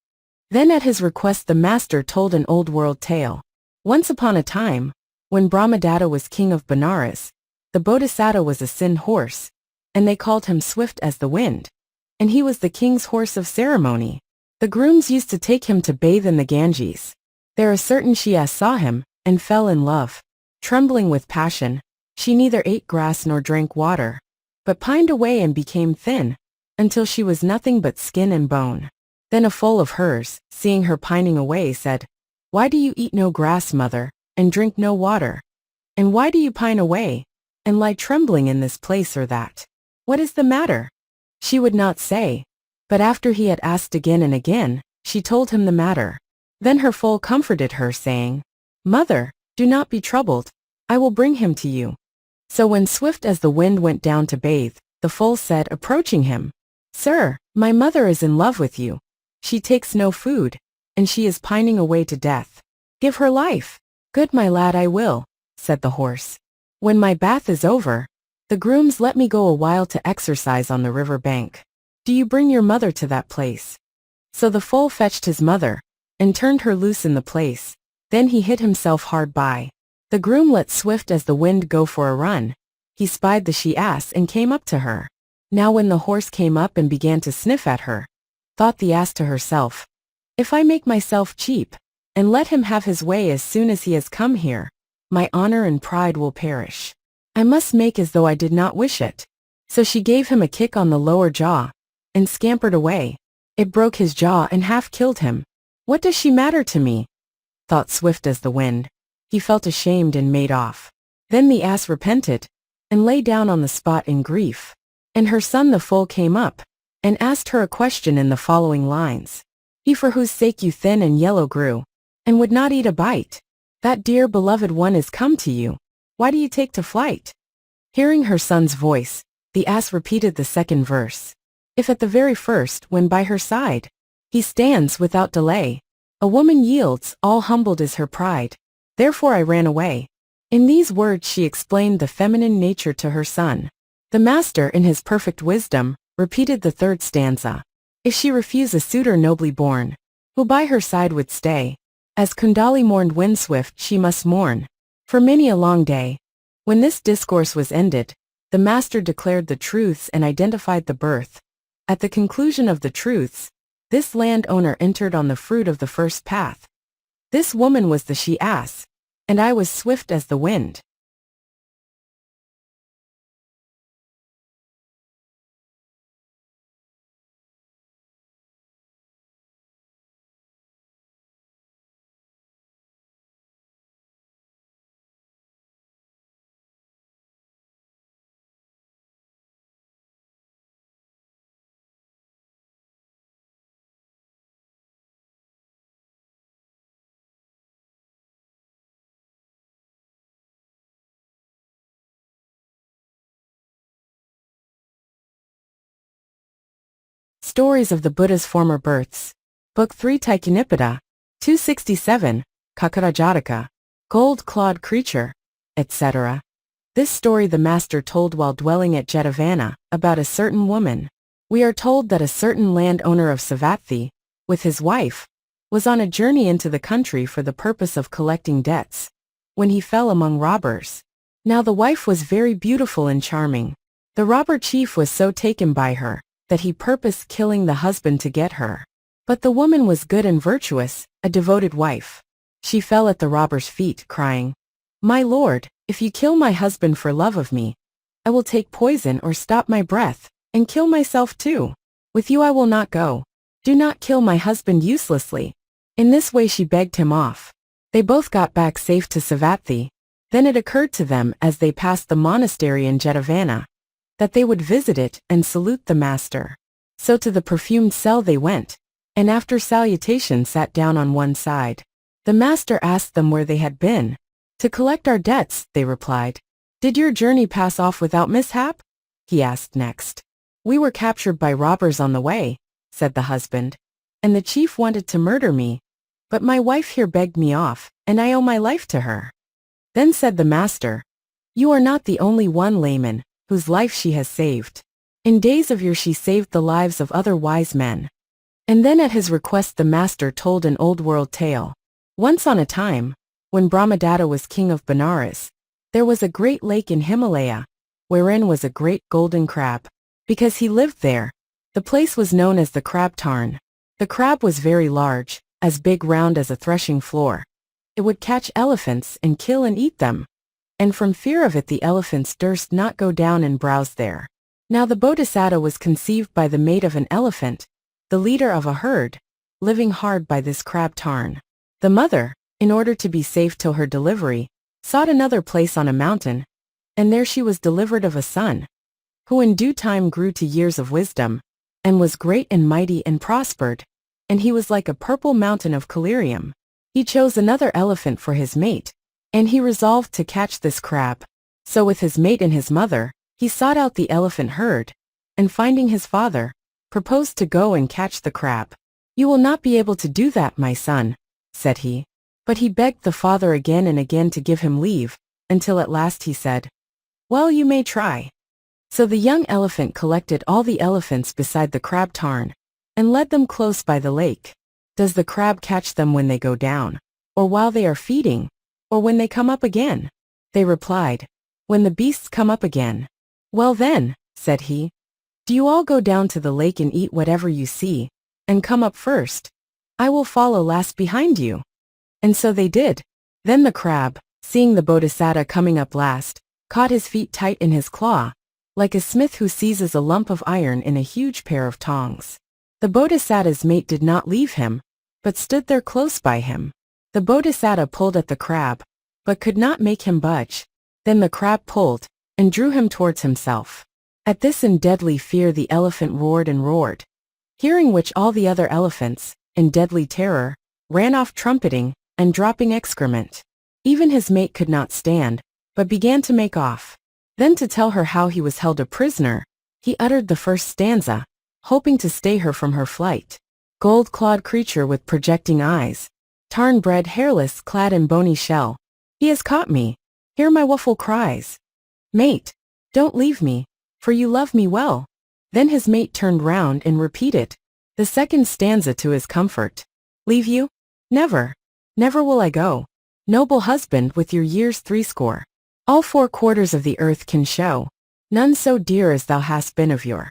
Then at his request the master told an old world tale. Once upon a time, when Brahmadatta was king of Benares, the Bodhisattva was a sin horse, and they called him swift as the wind, and he was the king's horse of ceremony. The grooms used to take him to bathe in the Ganges. There a certain Shia saw him, and fell in love. Trembling with passion, she neither ate grass nor drank water, but pined away and became thin, until she was nothing but skin and bone. Then a foal of hers, seeing her pining away, said, "Why do you eat no grass, mother, and drink no water? And why do you pine away, and lie trembling in this place or that? What is the matter?" She would not say, but after he had asked again and again, she told him the matter. Then her foal comforted her, saying, "Mother, do not be troubled, I will bring him to you." So when swift as the wind went down to bathe, the foal said, approaching him, "Sir, my mother is in love with you. She takes no food, and she is pining away to death. Give her life." "Good my lad, I will," said the horse. "When my bath is over, the grooms let me go a while to exercise on the river bank. Do you bring your mother to that place." So the foal fetched his mother, and turned her loose in the place. Then he hid himself hard by. The groom let swift as the wind go for a run. He spied the she-ass and came up to her. Now when the horse came up and began to sniff at her, thought the ass to herself, "If I make myself cheap, and let him have his way as soon as he has come here, my honor and pride will perish. I must make as though I did not wish it." So she gave him a kick on the lower jaw, and scampered away. It broke his jaw and half killed him. "What does she matter to me?" thought swift as the wind. He felt ashamed and made off. Then the ass repented, and lay down on the spot in grief. And her son the foal came up, and asked her a question in the following lines. "He for whose sake you thin and yellow grew, and would not eat a bite, that dear beloved one is come to you. Why do you take to flight?" Hearing her son's voice, the ass repeated the second verse. "If at the very first, when by her side, he stands without delay, a woman yields, all humbled is her pride. Therefore I ran away." In these words she explained the feminine nature to her son. The master, in his perfect wisdom, repeated the third stanza. If she refuse a suitor nobly born, who by her side would stay, as Kundali mourned windswift she must mourn, for many a long day. When this discourse was ended, the master declared the truths and identified the birth. At the conclusion of the truths, this landowner entered on the fruit of the first path. This woman was the she-ass, and I was swift as the wind. Stories of the Buddha's Former Births. Book 3 Taikinippada, 267, Kakkata Jataka, Gold-Clawed Creature, etc. This story the master told while dwelling at Jetavana, about a certain woman. We are told that a certain landowner of Savatthi, with his wife, was on a journey into the country for the purpose of collecting debts, when he fell among robbers. Now the wife was very beautiful and charming. The robber chief was so taken by her, that he purposed killing the husband to get her. But the woman was good and virtuous, a devoted wife. She fell at the robber's feet, crying, "My lord, if you kill my husband for love of me, I will take poison or stop my breath, and kill myself too. With you I will not go. Do not kill my husband uselessly." In this way she begged him off. They both got back safe to Savatthi. Then it occurred to them as they passed the monastery in Jetavana, that they would visit it and salute the master. So to the perfumed cell they went, and after salutation sat down on one side. The master asked them where they had been. "To collect our debts," they replied. "Did your journey pass off without mishap?" he asked next. "We were captured by robbers on the way," said the husband, "and the chief wanted to murder me. But my wife here begged me off, and I owe my life to her." Then said the master, "You are not the only one layman whose life she has saved. In days of yore she saved the lives of other wise men." And then at his request the master told an old world tale. Once on a time, when Brahmadatta was king of Benares, there was a great lake in Himalaya, wherein was a great golden crab. Because he lived there, the place was known as the crab tarn. The crab was very large, as big round as a threshing floor. It would catch elephants and kill and eat them. And from fear of it the elephants durst not go down and browse there. Now the Bodhisattva was conceived by the mate of an elephant, the leader of a herd, living hard by this crab tarn. The mother, in order to be safe till her delivery, sought another place on a mountain, and there she was delivered of a son, who in due time grew to years of wisdom, and was great and mighty and prospered, and he was like a purple mountain of collyrium. He chose another elephant for his mate, and he resolved to catch this crab. So with his mate and his mother, he sought out the elephant herd, and finding his father, proposed to go and catch the crab. "You will not be able to do that, my son," said he. But he begged the father again and again to give him leave, until at last he said, "Well, you may try." So the young elephant collected all the elephants beside the crab tarn, and led them close by the lake. Does the crab catch them when they go down, or while they are feeding, or when they come up again? They replied, "When the beasts come up again." "Well then," said he, "do you all go down to the lake and eat whatever you see, and come up first. I will follow last behind you." And so they did. Then the crab, seeing the Bodhisattva coming up last, caught his feet tight in his claw, like a smith who seizes a lump of iron in a huge pair of tongs. The Bodhisattva's mate did not leave him, but stood there close by him. The Bodhisattva pulled at the crab, but could not make him budge. Then the crab pulled, and drew him towards himself. At this in deadly fear the elephant roared and roared, hearing which all the other elephants, in deadly terror, ran off trumpeting, and dropping excrement. Even his mate could not stand, but began to make off. Then to tell her how he was held a prisoner, he uttered the first stanza, hoping to stay her from her flight. "Gold-clawed creature with projecting eyes, tarn-bred hairless clad in bony shell, he has caught me, hear my waffle cries. Mate, don't leave me, for you love me well." Then his mate turned round and repeated, The second stanza to his comfort. Leave you? Never. Never will I go. Noble husband with your years threescore. All 4 quarters of the earth can show. None so dear as thou hast been of yore.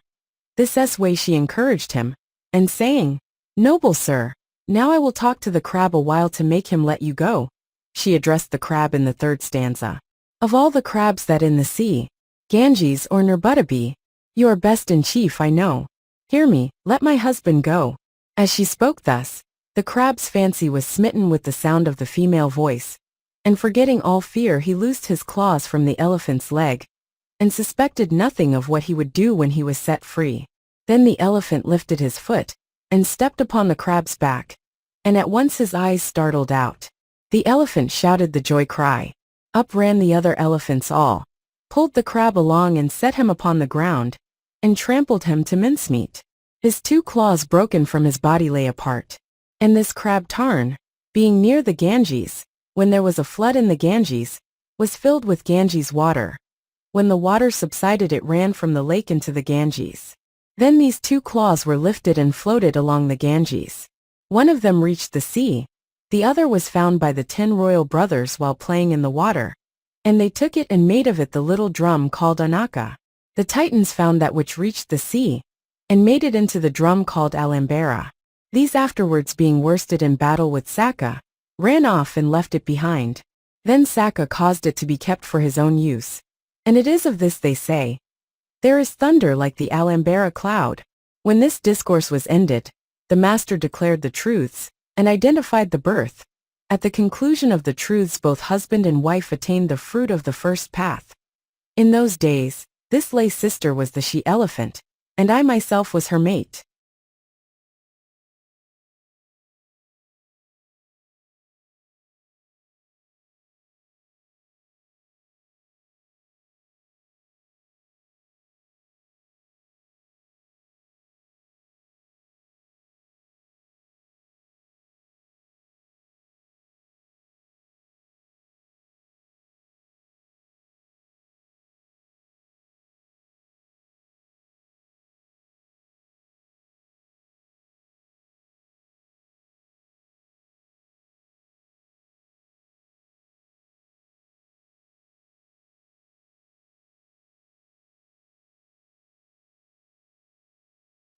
This way she encouraged him, and saying, Noble sir, now I will talk to the crab a while to make him let you go. She addressed the crab in the third stanza. Of all the crabs that in the sea, Ganges or Nerbutta be, you are best in chief I know. Hear me, let my husband go. As she spoke thus, the crab's fancy was smitten with the sound of the female voice, and forgetting all fear he loosed his claws from the elephant's leg, and suspected nothing of what he would do when he was set free. Then the elephant lifted his foot, and stepped upon the crab's back, and at once his eyes startled out. The elephant shouted the joy cry. Up ran the other elephants all, pulled the crab along and set him upon the ground, and trampled him to mincemeat. His 2 claws broken from his body lay apart. And this crab tarn, being near the Ganges, when there was a flood in the Ganges, was filled with Ganges water. When the water subsided it ran from the lake into the Ganges. Then these 2 claws were lifted and floated along the Ganges. One of them reached the sea, the other was found by the 10 royal brothers while playing in the water, and they took it and made of it the little drum called Anaka. The Titans found that which reached the sea, and made it into the drum called Alambara. These afterwards being worsted in battle with Saka, ran off and left it behind. Then Saka caused it to be kept for his own use. And it is of this they say, there is thunder like the Alambara cloud. When this discourse was ended, the master declared the truths, and identified the birth. At the conclusion of the truths both husband and wife attained the fruit of the first path. In those days, this lay sister was the she-elephant, and I myself was her mate.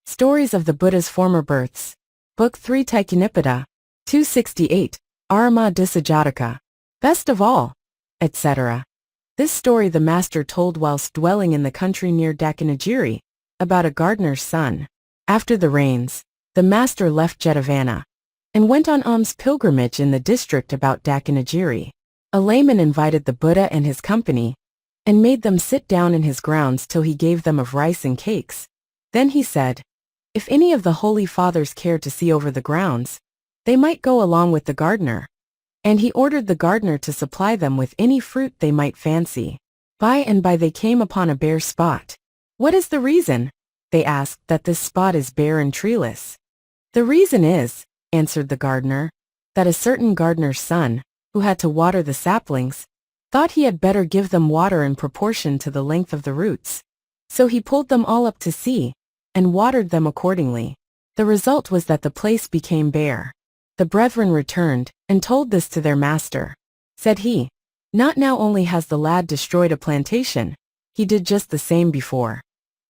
Stories of the Buddha's Former Births. Book 3 Taikkanipada. 268. Arama-Dusa Jataka. Best of all, etc. This story the master told whilst dwelling in the country near Dakanagiri, about a gardener's son. After the rains, the master left Jetavana, and went on alms pilgrimage in the district about Dakanagiri. A layman invited the Buddha and his company, and made them sit down in his grounds till he gave them of rice and cakes. Then he said, if any of the holy fathers cared to see over the grounds, they might go along with the gardener. And he ordered the gardener to supply them with any fruit they might fancy. By and by they came upon a bare spot. What is the reason, they asked, that this spot is bare and treeless? The reason is, answered the gardener, that a certain gardener's son, who had to water the saplings, thought he had better give them water in proportion to the length of the roots. So he pulled them all up to see, and watered them accordingly. The result was that the place became bare. The brethren returned, and told this to their master. Said he, not now only has the lad destroyed a plantation, he did just the same before.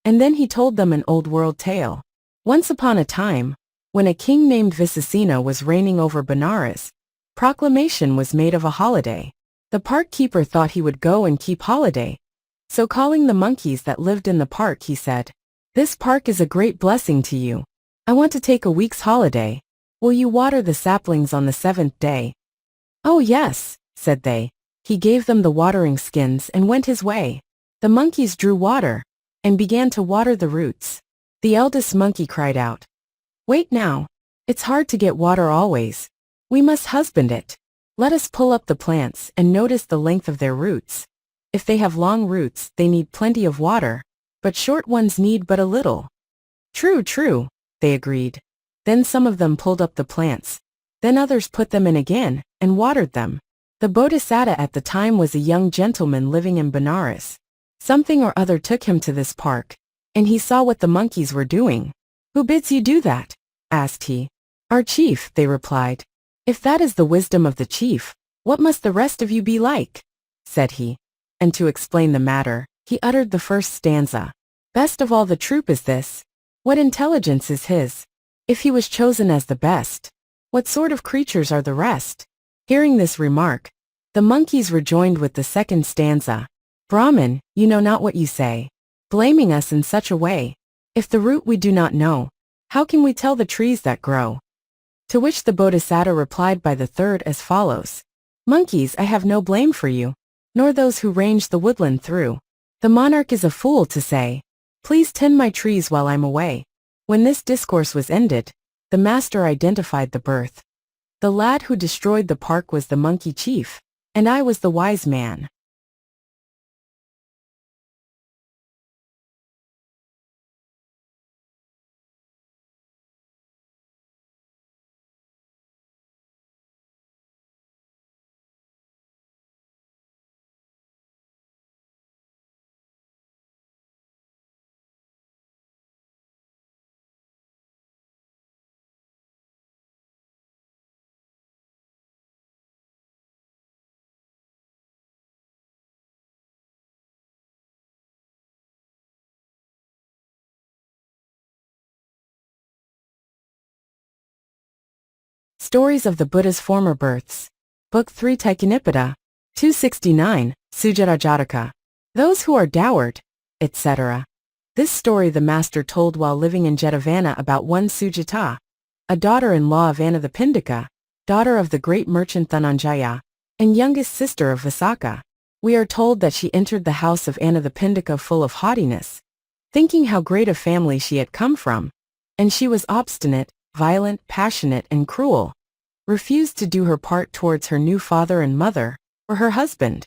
And then he told them an old world tale. Once upon a time, when a king named Visasena was reigning over Benares, proclamation was made of a holiday. The park keeper thought he would go and keep holiday. So calling the monkeys that lived in the park he said, this park is a great blessing to you. I want to take a week's holiday. Will you water the saplings on the 7th day? Oh yes, said they. He gave them the watering skins and went his way. The monkeys drew water, and began to water the roots. The eldest monkey cried out, wait now. It's hard to get water always. We must husband it. Let us pull up the plants and notice the length of their roots. If they have long roots, they need plenty of water, but short ones need but a little. True, true, they agreed. Then some of them pulled up the plants. Then others put them in again, and watered them. The Bodhisattva at the time was a young gentleman living in Benares. Something or other took him to this park, and he saw what the monkeys were doing. Who bids you do that? asked he. Our chief, they replied. If that is the wisdom of the chief, what must the rest of you be like? Said he. And to explain the matter, he uttered the first stanza. Best of all the troop is this. What intelligence is his? If he was chosen as the best, what sort of creatures are the rest? Hearing this remark, the monkeys rejoined with the second stanza. Brahmin, you know not what you say, blaming us in such a way. If the root we do not know, how can we tell the trees that grow? To which the Bodhisattva replied by the third as follows. Monkeys, I have no blame for you, nor those who range the woodland through. The monarch is a fool to say, please tend my trees while I'm away. When this discourse was ended, the master identified the birth. The lad who destroyed the park was the monkey chief, and I was the wise man. Stories of the Buddha's Former Births. Book 3 Taikanippada. 269, Sujata Jataka. Those who are dowered, etc. This story the master told while living in Jetavana about one Sujata, a daughter-in-law of Anathapindika, daughter of the great merchant Dhananjaya, and youngest sister of Visakha. We are told that she entered the house of Anathapindika full of haughtiness, thinking how great a family she had come from, and she was obstinate, violent, passionate, and cruel, refused to do her part towards her new father and mother, or her husband,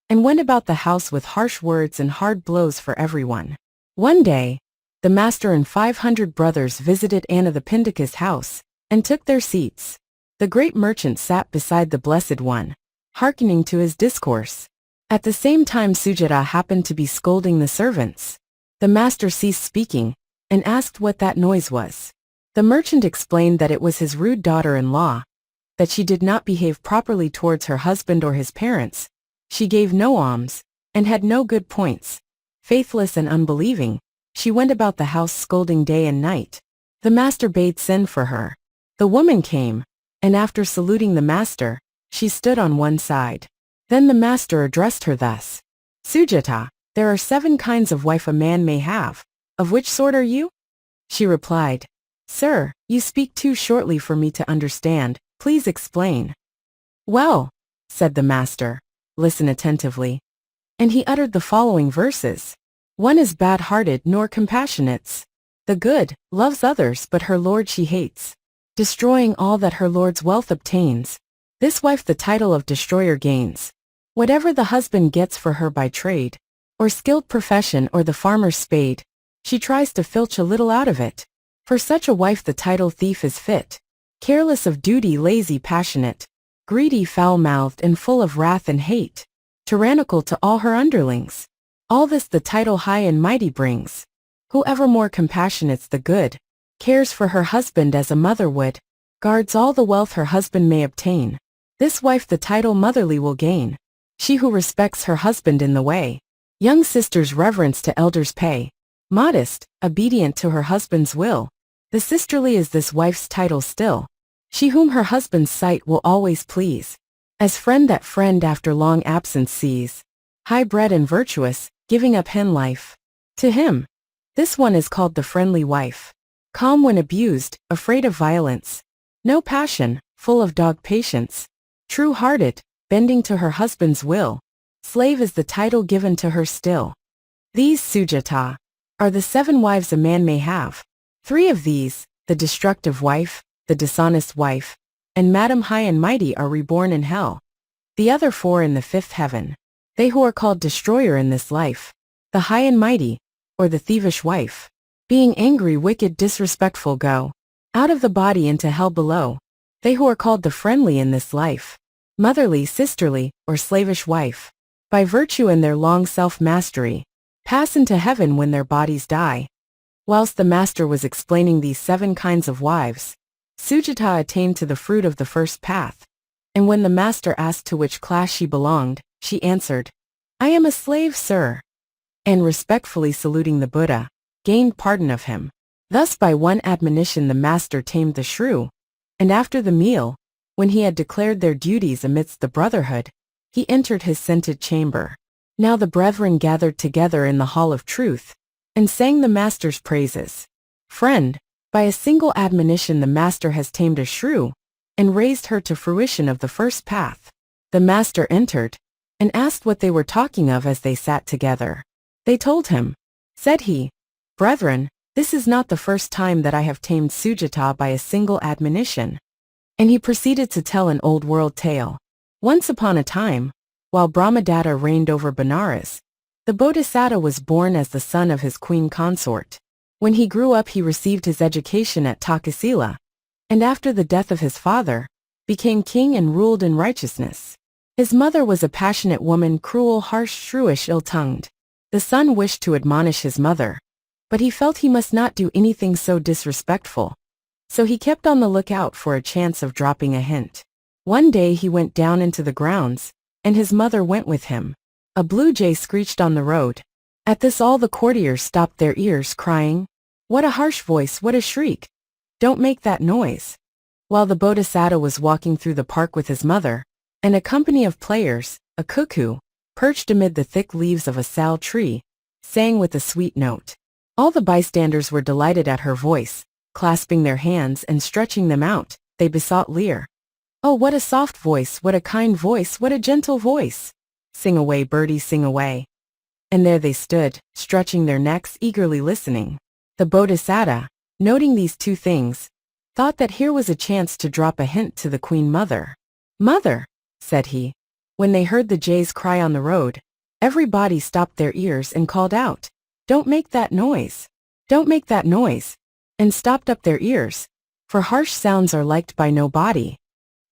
and went about the house with harsh words and hard blows for everyone. One day, the master and 500 brothers visited Anathapindika's house, and took their seats. The great merchant sat beside the Blessed One, hearkening to his discourse. At the same time Sujata happened to be scolding the servants. The master ceased speaking, and asked what that noise was. The merchant explained that it was his rude daughter-in-law, that she did not behave properly towards her husband or his parents, she gave no alms, and had no good points. Faithless and unbelieving, she went about the house scolding day and night. The master bade send for her. The woman came, and after saluting the master, she stood on one side. Then the master addressed her thus. Sujata, there are 7 kinds of wife a man may have. Of which sort are you? She replied, Sir, you speak too shortly for me to understand. Please explain. Well, said the master, listen attentively. And he uttered the following verses. One is bad-hearted nor compassionate. The good, loves others but her lord she hates, destroying all that her lord's wealth obtains. This wife the title of destroyer gains. Whatever the husband gets for her by trade, or skilled profession or the farmer's spade, she tries to filch a little out of it. For such a wife the title thief is fit. Careless of duty, lazy, passionate, greedy, foul-mouthed, and full of wrath and hate, tyrannical to all her underlings. All this the title high and mighty brings. Whoever more compassionates the good, cares for her husband as a mother would, guards all the wealth her husband may obtain. This wife the title motherly will gain. She who respects her husband in the way, young sisters reverence to elders pay, modest, obedient to her husband's will. The sisterly is this wife's title still. She whom her husband's sight will always please, as friend that friend after long absence sees. High-bred and virtuous, giving up hen life to him. This one is called the friendly wife. Calm when abused, afraid of violence. No passion, full of dog patience. True-hearted, bending to her husband's will. Slave is the title given to her still. These, Sujata, are the 7 wives a man may have. 3 of these, the destructive wife, the dishonest wife, and Madam High and Mighty are reborn in hell. The other 4 in the 5th heaven. They who are called destroyer in this life, the high and mighty, or the thievish wife, being angry, wicked, disrespectful, go out of the body into hell below. They who are called the friendly in this life, motherly, sisterly, or slavish wife, by virtue and their long self-mastery, pass into heaven when their bodies die. Whilst the master was explaining these 7 kinds of wives, Sujata attained to the fruit of the first path, and when the master asked to which class she belonged, she answered, "I am a slave, sir," and respectfully saluting the Buddha, gained pardon of him. Thus by one admonition the master tamed the shrew, and after the meal, when he had declared their duties amidst the brotherhood, he entered his scented chamber. Now the brethren gathered together in the hall of truth, and sang the master's praises. Friend, by a single admonition the master has tamed a shrew, and raised her to fruition of the first path. The master entered, and asked what they were talking of as they sat together. They told him. Said he, "Brethren, this is not the first time that I have tamed Sujata by a single admonition." And he proceeded to tell an old world tale. Once upon a time, while Brahmadatta reigned over Benares, the Bodhisattva was born as the son of his queen consort. When he grew up he received his education at Takasila, and after the death of his father, became king and ruled in righteousness. His mother was a passionate woman, cruel, harsh, shrewish, ill-tongued. The son wished to admonish his mother, but he felt he must not do anything so disrespectful. So he kept on the lookout for a chance of dropping a hint. One day he went down into the grounds, and his mother went with him. A blue jay screeched on the road. At this all the courtiers stopped their ears, crying, "What a harsh voice, what a shriek! Don't make that noise." While the Bodhisattva was walking through the park with his mother, and a company of players, a cuckoo, perched amid the thick leaves of a sal tree, sang with a sweet note. All the bystanders were delighted at her voice. Clasping their hands and stretching them out, they besought Lear. "Oh, what a soft voice, what a kind voice, what a gentle voice! Sing away, birdie, sing away." And there they stood, stretching their necks, eagerly listening. The Bodhisattva, noting these 2 things, thought that here was a chance to drop a hint to the Queen Mother. "Mother," said he. When they heard the jays cry on the road, everybody stopped their ears and called out, "Don't make that noise! Don't make that noise!" and stopped up their ears, for harsh sounds are liked by nobody.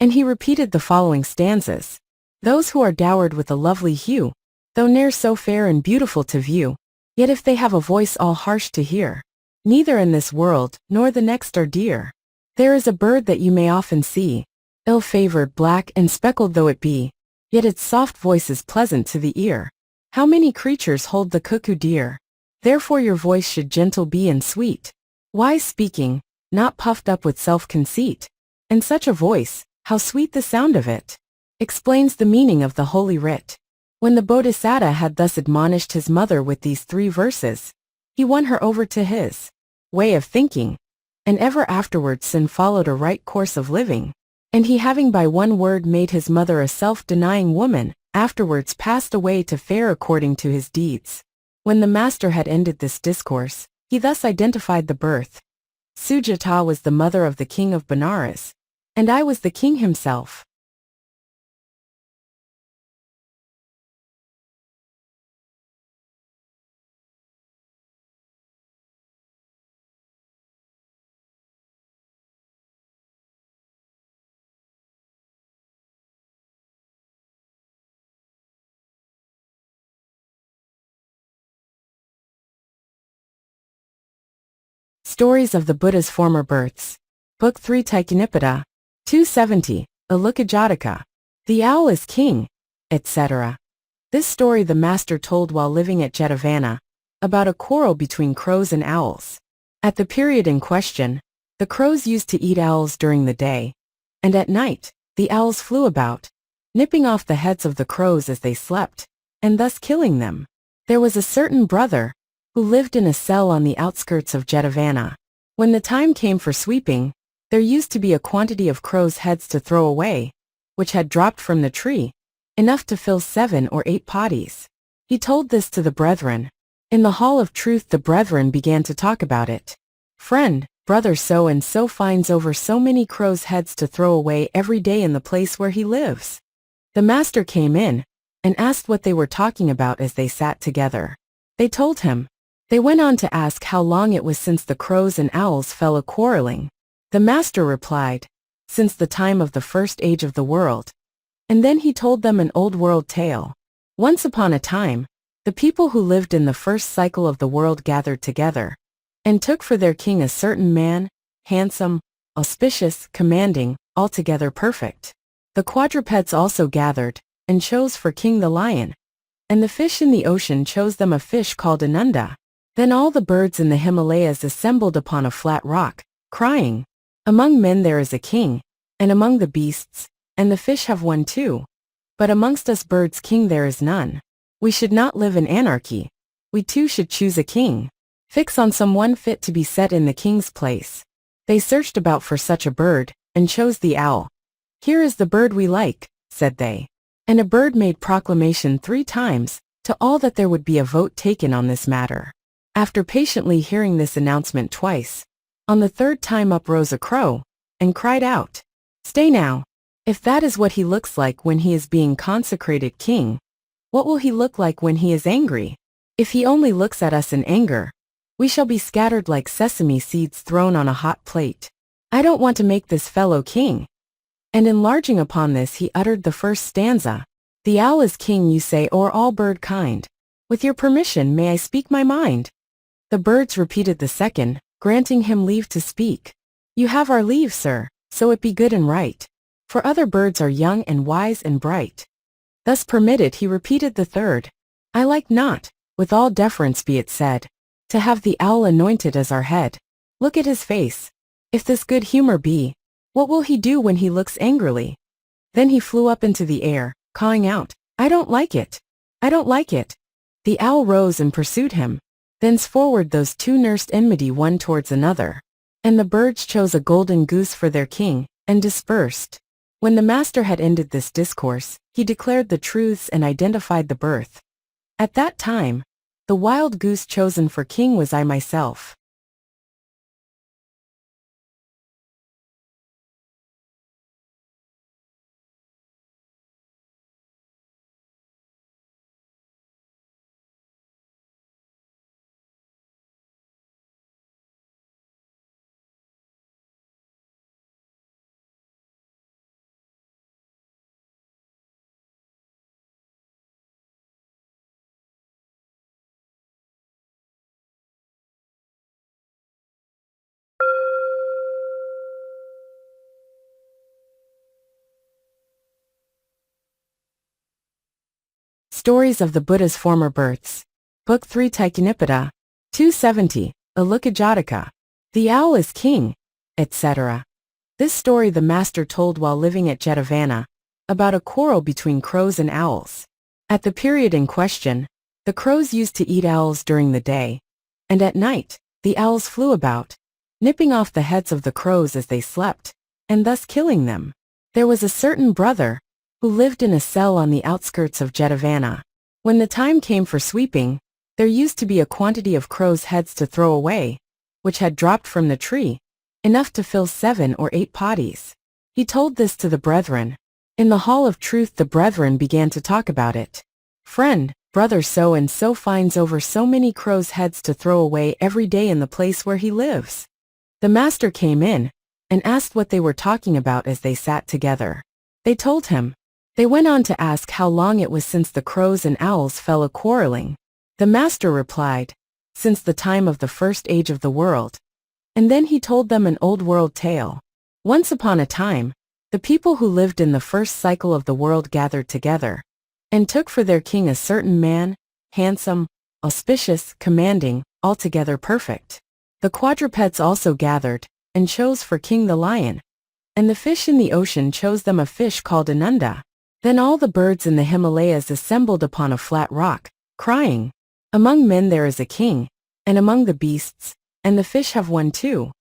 And he repeated the following stanzas. "Those who are dowered with a lovely hue, though ne'er so fair and beautiful to view, yet if they have a voice all harsh to hear, neither in this world nor the next are dear. There is a bird that you may often see, ill-favored, black and speckled though it be, yet its soft voice is pleasant to the ear. How many creatures hold the cuckoo dear? Therefore your voice should gentle be and sweet, wise speaking, not puffed up with self-conceit. And such a voice, how sweet the sound of it," explains the meaning of the Holy Writ. When the Bodhisattva had thus admonished his mother with these 3 verses, he won her over to his way of thinking, and ever afterwards sin followed a right course of living, and he having by one word made his mother a self-denying woman, afterwards passed away to fare according to his deeds. When the master had ended this discourse, he thus identified the birth. Sujata was the mother of the king of Benares, and I was the king himself. Stories of the Buddha's Former Births. Book 3 Taikkanipada. 270. Uluka Jataka. The Owl is King, etc. This story the master told while living at Jetavana, about a quarrel between crows and owls. At the period in question, the crows used to eat owls during the day, and at night, the owls flew about, nipping off the heads of the crows as they slept, and thus killing them. There was a certain brother, who lived in a cell on the outskirts of Jetavana. When the time came for sweeping, there used to be a quantity of crows' heads to throw away, which had dropped from the tree, enough to fill 7 or 8 potties. He told this to the brethren. In the hall of truth the brethren began to talk about it. "Friend, brother so-and-so finds over so many crows' heads to throw away every day in the place where he lives." The master came in, and asked what they were talking about as they sat together. They told him. They went on to ask how long it was since the crows and owls fell a-quarreling. The master replied, "Since the time of the first age of the world." And then he told them an old world tale. Once upon a time, the people who lived in the first cycle of the world gathered together, and took for their king a certain man, handsome, auspicious, commanding, altogether perfect. The quadrupeds also gathered, and chose for king the lion, and the fish in the ocean chose them a fish called Ananda. Then all the birds in the Himalayas assembled upon a flat rock, crying, "Among men there is a king, and among the beasts, and the fish have one too. But amongst us birds king there is none. We should not live in anarchy. We too should choose a king. Fix on some one fit to be set in the king's place." They searched about for such a bird, and chose the owl. "Here is the bird we like," said they. And a bird made proclamation 3 times, to all that there would be a vote taken on this matter. After patiently hearing this announcement twice, on the 3rd time up rose a crow, and cried out, "Stay now. If that is what he looks like when he is being consecrated king, what will he look like when he is angry? If he only looks at us in anger, we shall be scattered like sesame seeds thrown on a hot plate. I don't want to make this fellow king." And enlarging upon this he uttered the first stanza. "The owl is king you say o'er all bird kind. With your permission may I speak my mind?" The birds repeated the second, granting him leave to speak. "You have our leave, sir, so it be good and right. For other birds are young and wise and bright." Thus permitted he repeated the third. "I like not, with all deference be it said, to have the owl anointed as our head. Look at his face. If this good humor be, what will he do when he looks angrily?" Then he flew up into the air, cawing out, "I don't like it. I don't like it." The owl rose and pursued him. Thenceforward those two nursed enmity one towards another. And the birds chose a golden goose for their king, and dispersed. When the master had ended this discourse, he declared the truths and identified the birth. At that time, the wild goose chosen for king was I myself. Stories of the Buddha's Former Births. Book 3 Taikkanipada. 270. Uluka Jataka. The Owl is King, etc. This story the master told while living at Jetavana, about a quarrel between crows and owls. At the period in question, the crows used to eat owls during the day, and at night, the owls flew about, nipping off the heads of the crows as they slept, and thus killing them. There was a certain brother, who lived in a cell on the outskirts of Jetavana. When the time came for sweeping, there used to be a quantity of crows' heads to throw away, which had dropped from the tree, enough to fill 7 or 8 potties. He told this to the brethren. In the hall of truth the brethren began to talk about it. "Friend, brother so-and-so finds over so many crows' heads to throw away every day in the place where he lives." The master came in, and asked what they were talking about as they sat together. They told him. They went on to ask how long it was since the crows and owls fell a-quarreling. The master replied, "Since the time of the first age of the world." And then he told them an old world tale. Once upon a time, the people who lived in the first cycle of the world gathered together, and took for their king a certain man, handsome, auspicious, commanding, altogether perfect. The quadrupeds also gathered, and chose for king the lion, and the fish in the ocean chose them a fish called Ananda. Then all the birds in the Himalayas assembled upon a flat rock, crying, "Among men there is a king, and among the beasts, and the fish have one too.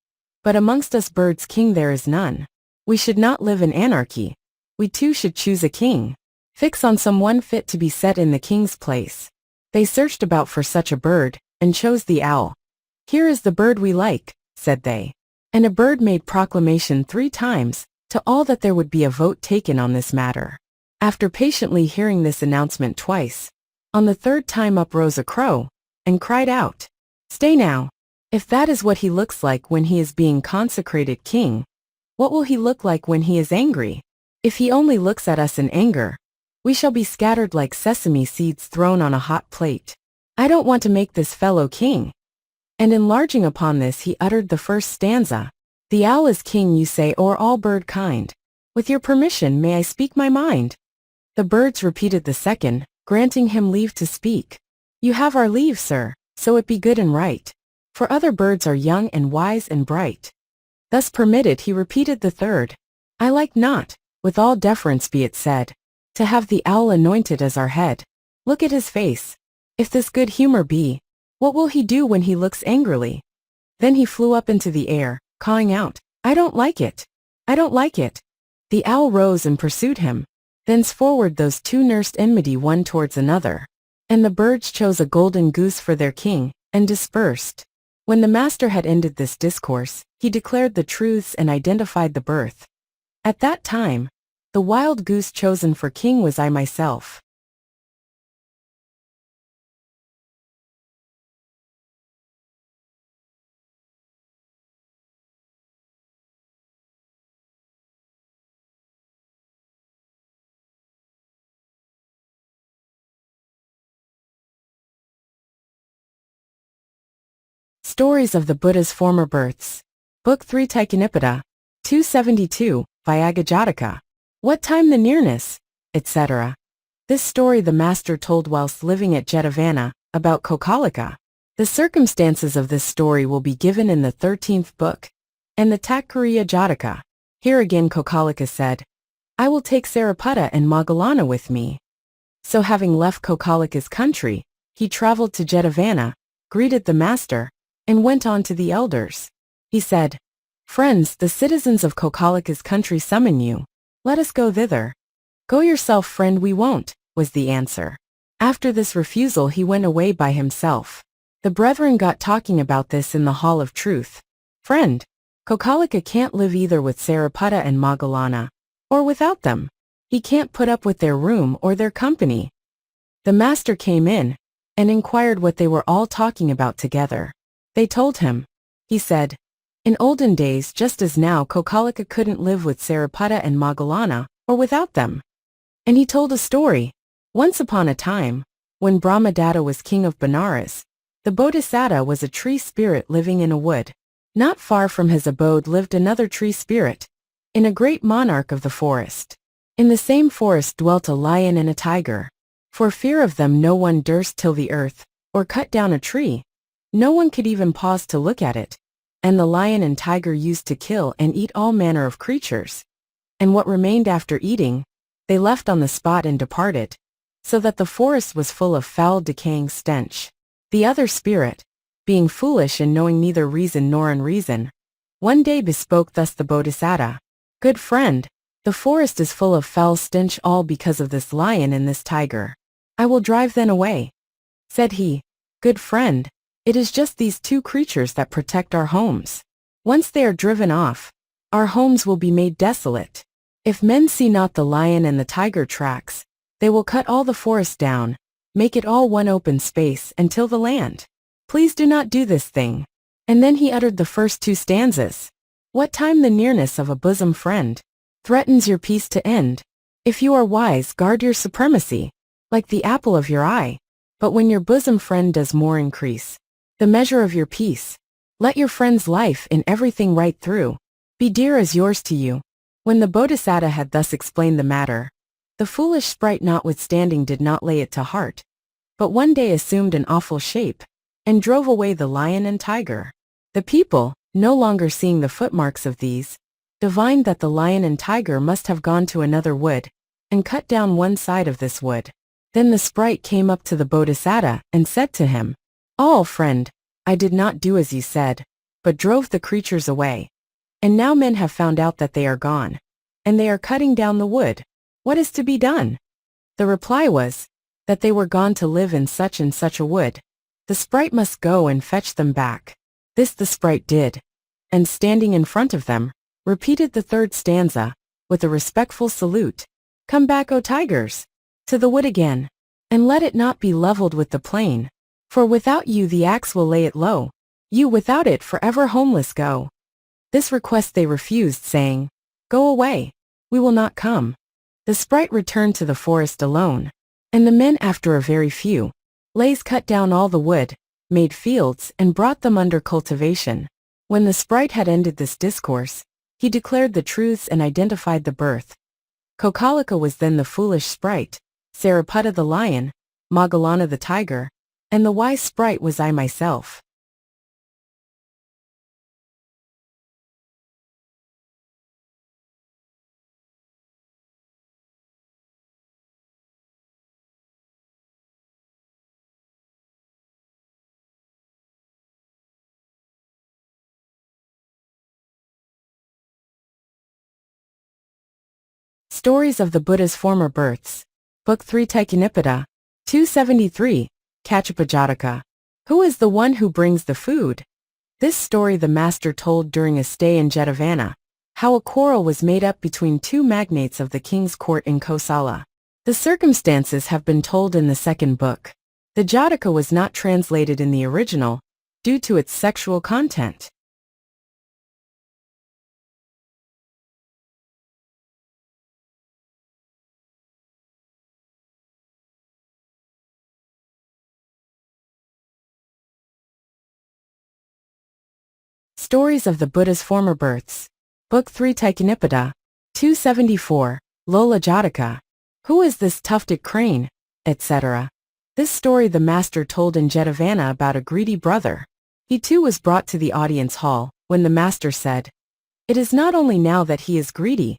But amongst us birds king there is none. We should not live in anarchy. We too should choose a king. Fix on some one fit to be set in the king's place." They searched about for such a bird, and chose the owl. "Here is the bird we like," said they. And a bird made proclamation 3 times, to all that there would be a vote taken on this matter. After patiently hearing this announcement twice, on the 3rd time up rose a crow, and cried out, "Stay now. If that is what he looks like when he is being consecrated king, what will he look like when he is angry? If he only looks at us in anger, we shall be scattered like sesame seeds thrown on a hot plate. I don't want to make this fellow king." And enlarging upon this he uttered the first stanza. The owl is king, you say, o'er all bird kind. With your permission may I speak my mind? The birds repeated the second, granting him leave to speak. You have our leave, sir, so it be good and right. For other birds are young and wise and bright. Thus permitted he repeated the third. I like not, with all deference be it said, to have the owl anointed as our head. Look at his face. If this good humor be, what will he do when he looks angrily? Then he flew up into the air, cawing out, I don't like it. I don't like it. The owl rose and pursued him. Thenceforward those two nursed enmity one towards another. And the birds chose a golden goose for their king, and dispersed. When the master had ended this discourse, he declared the truths and identified the birth. At that time, the wild goose chosen for king was I myself. Stories of the Buddha's Former Births. Book 3 Taikkanipada. 272, Vyaggha Jataka. What time the nearness, etc. This story the master told whilst living at Jetavana, about Kokkalika. The circumstances of this story will be given in the 13th book. And the Takkuriya Jataka. Here again Kokkalika said, I will take Satapatta and Moggallana with me. So having left Kokkalika's country, he traveled to Jetavana, greeted the master, and went on to the elders. He said, Friends, the citizens of Kokkalika's country summon you. Let us go thither. Go yourself, friend, we won't, was the answer. After this refusal he went away by himself. The brethren got talking about this in the Hall of Truth. Friend, Kokkalika can't live either with Satapatta and Moggallana, or without them. He can't put up with their room or their company. The master came in, and inquired what they were all talking about together. They told him. He said, in olden days just as now Kokkalika couldn't live with Satapatta and Moggallana, or without them. And he told a story. Once upon a time, when Brahmadatta was king of Benares, the Bodhisattva was a tree spirit living in a wood. Not far from his abode lived another tree spirit, in a great monarch of the forest. In the same forest dwelt a lion and a tiger. For fear of them no one durst till the earth, or cut down a tree. No one could even pause to look at it. And the lion and tiger used to kill and eat all manner of creatures. And what remained after eating, they left on the spot and departed, so that the forest was full of foul decaying stench. The other spirit, being foolish and knowing neither reason nor unreason, one day bespoke thus the Bodhisattva, Good friend, the forest is full of foul stench all because of this lion and this tiger. I will drive then away. Said he, Good friend, it is just these two creatures that protect our homes. Once they are driven off, our homes will be made desolate. If men see not the lion and the tiger tracks, they will cut all the forest down, make it all one open space and till the land. Please do not do this thing. And then he uttered the first two stanzas. What time the nearness of a bosom friend threatens your peace to end. If you are wise, guard your supremacy, like the apple of your eye. But when your bosom friend does more increase the measure of your peace, let your friend's life in everything right through be dear as yours to you. When the Bodhisattva had thus explained the matter, the foolish sprite notwithstanding did not lay it to heart, but one day assumed an awful shape, and drove away the lion and tiger. The people, no longer seeing the footmarks of these, divined that the lion and tiger must have gone to another wood, and cut down one side of this wood. Then the sprite came up to the Bodhisattva, and said to him, All, friend, I did not do as you said, but drove the creatures away. And now men have found out that they are gone, and they are cutting down the wood. What is to be done? The reply was, that they were gone to live in such and such a wood. The sprite must go and fetch them back. This the sprite did, and standing in front of them, repeated the third stanza, with a respectful salute. Come back, O tigers, to the wood again, and let it not be leveled with the plain, for without you the axe will lay it low. You without it forever homeless go. This request they refused, saying, Go away, we will not come. The sprite returned to the forest alone, and the men after a very few lays cut down all the wood, made fields, and brought them under cultivation. When the sprite had ended this discourse, he declared the truths and identified the birth. Kokalika was then the foolish sprite, Sariputta the lion, Moggallana the tiger, and the wise sprite was I myself. Stories of the Buddha's Former Births. Book 3 Taikkanipada. 273. Kacchapa Jataka. Who is the one who brings the food? This story the master told during a stay in Jetavana, how a quarrel was made up between two magnates of the king's court in Kosala. The circumstances have been told in the second book. The Jataka was not translated in the original, due to its sexual content. Stories of the Buddha's Former Births. Book 3 Taikkanipada. 274. Lola Jataka. Who is this tufted crane? Etc. This story the master told in Jetavana about a greedy brother. He too was brought to the audience hall, when the master said, "It is not only now that he is greedy.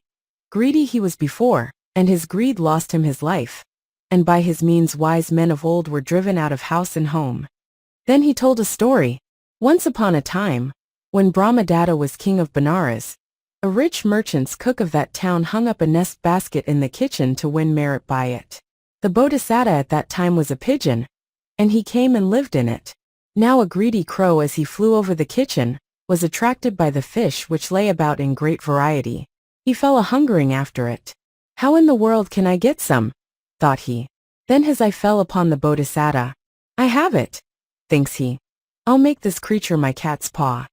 Greedy he was before, and his greed lost him his life. And by his means wise men of old were driven out of house and home." Then he told a story. Once upon a time, when Brahmadatta was king of Benares, a rich merchant's cook of that town hung up a nest basket in the kitchen to win merit by it. The bodhisatta at that time was a pigeon, and he came and lived in it. Now a greedy crow, as he flew over the kitchen, was attracted by the fish which lay about in great variety. He fell a-hungering after it. "How in the world can I get some?" thought he. Then his eye fell upon the bodhisatta. "I have it," thinks he. "I'll make this creature my cat's paw."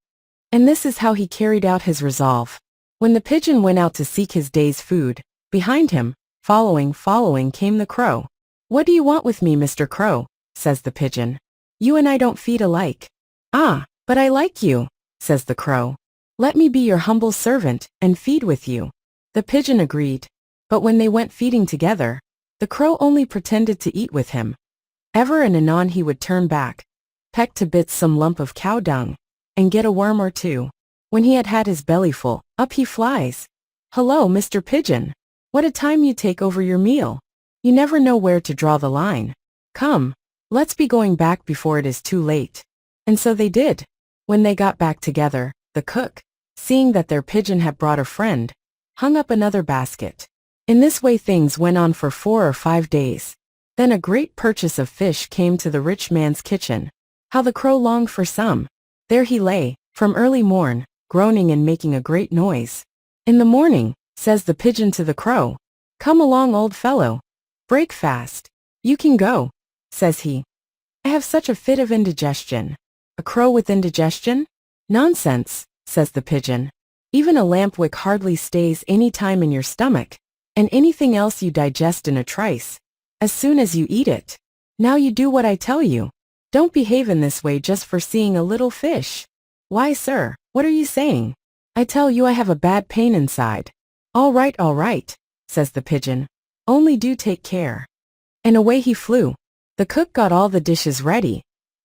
And this is how he carried out his resolve. When the pigeon went out to seek his day's food, behind him, following, came the crow. "What do you want with me, Mr. Crow?" says the pigeon. "You and I don't feed alike." "Ah, but I like you," says the crow. "Let me be your humble servant, and feed with you." The pigeon agreed. But when they went feeding together, the crow only pretended to eat with him. Ever and anon he would turn back, peck to bits some lump of cow dung, and get a worm or two. When he had had his belly full, up he flies. "Hello, Mr. Pigeon. What a time you take over your meal. You never know where to draw the line. Come, let's be going back before it is too late." And so they did. When they got back together, the cook, seeing that their pigeon had brought a friend, hung up another basket. In this way things went on for 4 or 5 days. Then a great purchase of fish came to the rich man's kitchen. How the crow longed for some! There he lay, from early morn, groaning and making a great noise. In the morning, says the pigeon to the crow, "Come along, old fellow. Break fast. You can go," says he. "I have such a fit of indigestion." A crow with indigestion? "Nonsense," says the pigeon. "Even a lamp wick hardly stays any time in your stomach, and anything else you digest in a trice, as soon as you eat it. Now you do what I tell you. Don't behave in this way just for seeing a little fish." "Why, sir, what are you saying?" "I tell you I have a bad pain inside." All right, says the pigeon. "Only do take care." And away he flew. The cook got all the dishes ready,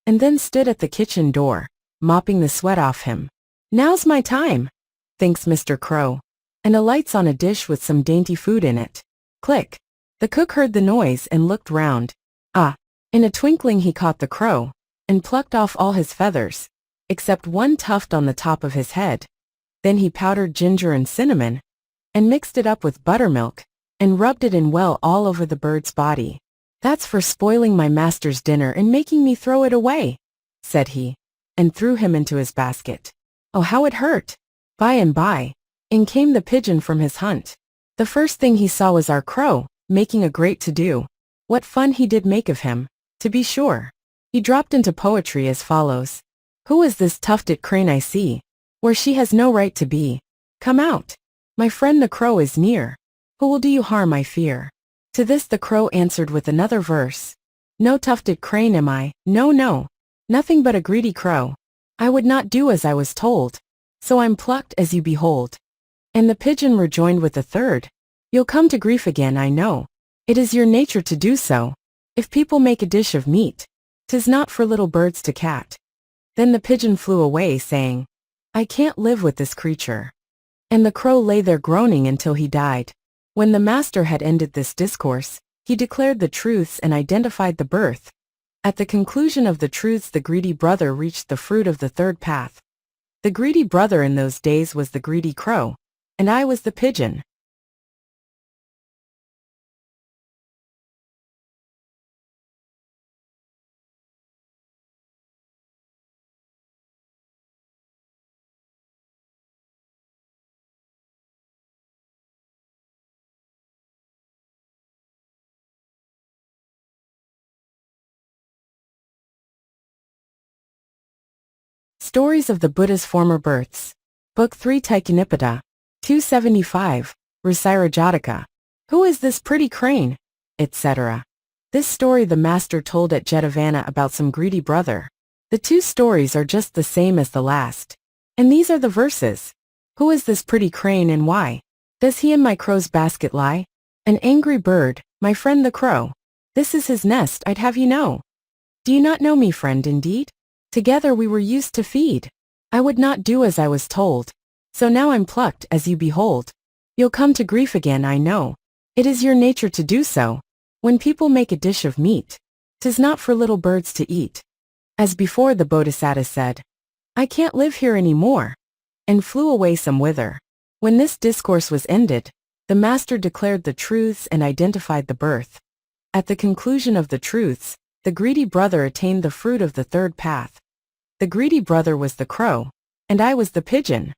and then stood at the kitchen door, mopping the sweat off him. "Now's my time," thinks Mr. Crow, and alights on a dish with some dainty food in it. Click! The cook heard the noise and looked round. Ah! In a twinkling he caught the crow, and plucked off all his feathers, except one tuft on the top of his head. Then he powdered ginger and cinnamon, and mixed it up with buttermilk, and rubbed it in well all over the bird's body. "That's for spoiling my master's dinner and making me throw it away," said he, and threw him into his basket. Oh, how it hurt! By and by, in came the pigeon from his hunt. The first thing he saw was our crow, making a great to-do. What fun he did make of him, to be sure. He dropped into poetry as follows. "Who is this tufted crane I see, where she has no right to be? Come out! My friend the crow is near. Who will do you harm, I fear?" To this the crow answered with another verse. "No tufted crane am I, no, Nothing but a greedy crow. I would not do as I was told, so I'm plucked as you behold. And the pigeon rejoined with a third, you'll come to grief again, I know. It is your nature to do so. If people make a dish of meat, 'tis not for little birds to cat. Then the pigeon flew away, saying, I can't live with this creature. And the crow lay there groaning until he died. When the master had ended this discourse, he declared the truths and identified the birth. At the conclusion of the truths, the greedy brother reached the fruit of the third path. The greedy brother in those days was the greedy crow, and I was the pigeon. Stories of the Buddha's Former Births. Book 3 Taikkanipada. 275. Rucira Jataka. Who is this pretty crane? Etc. This story the master told at Jetavana about some greedy brother. The two stories are just the same as the last. And these are the verses. Who is this pretty crane and why? Does he in my crow's basket lie? An angry bird, my friend the crow. This is his nest, I'd have you know. Do you not know me, friend, indeed? Together we were used to feed. I would not do as I was told. So now I'm plucked as you behold. You'll come to grief again, I know. It is your nature to do so. When people make a dish of meat, 'tis not for little birds to eat. As before the Bodhisattva said, I can't live here any more, and flew away some whither. When this discourse was ended, the master declared the truths and identified the birth. At the conclusion of the truths, the greedy brother attained the fruit of the third path. The greedy brother was the crow, and I was the pigeon.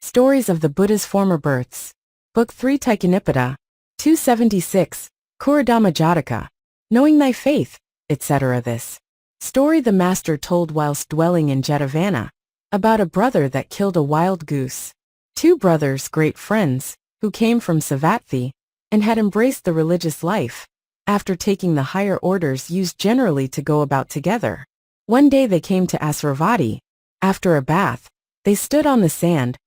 Stories of the Buddha's Former Births. Book 3 Taikkanipada. 276. Kurudhamma Jataka. Knowing thy faith, etc. This story the master told whilst dwelling in Jetavana, about a brother that killed a wild goose. Two brothers, great friends, who came from Savatthi, and had embraced the religious life, after taking the higher orders used generally to go about together. One day they came to Asravati. After a bath, they stood on the sand,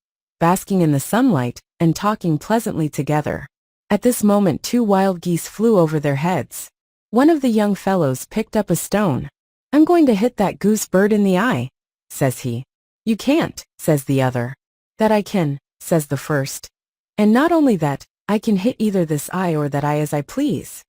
basking in the sunlight, and talking pleasantly together. At this moment 2 wild geese flew over their heads. One of the young fellows picked up a stone. I'm going to hit that goose bird in the eye, says he. You can't, says the other. That I can, says the first. And not only that, I can hit either this eye or that eye as I please.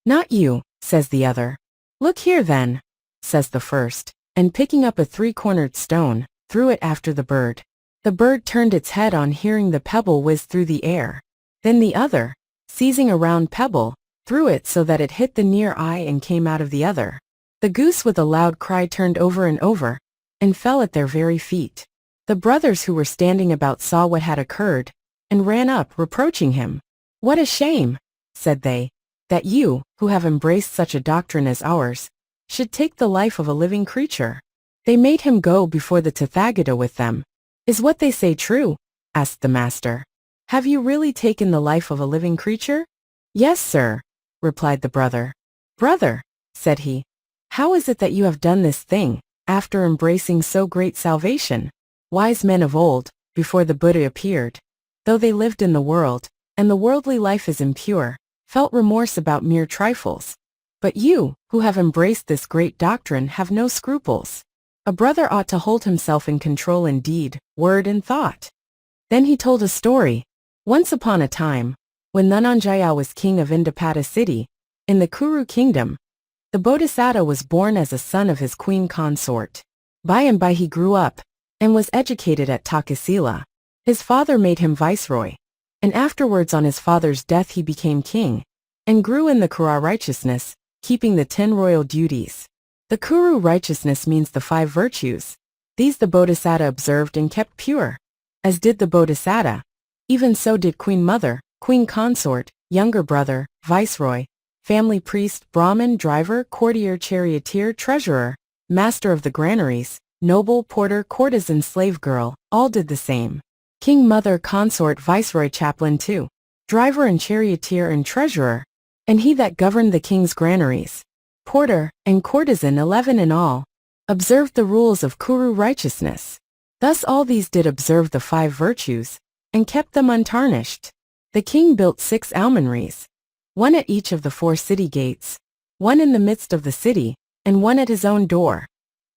Not you, says the other. Look here then, says the first, and picking up a 3-cornered stone, threw it after the bird. The bird turned its head on hearing the pebble whiz through the air. Then the other, seizing a round pebble, threw it so that it hit the near eye and came out of the other. The goose with a loud cry turned over and over, and fell at their very feet. The brothers who were standing about saw what had occurred, and ran up reproaching him. What a shame, said they, that you, who have embraced such a doctrine as ours, should take the life of a living creature. They made him go before the Tathagata with them. Is what they say true? Asked the master. Have you really taken the life of a living creature? Yes, sir, replied the brother. Brother, said he, how is it that you have done this thing, after embracing so great salvation? Wise men of old, before the Buddha appeared, though they lived in the world, and the worldly life is impure, felt remorse about mere trifles. But you, who have embraced this great doctrine, have no scruples. A brother ought to hold himself in control in deed, word and thought. Then he told a story. Once upon a time, when Dhananjaya was king of Indapata city, in the Kuru kingdom, the Bodhisattva was born as a son of his queen consort. By and by he grew up, and was educated at Takasila. His father made him viceroy, and afterwards on his father's death he became king, and grew in the Kuru righteousness, keeping the 10 royal duties. The Kuru righteousness means the 5 virtues. These the Bodhisattva observed and kept pure. As did the Bodhisattva, even so did Queen Mother, Queen Consort, younger brother, Viceroy, family priest, Brahmin, driver, courtier, charioteer, treasurer, master of the granaries, Noble, porter, courtesan, slave girl, all did the same. King, mother, consort, viceroy, chaplain too. Driver and charioteer and treasurer. And he that governed the king's granaries. Porter and courtesan 11 in all. Observed the rules of Kuru righteousness. Thus all these did observe the 5 virtues, and kept them untarnished. The king built 6 almonries, one at each of the 4 city gates, one in the midst of the city, and one at his own door.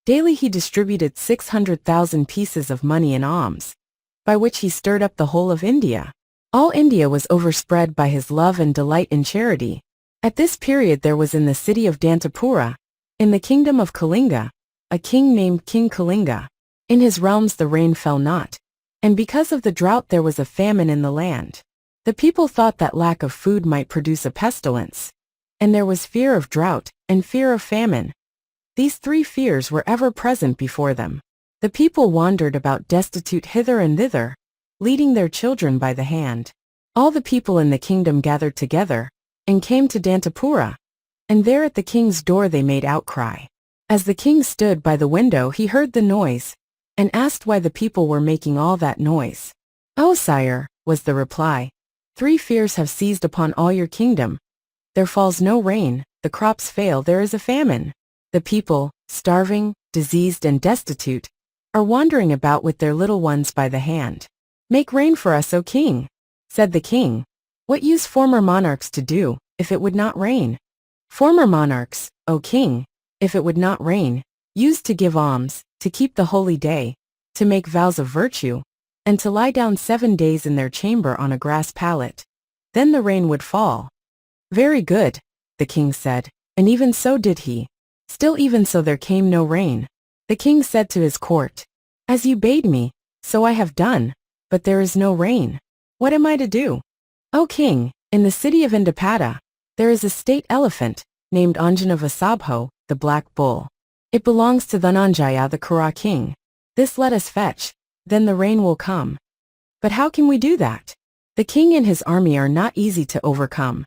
Daily he distributed 600,000 pieces of money in alms, by which he stirred up the whole of India. All India was overspread by his love and delight in charity. At this period there was in the city of Dantapura, in the kingdom of Kalinga, a king named King Kalinga. In his realms the rain fell not, and because of the drought there was a famine in the land. The people thought that lack of food might produce a pestilence, and there was fear of drought and fear of famine. These 3 fears were ever present before them. The people wandered about destitute hither and thither, leading their children by the hand. All the people in the kingdom gathered together, and came to Dantapura, and there at the king's door they made outcry. As the king stood by the window he heard the noise, and asked why the people were making all that noise. "Oh, sire," was the reply, "3 fears have seized upon all your kingdom. There falls no rain, the crops fail, there is a famine. The people, starving, diseased and destitute, are wandering about with their little ones by the hand. Make rain for us, O king." Said the king, "What used former monarchs to do, if it would not rain? Former monarchs, O king, if it would not rain, used to give alms, to keep the holy day, to make vows of virtue, and to lie down 7 days in their chamber on a grass pallet. Then the rain would fall." "Very good," the king said, and even so did he. Still even so there came no rain. The king said to his court, "As you bade me, so I have done, but there is no rain. What am I to do?" "O king, in the city of Indapata, there is a state elephant, named Anjana Vasabho, the black bull. It belongs to Dhananjaya the Kura king. This let us fetch, then the rain will come." "But how can we do that? The king and his army are not easy to overcome."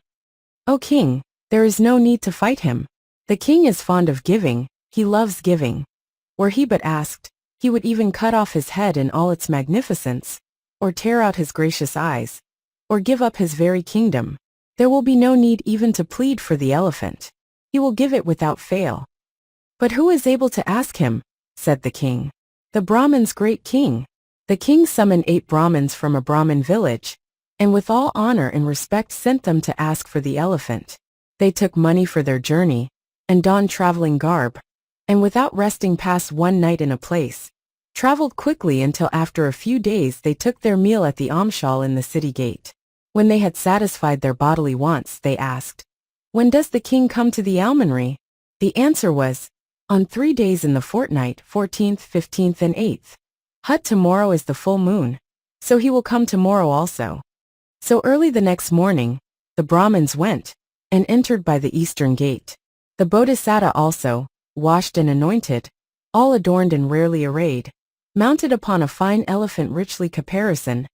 "O king, there is no need to fight him. The king is fond of giving, he loves giving. Were he but asked, he would even cut off his head in all its magnificence, or tear out his gracious eyes, or give up his very kingdom. There will be no need even to plead for the elephant. He will give it without fail." "But who is able to ask him?" said the king. "The Brahmin's great king." The king summoned 8 Brahmins from a Brahmin village, and with all honor and respect sent them to ask for the elephant. They took money for their journey, and donned traveling garb, and without resting passed one night in a place, traveled quickly until after a few days they took their meal at the almshal in the city gate. When they had satisfied their bodily wants, they asked, "When does the king come to the almonry?" The answer was, "On 3 days in the fortnight, 14th, 15th and 8th. Hut, tomorrow is the full moon, so he will come tomorrow also." So early the next morning, the Brahmins went, and entered by the eastern gate. The Bodhisattva also, washed and anointed, all adorned and rarely arrayed, mounted upon a fine elephant richly caparisoned,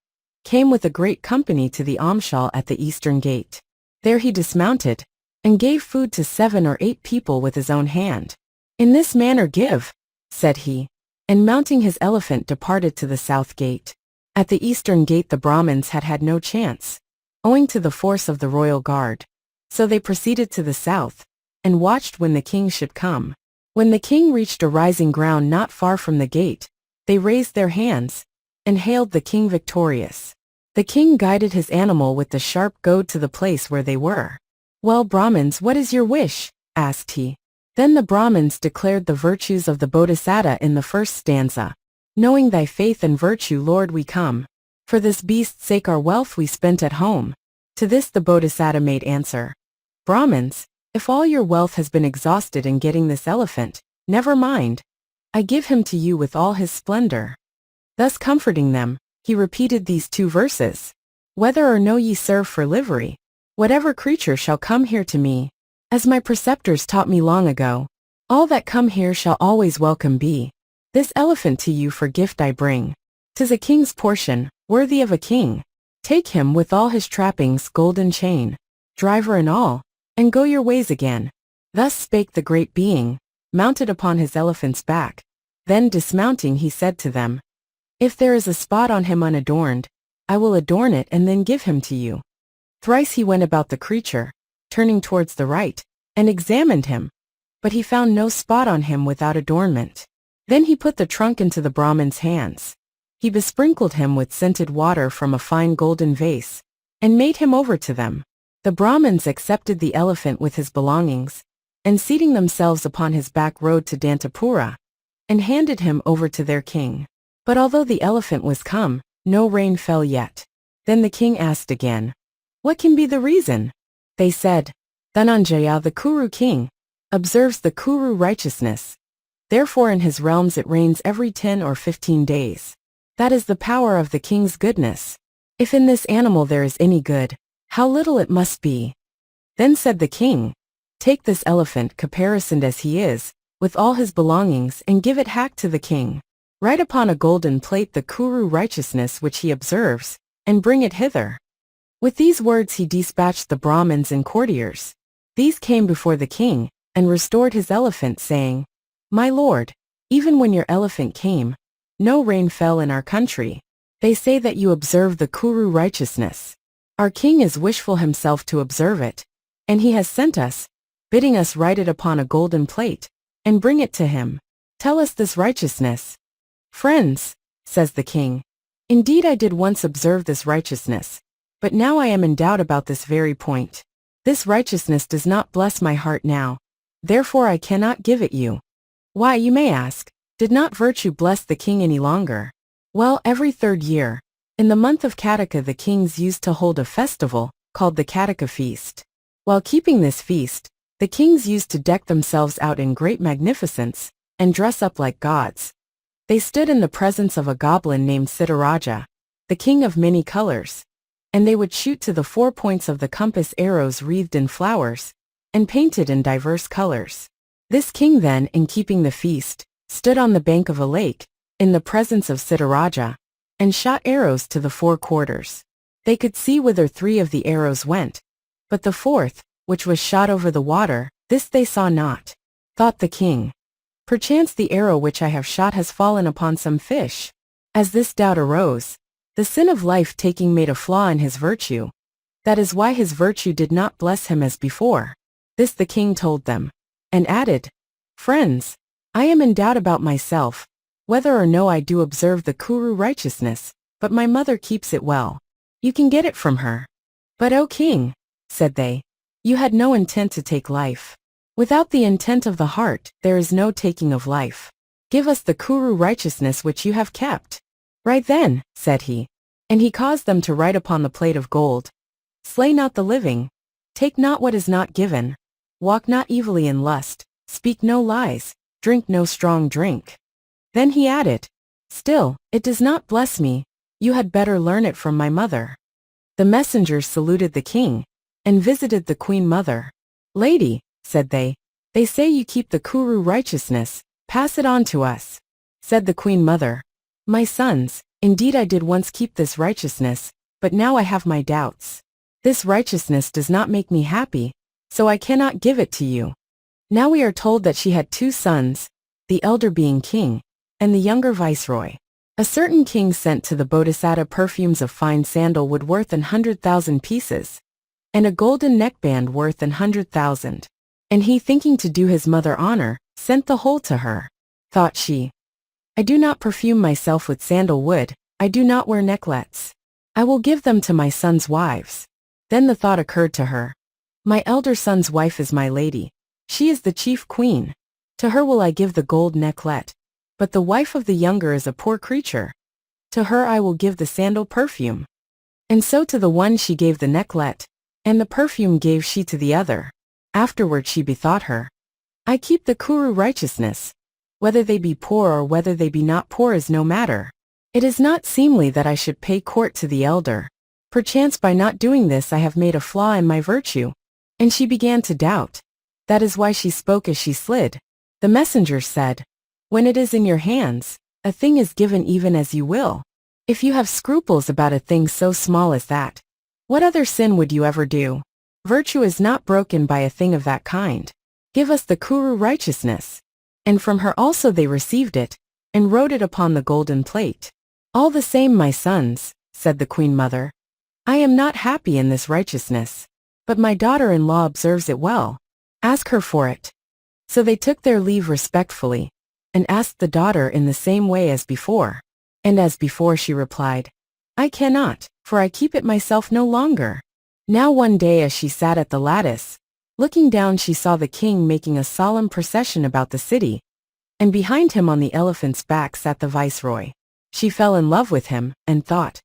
came with a great company to the almshal at the eastern gate. There he dismounted, and gave food to 7 or 8 people with his own hand. "In this manner give," said he, and mounting his elephant departed to the south gate. At the eastern gate the Brahmins had had no chance, owing to the force of the royal guard. So they proceeded to the south, and watched when the king should come. When the king reached a rising ground not far from the gate, they raised their hands, and hailed the king victorious. The king guided his animal with the sharp goad to the place where they were. "Well, Brahmins, what is your wish?" asked he. Then the Brahmins declared the virtues of the Bodhisattva in the first stanza. "Knowing thy faith and virtue, Lord, we come. For this beast's sake our wealth we spent at home." To this the Bodhisattva made answer, "Brahmins, if all your wealth has been exhausted in getting this elephant, never mind. I give him to you with all his splendor." Thus comforting them, he repeated these 2 verses. "Whether or no ye serve for livery, whatever creature shall come here to me, as my preceptors taught me long ago, all that come here shall always welcome be. This elephant to you for gift I bring. 'Tis a king's portion, worthy of a king. Take him with all his trappings, golden chain, driver and all, and go your ways again." Thus spake the great being, mounted upon his elephant's back. Then dismounting he said to them, "If there is a spot on him unadorned, I will adorn it and then give him to you." Thrice he went about the creature, turning towards the right, and examined him, but he found no spot on him without adornment. Then he put the trunk into the Brahmin's hands. He besprinkled him with scented water from a fine golden vase, and made him over to them. The Brahmins accepted the elephant with his belongings, and seating themselves upon his back rode to Dantapura, and handed him over to their king. But although the elephant was come, no rain fell yet. Then the king asked again, "What can be the reason?" They said, "Dhananjaya the Kuru king observes the Kuru righteousness. Therefore in his realms it rains every 10 or 15 days. That is the power of the king's goodness. If in this animal there is any good, how little it must be." Then said the king, "Take this elephant caparisoned as he is, with all his belongings, and give it hack to the king. Write upon a golden plate the Kuru righteousness which he observes, and bring it hither." With these words he dispatched the Brahmins and courtiers. These came before the king, and restored his elephant, saying, "My lord, even when your elephant came, no rain fell in our country. They say that you observe the Kuru righteousness. Our king is wishful himself to observe it, and he has sent us, bidding us write it upon a golden plate, and bring it to him. Tell us this righteousness." "Friends," says the king, "indeed I did once observe this righteousness, but now I am in doubt about this very point. This righteousness does not bless my heart now, therefore I cannot give it you." Why, you may ask, did not virtue bless the king any longer? Well, every 3rd year, in the month of Kataka, the kings used to hold a festival called the Kataka feast. While keeping this feast, the kings used to deck themselves out in great magnificence and dress up like gods. They stood in the presence of a goblin named Siddharaja, the king of many colors, and they would shoot to the 4 points of the compass arrows wreathed in flowers and painted in diverse colors. This king then, in keeping the feast, stood on the bank of a lake, in the presence of Siddharaja, and shot arrows to the 4 quarters. They could see whither 3 of the arrows went, but the 4th, which was shot over the water, this they saw not. Thought the king, "Perchance the arrow which I have shot has fallen upon some fish." As this doubt arose, the sin of life-taking made a flaw in his virtue. That is why his virtue did not bless him as before. This the king told them, and added, "Friends, I am in doubt about myself, whether or no I do observe the Kuru righteousness, but my mother keeps it well. You can get it from her." "But O king," said they, "you had no intent to take life. Without the intent of the heart, there is no taking of life. Give us the Kuru righteousness which you have kept." "Right then," said he, and he caused them to write upon the plate of gold, "Slay not the living, take not what is not given, walk not evilly in lust, speak no lies, drink no strong drink." Then he added, "Still, it does not bless me, you had better learn it from my mother." The messengers saluted the king, and visited the queen mother. "Lady," said they say you keep the Kuru righteousness, pass it on to us." Said the queen mother, "My sons, indeed I did once keep this righteousness, but now I have my doubts. This righteousness does not make me happy, so I cannot give it to you." Now we are told that she had 2 sons, the elder being king, and the younger viceroy. A certain king sent to the Bodhisattva perfumes of fine sandalwood worth 100,000 pieces, and a golden neckband worth 100,000. And he, thinking to do his mother honor, sent the whole to her. Thought she, "I do not perfume myself with sandalwood, I do not wear necklets. I will give them to my sons' wives." Then the thought occurred to her, "My elder son's wife is my lady. She is the chief queen. To her will I give the gold necklet. But the wife of the younger is a poor creature. To her I will give the sandal perfume." And so to the one she gave the necklet, and the perfume gave she to the other. Afterward she bethought her, "I keep the Kuru righteousness. Whether they be poor or whether they be not poor is no matter. It is not seemly that I should pay court to the elder. Perchance by not doing this I have made a flaw in my virtue." And she began to doubt. That is why she spoke as she slid. The messenger said, "When it is in your hands, a thing is given even as you will. If you have scruples about a thing so small as that, what other sin would you ever do? Virtue is not broken by a thing of that kind. Give us the Kuru righteousness." And from her also they received it, and wrote it upon the golden plate. All the same, my sons, said the Queen Mother, I am not happy in this righteousness, but my daughter-in-law observes it well. Ask her for it. So they took their leave respectfully, and asked the daughter in the same way as before. And as before she replied, I cannot, for I keep it myself no longer. Now one day as she sat at the lattice, looking down she saw the king making a solemn procession about the city, and behind him on the elephant's back sat the viceroy. She fell in love with him, and thought,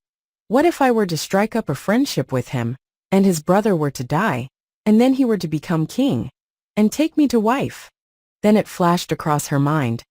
what if I were to strike up a friendship with him, and his brother were to die, and then he were to become king, and take me to wife? Then it flashed across her mind,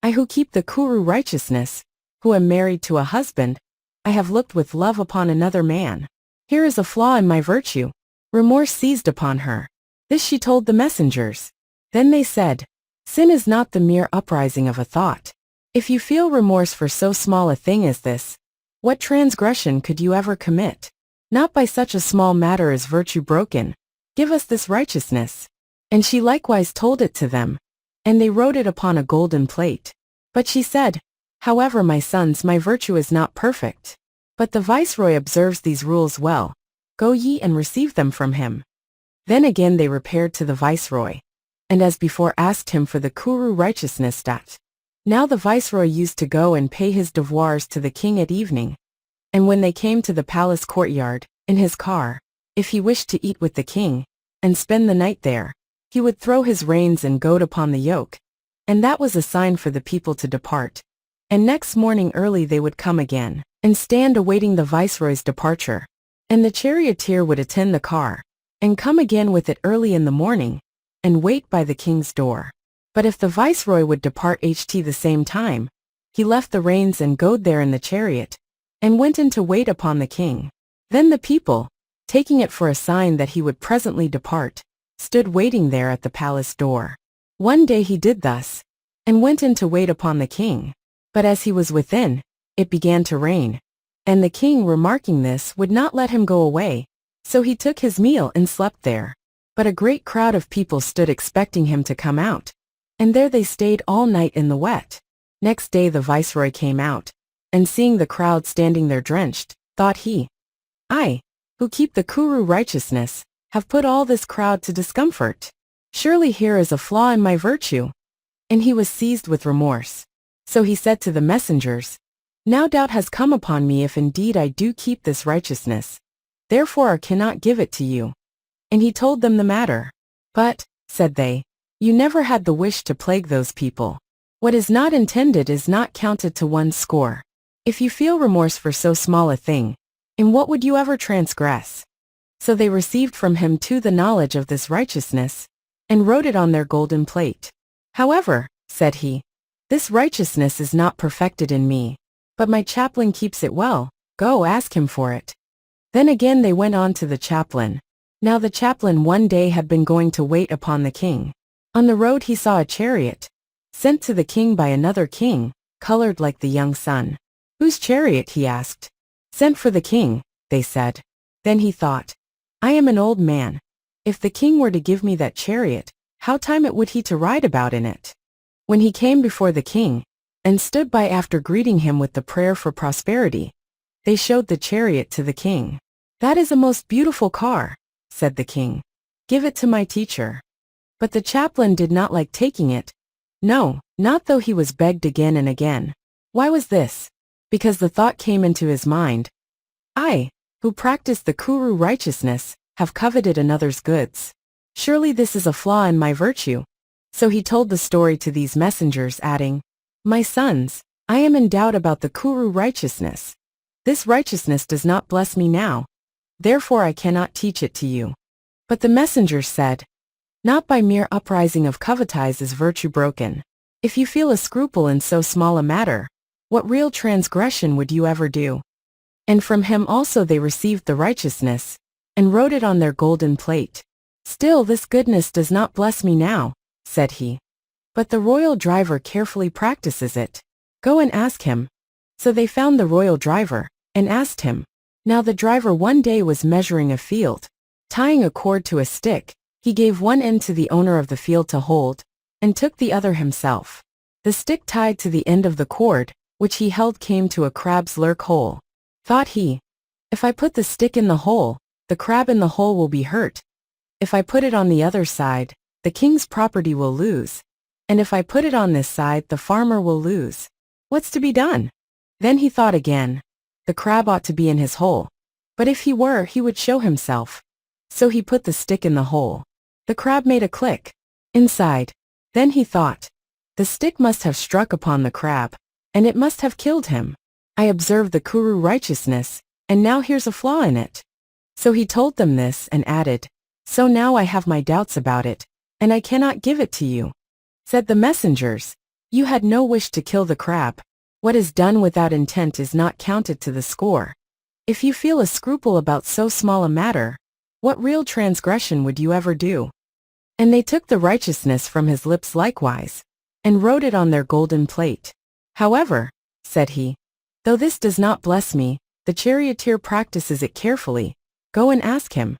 I who keep the Kuru righteousness, who am married to a husband, I have looked with love upon another man. Here is a flaw in my virtue. Remorse seized upon her. This she told the messengers. Then they said, sin is not the mere uprising of a thought. If you feel remorse for so small a thing as this, what transgression could you ever commit? Not by such a small matter is virtue broken. Give us this righteousness. And she likewise told it to them, and they wrote it upon a golden plate. But she said, however, my sons, my virtue is not perfect. But the viceroy observes these rules well. Go ye and receive them from him. Then again they repaired to the viceroy, and as before asked him for the Kuru righteousness. Now the viceroy used to go and pay his devoirs to the king at evening, and when they came to the palace courtyard, in his car, if he wished to eat with the king, and spend the night there, he would throw his reins and goad upon the yoke, and that was a sign for the people to depart. And next morning early they would come again, and stand awaiting the viceroy's departure. And the charioteer would attend the car, and come again with it early in the morning, and wait by the king's door. But if the viceroy would depart the same time, he left the reins and goad there in the chariot, and went in to wait upon the king. Then the people, taking it for a sign that he would presently depart, stood waiting there at the palace door. One day he did thus, and went in to wait upon the king. But as he was within, it began to rain, and the king, remarking this, would not let him go away, so he took his meal and slept there. But a great crowd of people stood expecting him to come out, and there they stayed all night in the wet. Next day the viceroy came out, and seeing the crowd standing there drenched, thought he, I, who keep the Kuru righteousness, have put all this crowd to discomfort. Surely here is a flaw in my virtue. And he was seized with remorse. So he said to the messengers, now doubt has come upon me if indeed I do keep this righteousness. Therefore I cannot give it to you. And he told them the matter. But, said they, you never had the wish to plague those people. What is not intended is not counted to one's score. If you feel remorse for so small a thing, in what would you ever transgress? So they received from him too the knowledge of this righteousness, and wrote it on their golden plate. However, said he, this righteousness is not perfected in me, but my chaplain keeps it well. Go ask him for it. Then again they went on to the chaplain. Now the chaplain one day had been going to wait upon the king. On the road he saw a chariot, sent to the king by another king, colored like the young sun. Whose chariot? He asked. Sent for the king, they said. Then he thought, I am an old man. If the king were to give me that chariot, how time it would he to ride about in it? When he came before the king, and stood by after greeting him with the prayer for prosperity, they showed the chariot to the king. That is a most beautiful car, said the king. Give it to my teacher. But the chaplain did not like taking it. No, not though he was begged again and again. Why was this? Because the thought came into his mind, I, who practice the Kuru righteousness, have coveted another's goods. Surely this is a flaw in my virtue. So he told the story to these messengers, adding, my sons, I am in doubt about the Kuru righteousness. This righteousness does not bless me now. Therefore I cannot teach it to you. But the messengers said, not by mere uprising of covetise is virtue broken. If you feel a scruple in so small a matter, what real transgression would you ever do? And from him also they received the righteousness, and wrote it on their golden plate. Still this goodness does not bless me now, said he. But the royal driver carefully practices it. Go and ask him. So they found the royal driver, and asked him. Now the driver one day was measuring a field. Tying a cord to a stick, he gave one end to the owner of the field to hold, and took the other himself. The stick tied to the end of the cord, which he held, came to a crab's lurk hole. Thought he, if I put the stick in the hole, the crab in the hole will be hurt. If I put it on the other side, the king's property will lose. And if I put it on this side, the farmer will lose. What's to be done? Then he thought again. The crab ought to be in his hole. But if he were, he would show himself. So he put the stick in the hole. The crab made a click inside. Then he thought, the stick must have struck upon the crab, and it must have killed him. I observed the Kuru righteousness, and now here's a flaw in it. So he told them this and added, so now I have my doubts about it, and I cannot give it to you. Said the messengers, you had no wish to kill the crab. What is done without intent is not counted to the score. If you feel a scruple about so small a matter, what real transgression would you ever do? And they took the righteousness from his lips likewise, and wrote it on their golden plate. However, said he, though this does not bless me, the charioteer practices it carefully. Go and ask him.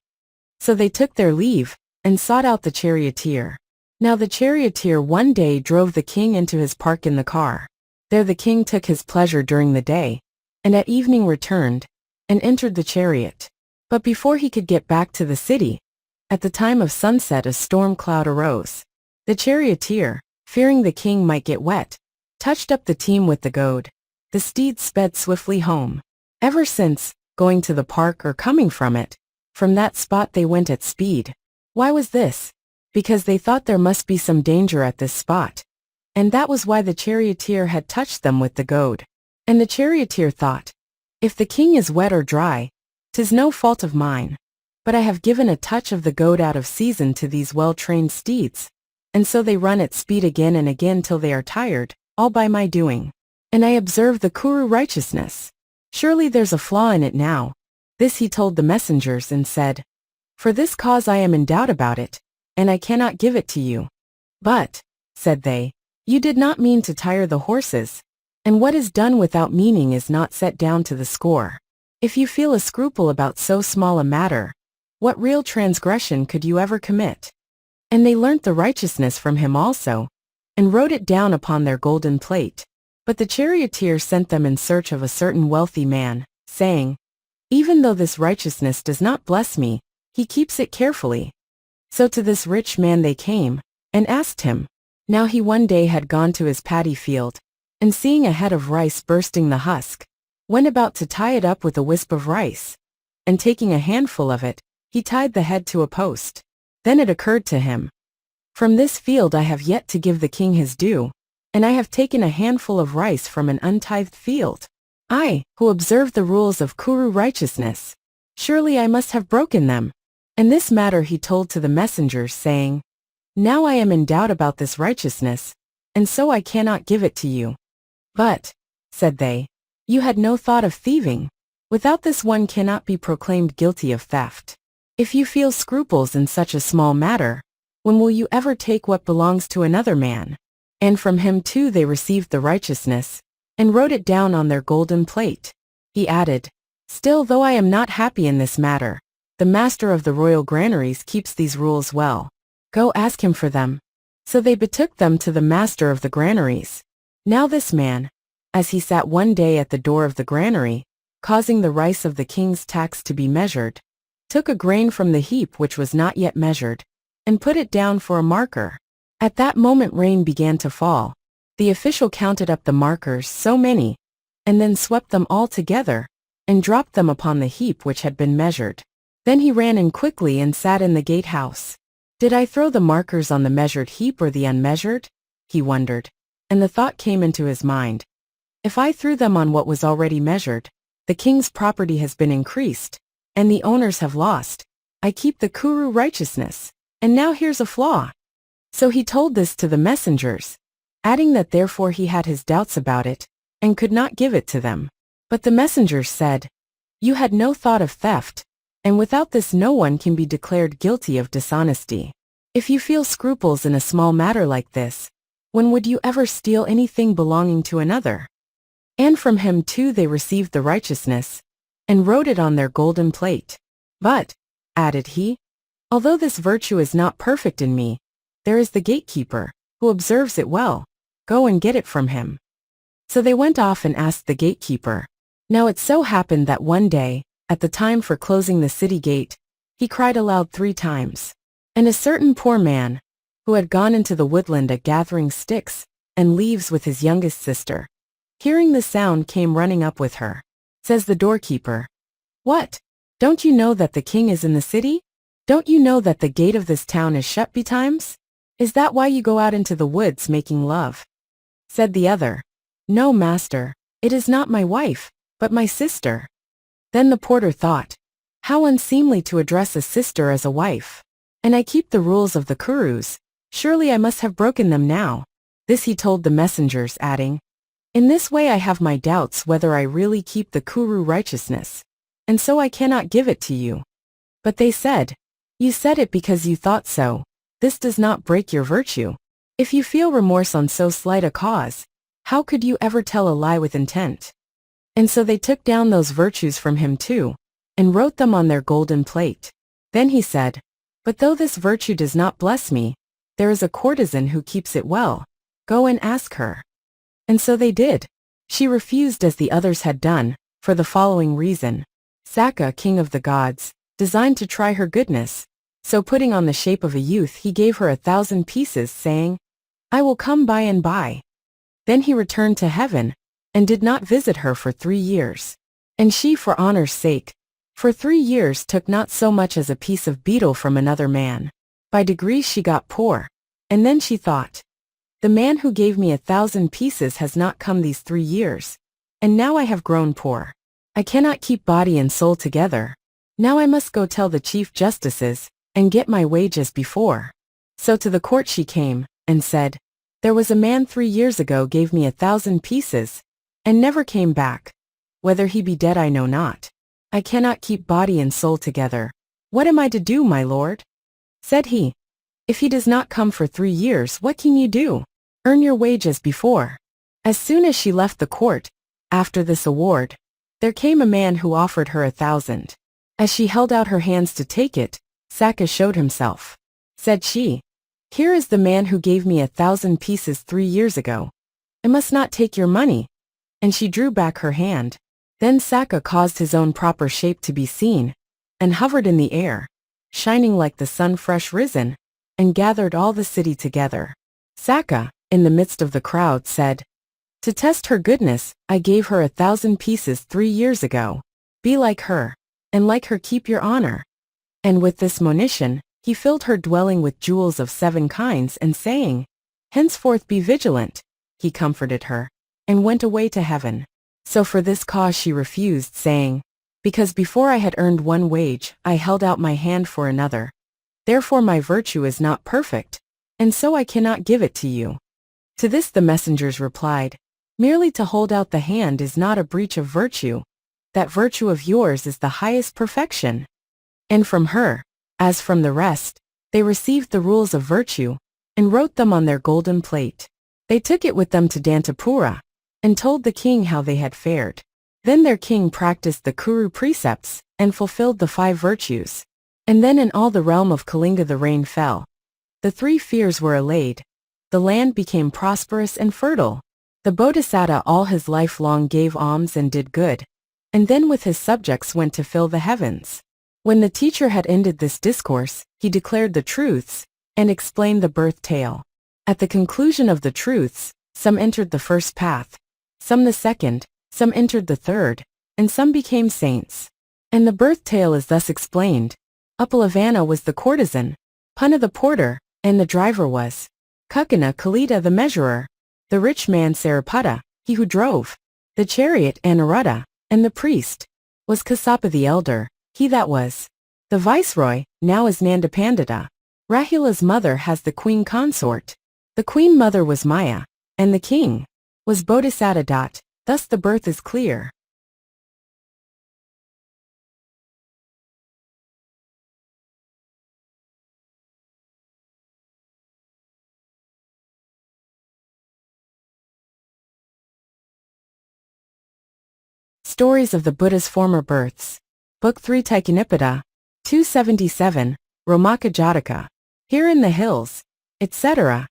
So they took their leave, and sought out the charioteer. Now the charioteer one day drove the king into his park in the car. There the king took his pleasure during the day, and at evening returned, and entered the chariot. But before he could get back to the city, at the time of sunset a storm cloud arose. The charioteer, fearing the king might get wet, touched up the team with the goad. The steeds sped swiftly home. Ever since, going to the park or coming from it, from that spot they went at speed. Why was this? Because they thought there must be some danger at this spot. And that was why the charioteer had touched them with the goad. And the charioteer thought, if the king is wet or dry, 'tis no fault of mine. But I have given a touch of the goad out of season to these well-trained steeds, and so they run at speed again and again till they are tired, all by my doing. And I observe the Kuru righteousness. Surely there's a flaw in it now. This he told the messengers and said, for this cause I am in doubt about it, and I cannot give it to you. But, said they, you did not mean to tire the horses, and what is done without meaning is not set down to the score. If you feel a scruple about so small a matter, what real transgression could you ever commit? And they learnt the righteousness from him also, and wrote it down upon their golden plate. But the charioteer sent them in search of a certain wealthy man, saying, even though this righteousness does not bless me, he keeps it carefully. So to this rich man they came, and asked him. Now he one day had gone to his paddy field, and seeing a head of rice bursting the husk, went about to tie it up with a wisp of rice. And taking a handful of it, he tied the head to a post. Then it occurred to him, from this field I have yet to give the king his due, and I have taken a handful of rice from an untithed field. I, who observe the rules of Kuru righteousness, surely I must have broken them. And this matter he told to the messengers, saying, now I am in doubt about this righteousness, and so I cannot give it to you. But, said they, you had no thought of thieving. Without this one cannot be proclaimed guilty of theft. If you feel scruples in such a small matter, when will you ever take what belongs to another man? And from him too they received the righteousness, and wrote it down on their golden plate. He added, still though I am not happy in this matter, the master of the royal granaries keeps these rules well. Go ask him for them. So they betook them to the master of the granaries. Now this man, as he sat one day at the door of the granary, causing the rice of the king's tax to be measured, took a grain from the heap which was not yet measured, and put it down for a marker. At that moment rain began to fall. The official counted up the markers, so many, and then swept them all together, and dropped them upon the heap which had been measured. Then he ran in quickly and sat in the gatehouse. Did I throw the markers on the measured heap or the unmeasured? He wondered, and the thought came into his mind. If I threw them on what was already measured, the king's property has been increased, and the owners have lost. I keep the Kuru righteousness, and now here's a flaw. So he told this to the messengers, adding that therefore he had his doubts about it, and could not give it to them. But the messengers said, you had no thought of theft, and without this no one can be declared guilty of dishonesty. If you feel scruples in a small matter like this, when would you ever steal anything belonging to another? And from him too they received the righteousness, and wrote it on their golden plate. But, added he, although this virtue is not perfect in me, there is the gatekeeper, who observes it well. Go and get it from him." So they went off and asked the gatekeeper. Now it so happened that one day, at the time for closing the city gate, he cried aloud 3 times. And a certain poor man, who had gone into the woodland a gathering sticks and leaves with his youngest sister, hearing the sound came running up with her. Says the doorkeeper, "What? Don't you know that the king is in the city? Don't you know that the gate of this town is shut betimes? Is that why you go out into the woods making love?" Said the other, "No, master, it is not my wife, but my sister." Then the porter thought, "How unseemly to address a sister as a wife. And I keep the rules of the Kurus, surely I must have broken them now." This he told the messengers, adding, "In this way I have my doubts whether I really keep the Kuru righteousness, and so I cannot give it to you." But they said, "You said it because you thought so. This does not break your virtue. If you feel remorse on so slight a cause, how could you ever tell a lie with intent?" And so they took down those virtues from him too, and wrote them on their golden plate. Then he said, "But though this virtue does not bless me, there is a courtesan who keeps it well. Go and ask her." And so they did. She refused as the others had done, for the following reason. Saka, king of the gods, designed to try her goodness. So putting on the shape of a youth he gave her 1,000 pieces, saying, "I will come by and by." Then he returned to heaven, and did not visit her for 3 years. And she, for honor's sake, for 3 years took not so much as a piece of betel from another man. By degrees she got poor, and then she thought, "The man who gave me 1,000 pieces has not come these 3 years, and now I have grown poor. I cannot keep body and soul together. Now I must go tell the chief justices, and get my wage as before." So to the court she came, and said, "There was a man 3 years ago gave me 1,000 pieces, and never came back. Whether he be dead I know not. I cannot keep body and soul together. What am I to do, my lord?" Said he, "If he does not come for 3 years, what can you do? Earn your wage as before." As soon as she left the court, after this award, there came a man who offered her 1,000. As she held out her hands to take it, Saka showed himself. Said she, "Here is the man who gave me 1,000 pieces 3 years ago. I must not take your money." And she drew back her hand. Then Saka caused his own proper shape to be seen, and hovered in the air, shining like the sun fresh risen, and gathered all the city together. Saka, in the midst of the crowd, said, "To test her goodness, I gave her 1,000 pieces 3 years ago. Be like her, and like her keep your honor." And with this monition, he filled her dwelling with jewels of 7 kinds, and saying, "Henceforth be vigilant," he comforted her, and went away to heaven. So for this cause she refused, saying, "Because before I had earned one wage, I held out my hand for another. Therefore my virtue is not perfect, and so I cannot give it to you." To this the messengers replied, "Merely to hold out the hand is not a breach of virtue. That virtue of yours is the highest perfection." And from her, as from the rest, they received the rules of virtue, and wrote them on their golden plate. They took it with them to Dantapura, and told the king how they had fared. Then their king practiced the Kuru precepts, and fulfilled the 5 virtues. And then in all the realm of Kalinga the rain fell. The 3 fears were allayed. The land became prosperous and fertile. The Bodhisattva all his life long gave alms and did good, and then with his subjects went to fill the heavens. When the teacher had ended this discourse, he declared the truths, and explained the birth tale. At the conclusion of the truths, some entered the first path, some the second, some entered the third, and some became saints. And the birth tale is thus explained. Uppalavana was the courtesan, Punna the porter, and the driver was Kukkana Kalita the measurer, the rich man Sariputta, he who drove the chariot, Anuruddha, and the priest was Kassapa the elder, he that was the viceroy, now is Nandapandita. Rahula's mother has the queen consort. The queen mother was Maya, and the king was Bodhisattva. Thus the birth is clear. Stories of the Buddha's Former Births. Book 3 Taikkanipada, 277, Romaka Jataka. Here in the hills, etc.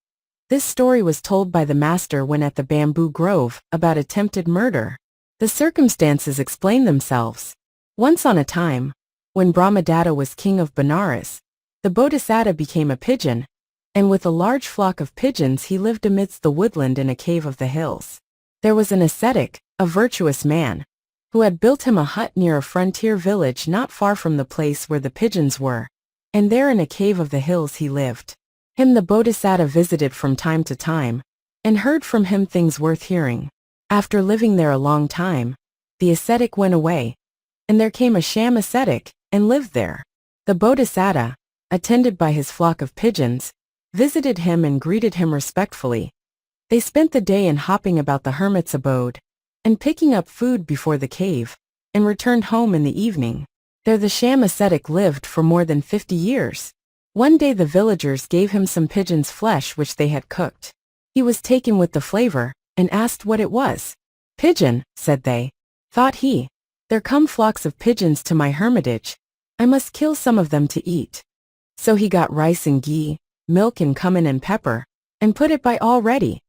This story was told by the master when at the bamboo grove, about attempted murder. The circumstances explain themselves. Once on a time, when Brahmadatta was king of Benares, the Bodhisattva became a pigeon, and with a large flock of pigeons he lived amidst the woodland in a cave of the hills. There was an ascetic, a virtuous man, who had built him a hut near a frontier village not far from the place where the pigeons were, and there in a cave of the hills he lived. Him the Bodhisattva visited from time to time, and heard from him things worth hearing. After living there a long time, the ascetic went away, and there came a sham ascetic, and lived there. The Bodhisattva, attended by his flock of pigeons, visited him and greeted him respectfully. They spent the day in hopping about the hermit's abode, and picking up food before the cave, and returned home in the evening. There the sham ascetic lived for more than 50 years. One day the villagers gave him some pigeon's flesh which they had cooked. He was taken with the flavor, and asked what it was. "Pigeon," said they. Thought he, "There come flocks of pigeons to my hermitage. I must kill some of them to eat." So he got rice and ghee, milk and cumin and pepper, and put it by all ready.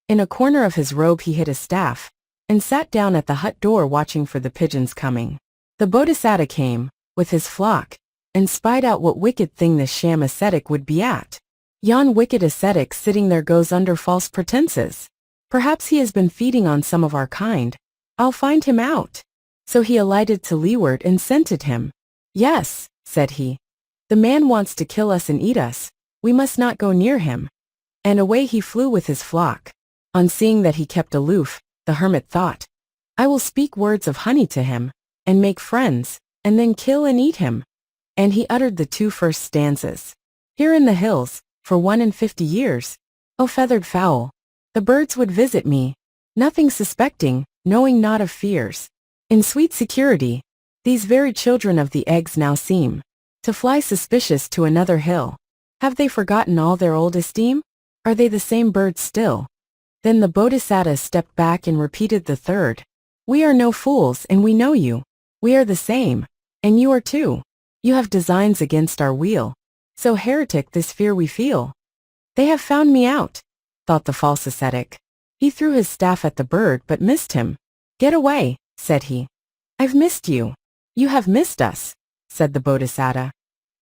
In a corner of his robe he hid a staff, and sat down at the hut door watching for the pigeons coming. The Bodhisattva came, with his flock, and spied out what wicked thing this sham ascetic would be at. "Yon wicked ascetic sitting there goes under false pretenses. Perhaps he has been feeding on some of our kind. I'll find him out." So he alighted to leeward and scented him. "Yes," said he, "the man wants to kill us and eat us. We must not go near him." And away he flew with his flock. On seeing that he kept aloof, the hermit thought, "I will speak words of honey to him, and make friends, and then kill and eat him." And he uttered the 2 first stanzas. "Here in the hills, for 51 years, O feathered fowl, the birds would visit me, nothing suspecting, knowing naught of fears. In sweet security, these very children of the eggs now seem to fly suspicious to another hill. Have they forgotten all their old esteem? Are they the same birds still?" Then the Bodhisattva stepped back and repeated the third. "We are no fools and we know you. We are the same, and you are too. You have designs against our weal. So heretic this fear we feel." "They have found me out," thought the false ascetic. He threw his staff at the bird but missed him. "Get away," said he. "I've missed you." "You have missed us," said the Bodhisattva.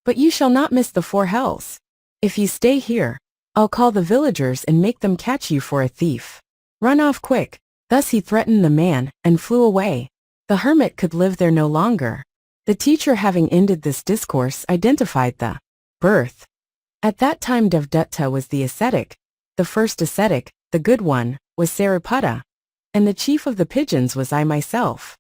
"But you shall not miss the 4 hells. If you stay here, I'll call the villagers and make them catch you for a thief. Run off quick." Thus he threatened the man, and flew away. The hermit could live there no longer. The teacher, having ended this discourse, identified the birth. At that time Devdutta was the ascetic. The first ascetic, the good one, was Sariputta, and the chief of the pigeons was I myself.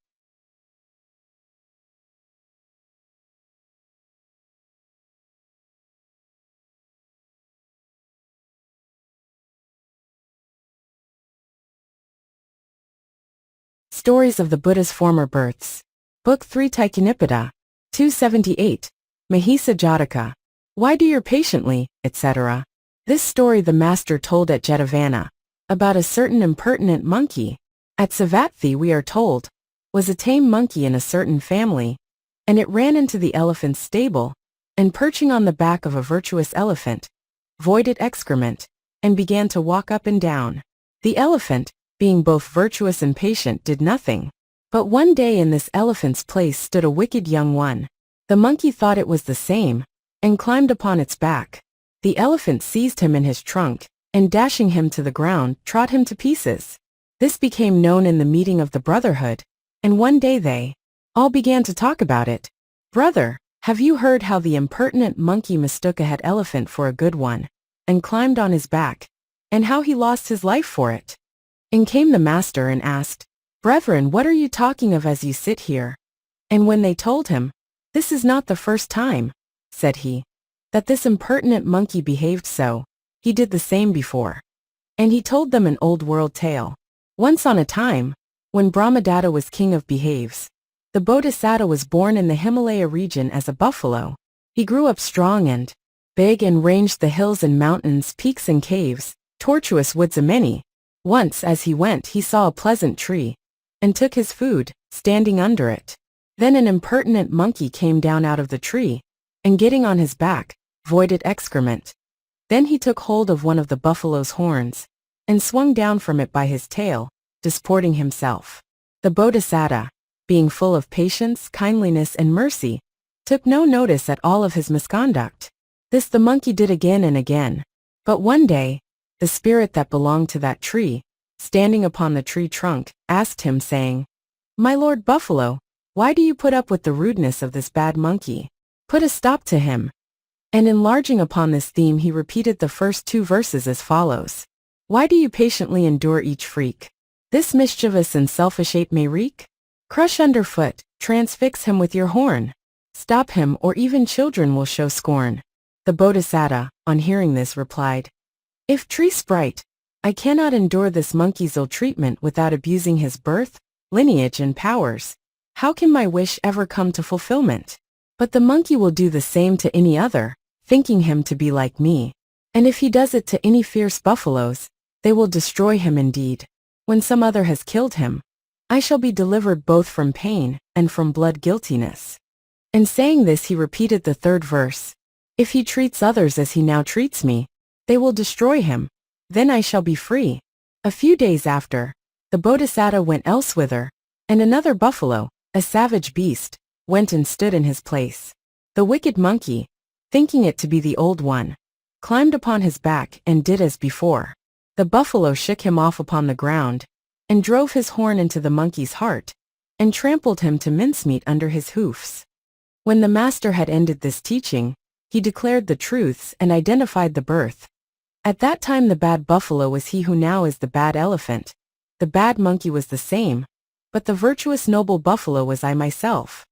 Stories of the Buddha's Former Births. Book 3 Taikkanipada. 278. Mahisa Jataka. Why do you patiently, etc. This story the master told at Jetavana, about a certain impertinent monkey. At Savatthi, we are told, was a tame monkey in a certain family, and it ran into the elephant's stable, and perching on the back of a virtuous elephant, voided excrement, and began to walk up and down. The elephant, being both virtuous and patient, did nothing. But one day in this elephant's place stood a wicked young one. The monkey thought it was the same, and climbed upon its back. The elephant seized him in his trunk, and dashing him to the ground, trod him to pieces. This became known in the meeting of the brotherhood, and one day they all began to talk about it. "Brother, have you heard how the impertinent monkey mistook a head elephant for a good one, and climbed on his back, and how he lost his life for it?" In came the master and asked, "Brethren, what are you talking of as you sit here?" And when they told him, "This is not the first time," said he, "that this impertinent monkey behaved so. He did the same before." And he told them an old world tale. Once on a time, when Brahmadatta was king of Behaves, the Bodhisattva was born in the Himalaya region as a buffalo. He grew up strong and big and ranged the hills and mountains, peaks and caves, tortuous woods a many. Once as he went he saw a pleasant tree, and took his food, standing under it. Then an impertinent monkey came down out of the tree, and getting on his back, voided excrement. Then he took hold of one of the buffalo's horns, and swung down from it by his tail, disporting himself. The Bodhisattva, being full of patience, kindliness, and mercy, took no notice at all of his misconduct. This the monkey did again and again. But one day, the spirit that belonged to that tree, standing upon the tree trunk, asked him, saying, "My lord Buffalo, why do you put up with the rudeness of this bad monkey? Put a stop to him." And enlarging upon this theme, he repeated the first 2 verses as follows. "Why do you patiently endure each freak? This mischievous and selfish ape may wreak? Crush underfoot, transfix him with your horn. Stop him, or even children will show scorn." The Bodhisattva, on hearing this, replied, "If tree sprite, I cannot endure this monkey's ill treatment without abusing his birth, lineage, and powers. How can my wish ever come to fulfillment? But the monkey will do the same to any other, thinking him to be like me. And if he does it to any fierce buffaloes, they will destroy him indeed. When some other has killed him, I shall be delivered both from pain and from blood guiltiness." And saying this, he repeated the 3rd verse. "If he treats others as he now treats me, they will destroy him. Then I shall be free." A few days after, the Bodhisattva went elsewhither, and another buffalo, a savage beast, went and stood in his place. The wicked monkey, thinking it to be the old one, climbed upon his back and did as before. The buffalo shook him off upon the ground, and drove his horn into the monkey's heart, and trampled him to mincemeat under his hoofs. When the master had ended this teaching, he declared the truths and identified the birth. At that time the bad buffalo was he who now is the bad elephant. The bad monkey was the same, but the virtuous noble buffalo was I myself.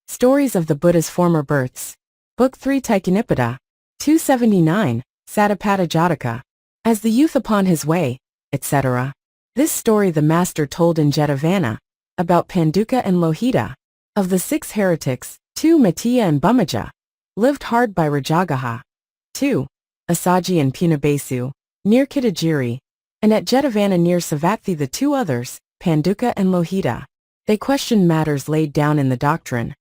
Stories of the Buddha's Former Births. Book 3 Taikkanipada. 279, Satapatta Jataka. As the youth upon his way, etc. This story the master told in Jetavana, about Panduka and Lohita. Of the 6 heretics, 2 Mattiya and Bhumaja, lived hard by Rajagaha. 2. Asaji and Punabasu, near Kitagiri, and at Jetavana near Savatthi the 2 others, Panduka and Lohita. They questioned matters laid down in the doctrine.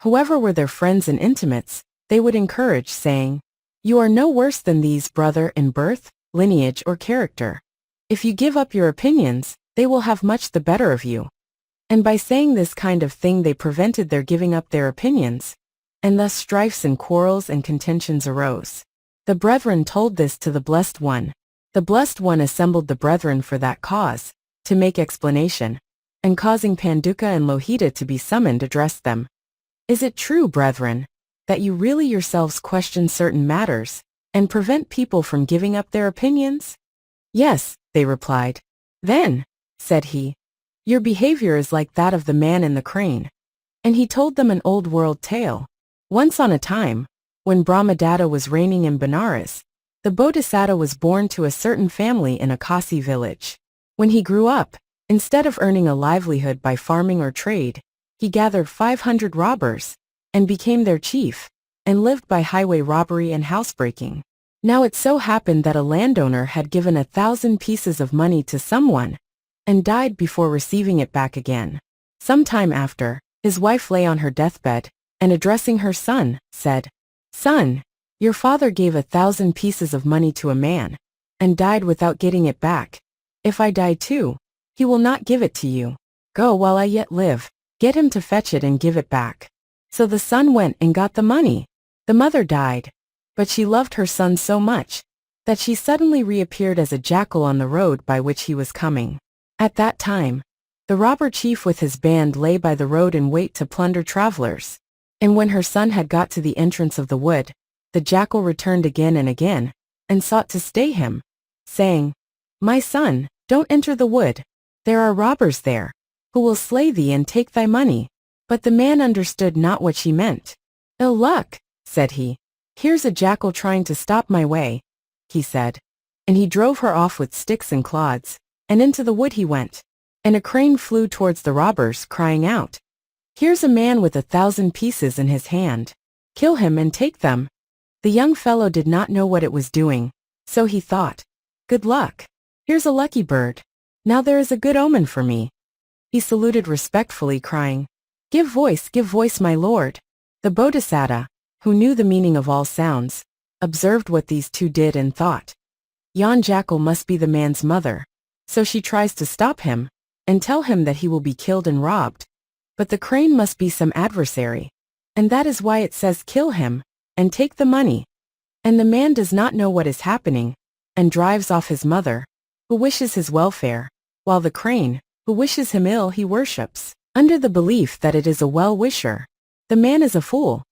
Whoever were their friends and intimates, they would encourage, saying, "You are no worse than these, brother, in birth, lineage, or character. If you give up your opinions, they will have much the better of you." And by saying this kind of thing they prevented their giving up their opinions, and thus strifes and quarrels and contentions arose. The brethren told this to the Blessed One. The Blessed One assembled the brethren for that cause, to make explanation, and causing Panduka and Lohita to be summoned addressed them. "Is it true, brethren, that you really yourselves question certain matters, and prevent people from giving up their opinions?" "Yes," they replied. "Then," said he, "your behavior is like that of the man in the crane." And he told them an old world tale. Once on a time, when Brahmadatta was reigning in Benares, the Bodhisattva was born to a certain family in a Kasi village. When he grew up, instead of earning a livelihood by farming or trade, he gathered 500 robbers, and became their chief, and lived by highway robbery and housebreaking. Now it so happened that a landowner had given 1,000 pieces of money to someone, and died before receiving it back again. Some time after, his wife lay on her deathbed, and addressing her son, said, "Son, your father gave 1,000 pieces of money to a man, and died without getting it back. If I die too, he will not give it to you. Go while I yet live, get him to fetch it and give it back." So the son went and got the money. The mother died, but she loved her son so much, that she suddenly reappeared as a jackal on the road by which he was coming. At that time, the robber chief with his band lay by the road in wait to plunder travelers. And when her son had got to the entrance of the wood, the jackal returned again and again, and sought to stay him, saying, "My son, don't enter the wood. There are robbers there, who will slay thee and take thy money." But the man understood not what she meant. "Ill luck," said he. "Here's a jackal trying to stop my way," he said. And he drove her off with sticks and clods, and into the wood he went. And a crane flew towards the robbers, crying out, "Here's a man with 1,000 pieces in his hand. Kill him and take them." The young fellow did not know what it was doing, so he thought, Good luck. Here's a lucky bird. Now there is a good omen for me." He saluted respectfully, crying, give voice, my lord." The Bodhisattva, who knew the meaning of all sounds, observed what these two did and thought, "Yon jackal must be the man's mother." So she tries to stop him and tell him that he will be killed and robbed. But the crane must be some adversary, and that is why it says kill him and take the money. And the man does not know what is happening and drives off his mother, who wishes his welfare, while the crane, who wishes him ill, he worships, under the belief that it is a well-wisher. The man is a fool.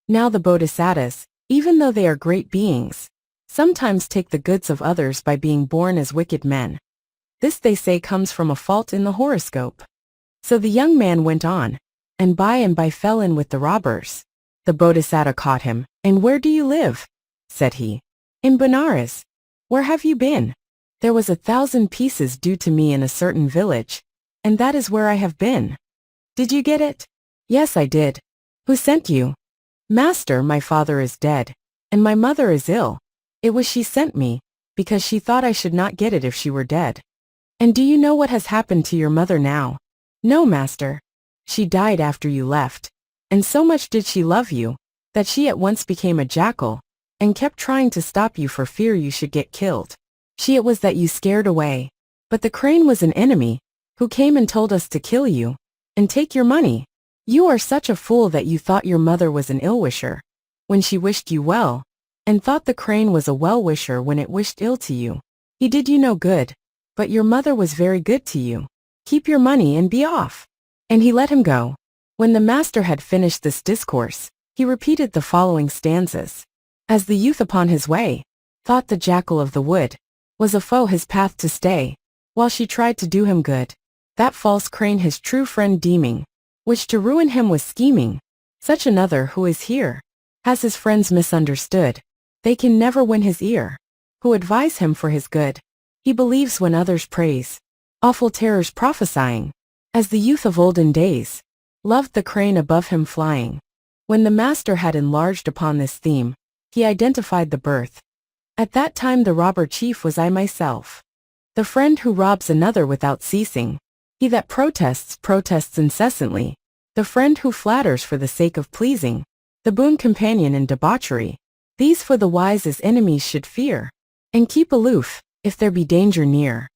Now the Bodhisattvas, even though they are great beings, sometimes take the goods of others by being born as wicked men. This, they say, comes from a fault in the horoscope. So the young man went on, and by fell in with the robbers. The Bodhisattva caught him. "And where do you live?" said he. "In Benares." "Where have you been?" "There was 1,000 pieces due to me in a certain village, and that is where I have been." "Did you get it?" "Yes, I did." "Who sent you?" "Master, my father is dead, and my mother is ill. It was she sent me, because she thought I should not get it if she were dead." "And do you know what has happened to your mother now?" "No, master. She died after you left, and so much did she love you, that she at once became a jackal, and kept trying to stop you for fear you should get killed. She it was that you scared away. But the crane was an enemy, who came and told us to kill you, and take your money. You are such a fool that you thought your mother was an ill-wisher, when she wished you well, and thought the crane was a well-wisher when it wished ill to you. He did you no good, but your mother was very good to you. Keep your money and be off." And he let him go. When the master had finished this discourse, he repeated the following stanzas. As the youth upon his way, thought the jackal of the wood was a foe his path to stay, while she tried to do him good. That false crane his true friend deeming, which to ruin him was scheming. Such another who is here has his friends misunderstood. They can never win his ear, who advise him for his good. He believes when others praise, awful terrors prophesying, as the youth of olden days loved the crane above him flying. When the master had enlarged upon this theme, he identified the birth. At that time the robber chief was I myself, the friend who robs another without ceasing. He that protests incessantly, the friend who flatters for the sake of pleasing, the boon companion in debauchery. These for the wise as enemies should fear, and keep aloof, if there be danger near.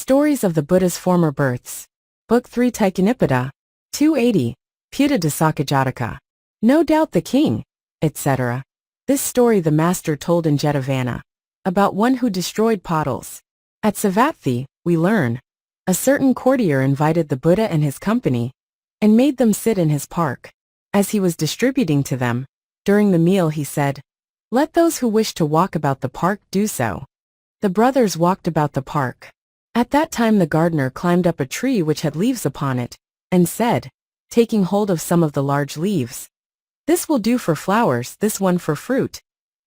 Stories of the Buddha's Former Births. Book 3 Taikkanipada. 280. Puta-Dusaka Jataka. No doubt the king, etc. This story the master told in Jetavana, about one who destroyed pottles. At Savatthi, we learn, a certain courtier invited the Buddha and his company, and made them sit in his park. As he was distributing to them, during the meal he said, "Let those who wish to walk about the park do so." The brothers walked about the park. At that time the gardener climbed up a tree which had leaves upon it, and said, taking hold of some of the large leaves, "This will do for flowers, this one for fruit."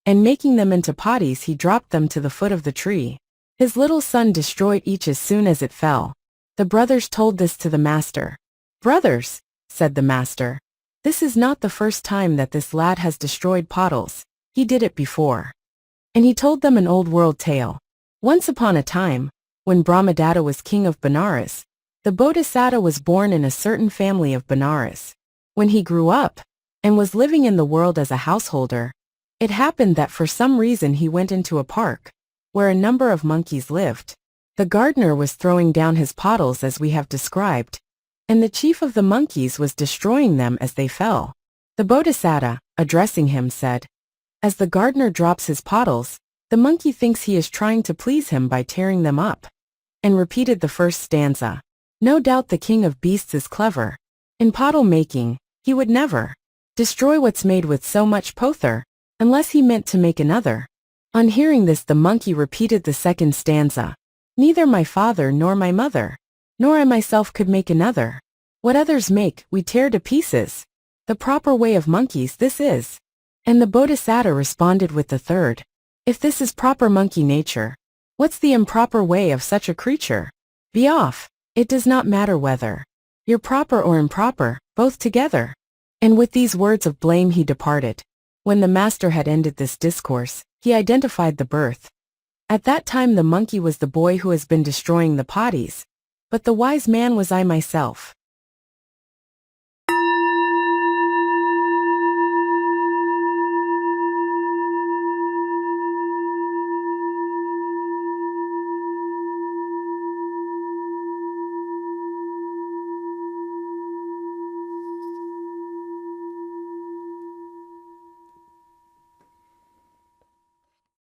And making them into potties he dropped them to the foot of the tree. His little son destroyed each as soon as it fell. The brothers told this to the master. "Brothers," said the master, "this is not the first time that this lad has destroyed pottles. He did it before." And he told them an old world tale. Once upon a time, when Brahmadatta was king of Benares, the Bodhisattva was born in a certain family of Benares. When he grew up, and was living in the world as a householder, it happened that for some reason he went into a park, where a number of monkeys lived. The gardener was throwing down his pottles as we have described, and the chief of the monkeys was destroying them as they fell. The Bodhisattva, addressing him, said, "As the gardener drops his pottles, the monkey thinks he is trying to please him by tearing them up," and repeated the first stanza. No doubt the king of beasts is clever. In pottle making, he would never destroy what's made with so much pother, unless he meant to make another. On hearing this the monkey repeated the second stanza. Neither my father nor my mother, nor I myself could make another. What others make, we tear to pieces. The proper way of monkeys this is. And the Bodhisattva responded with the third. If this is proper monkey nature, what's the improper way of such a creature? Be off. It does not matter whether you're proper or improper, both together." And with these words of blame he departed. When the master had ended this discourse, he identified the birth. At that time the monkey was the boy who has been destroying the potties, but the wise man was I myself.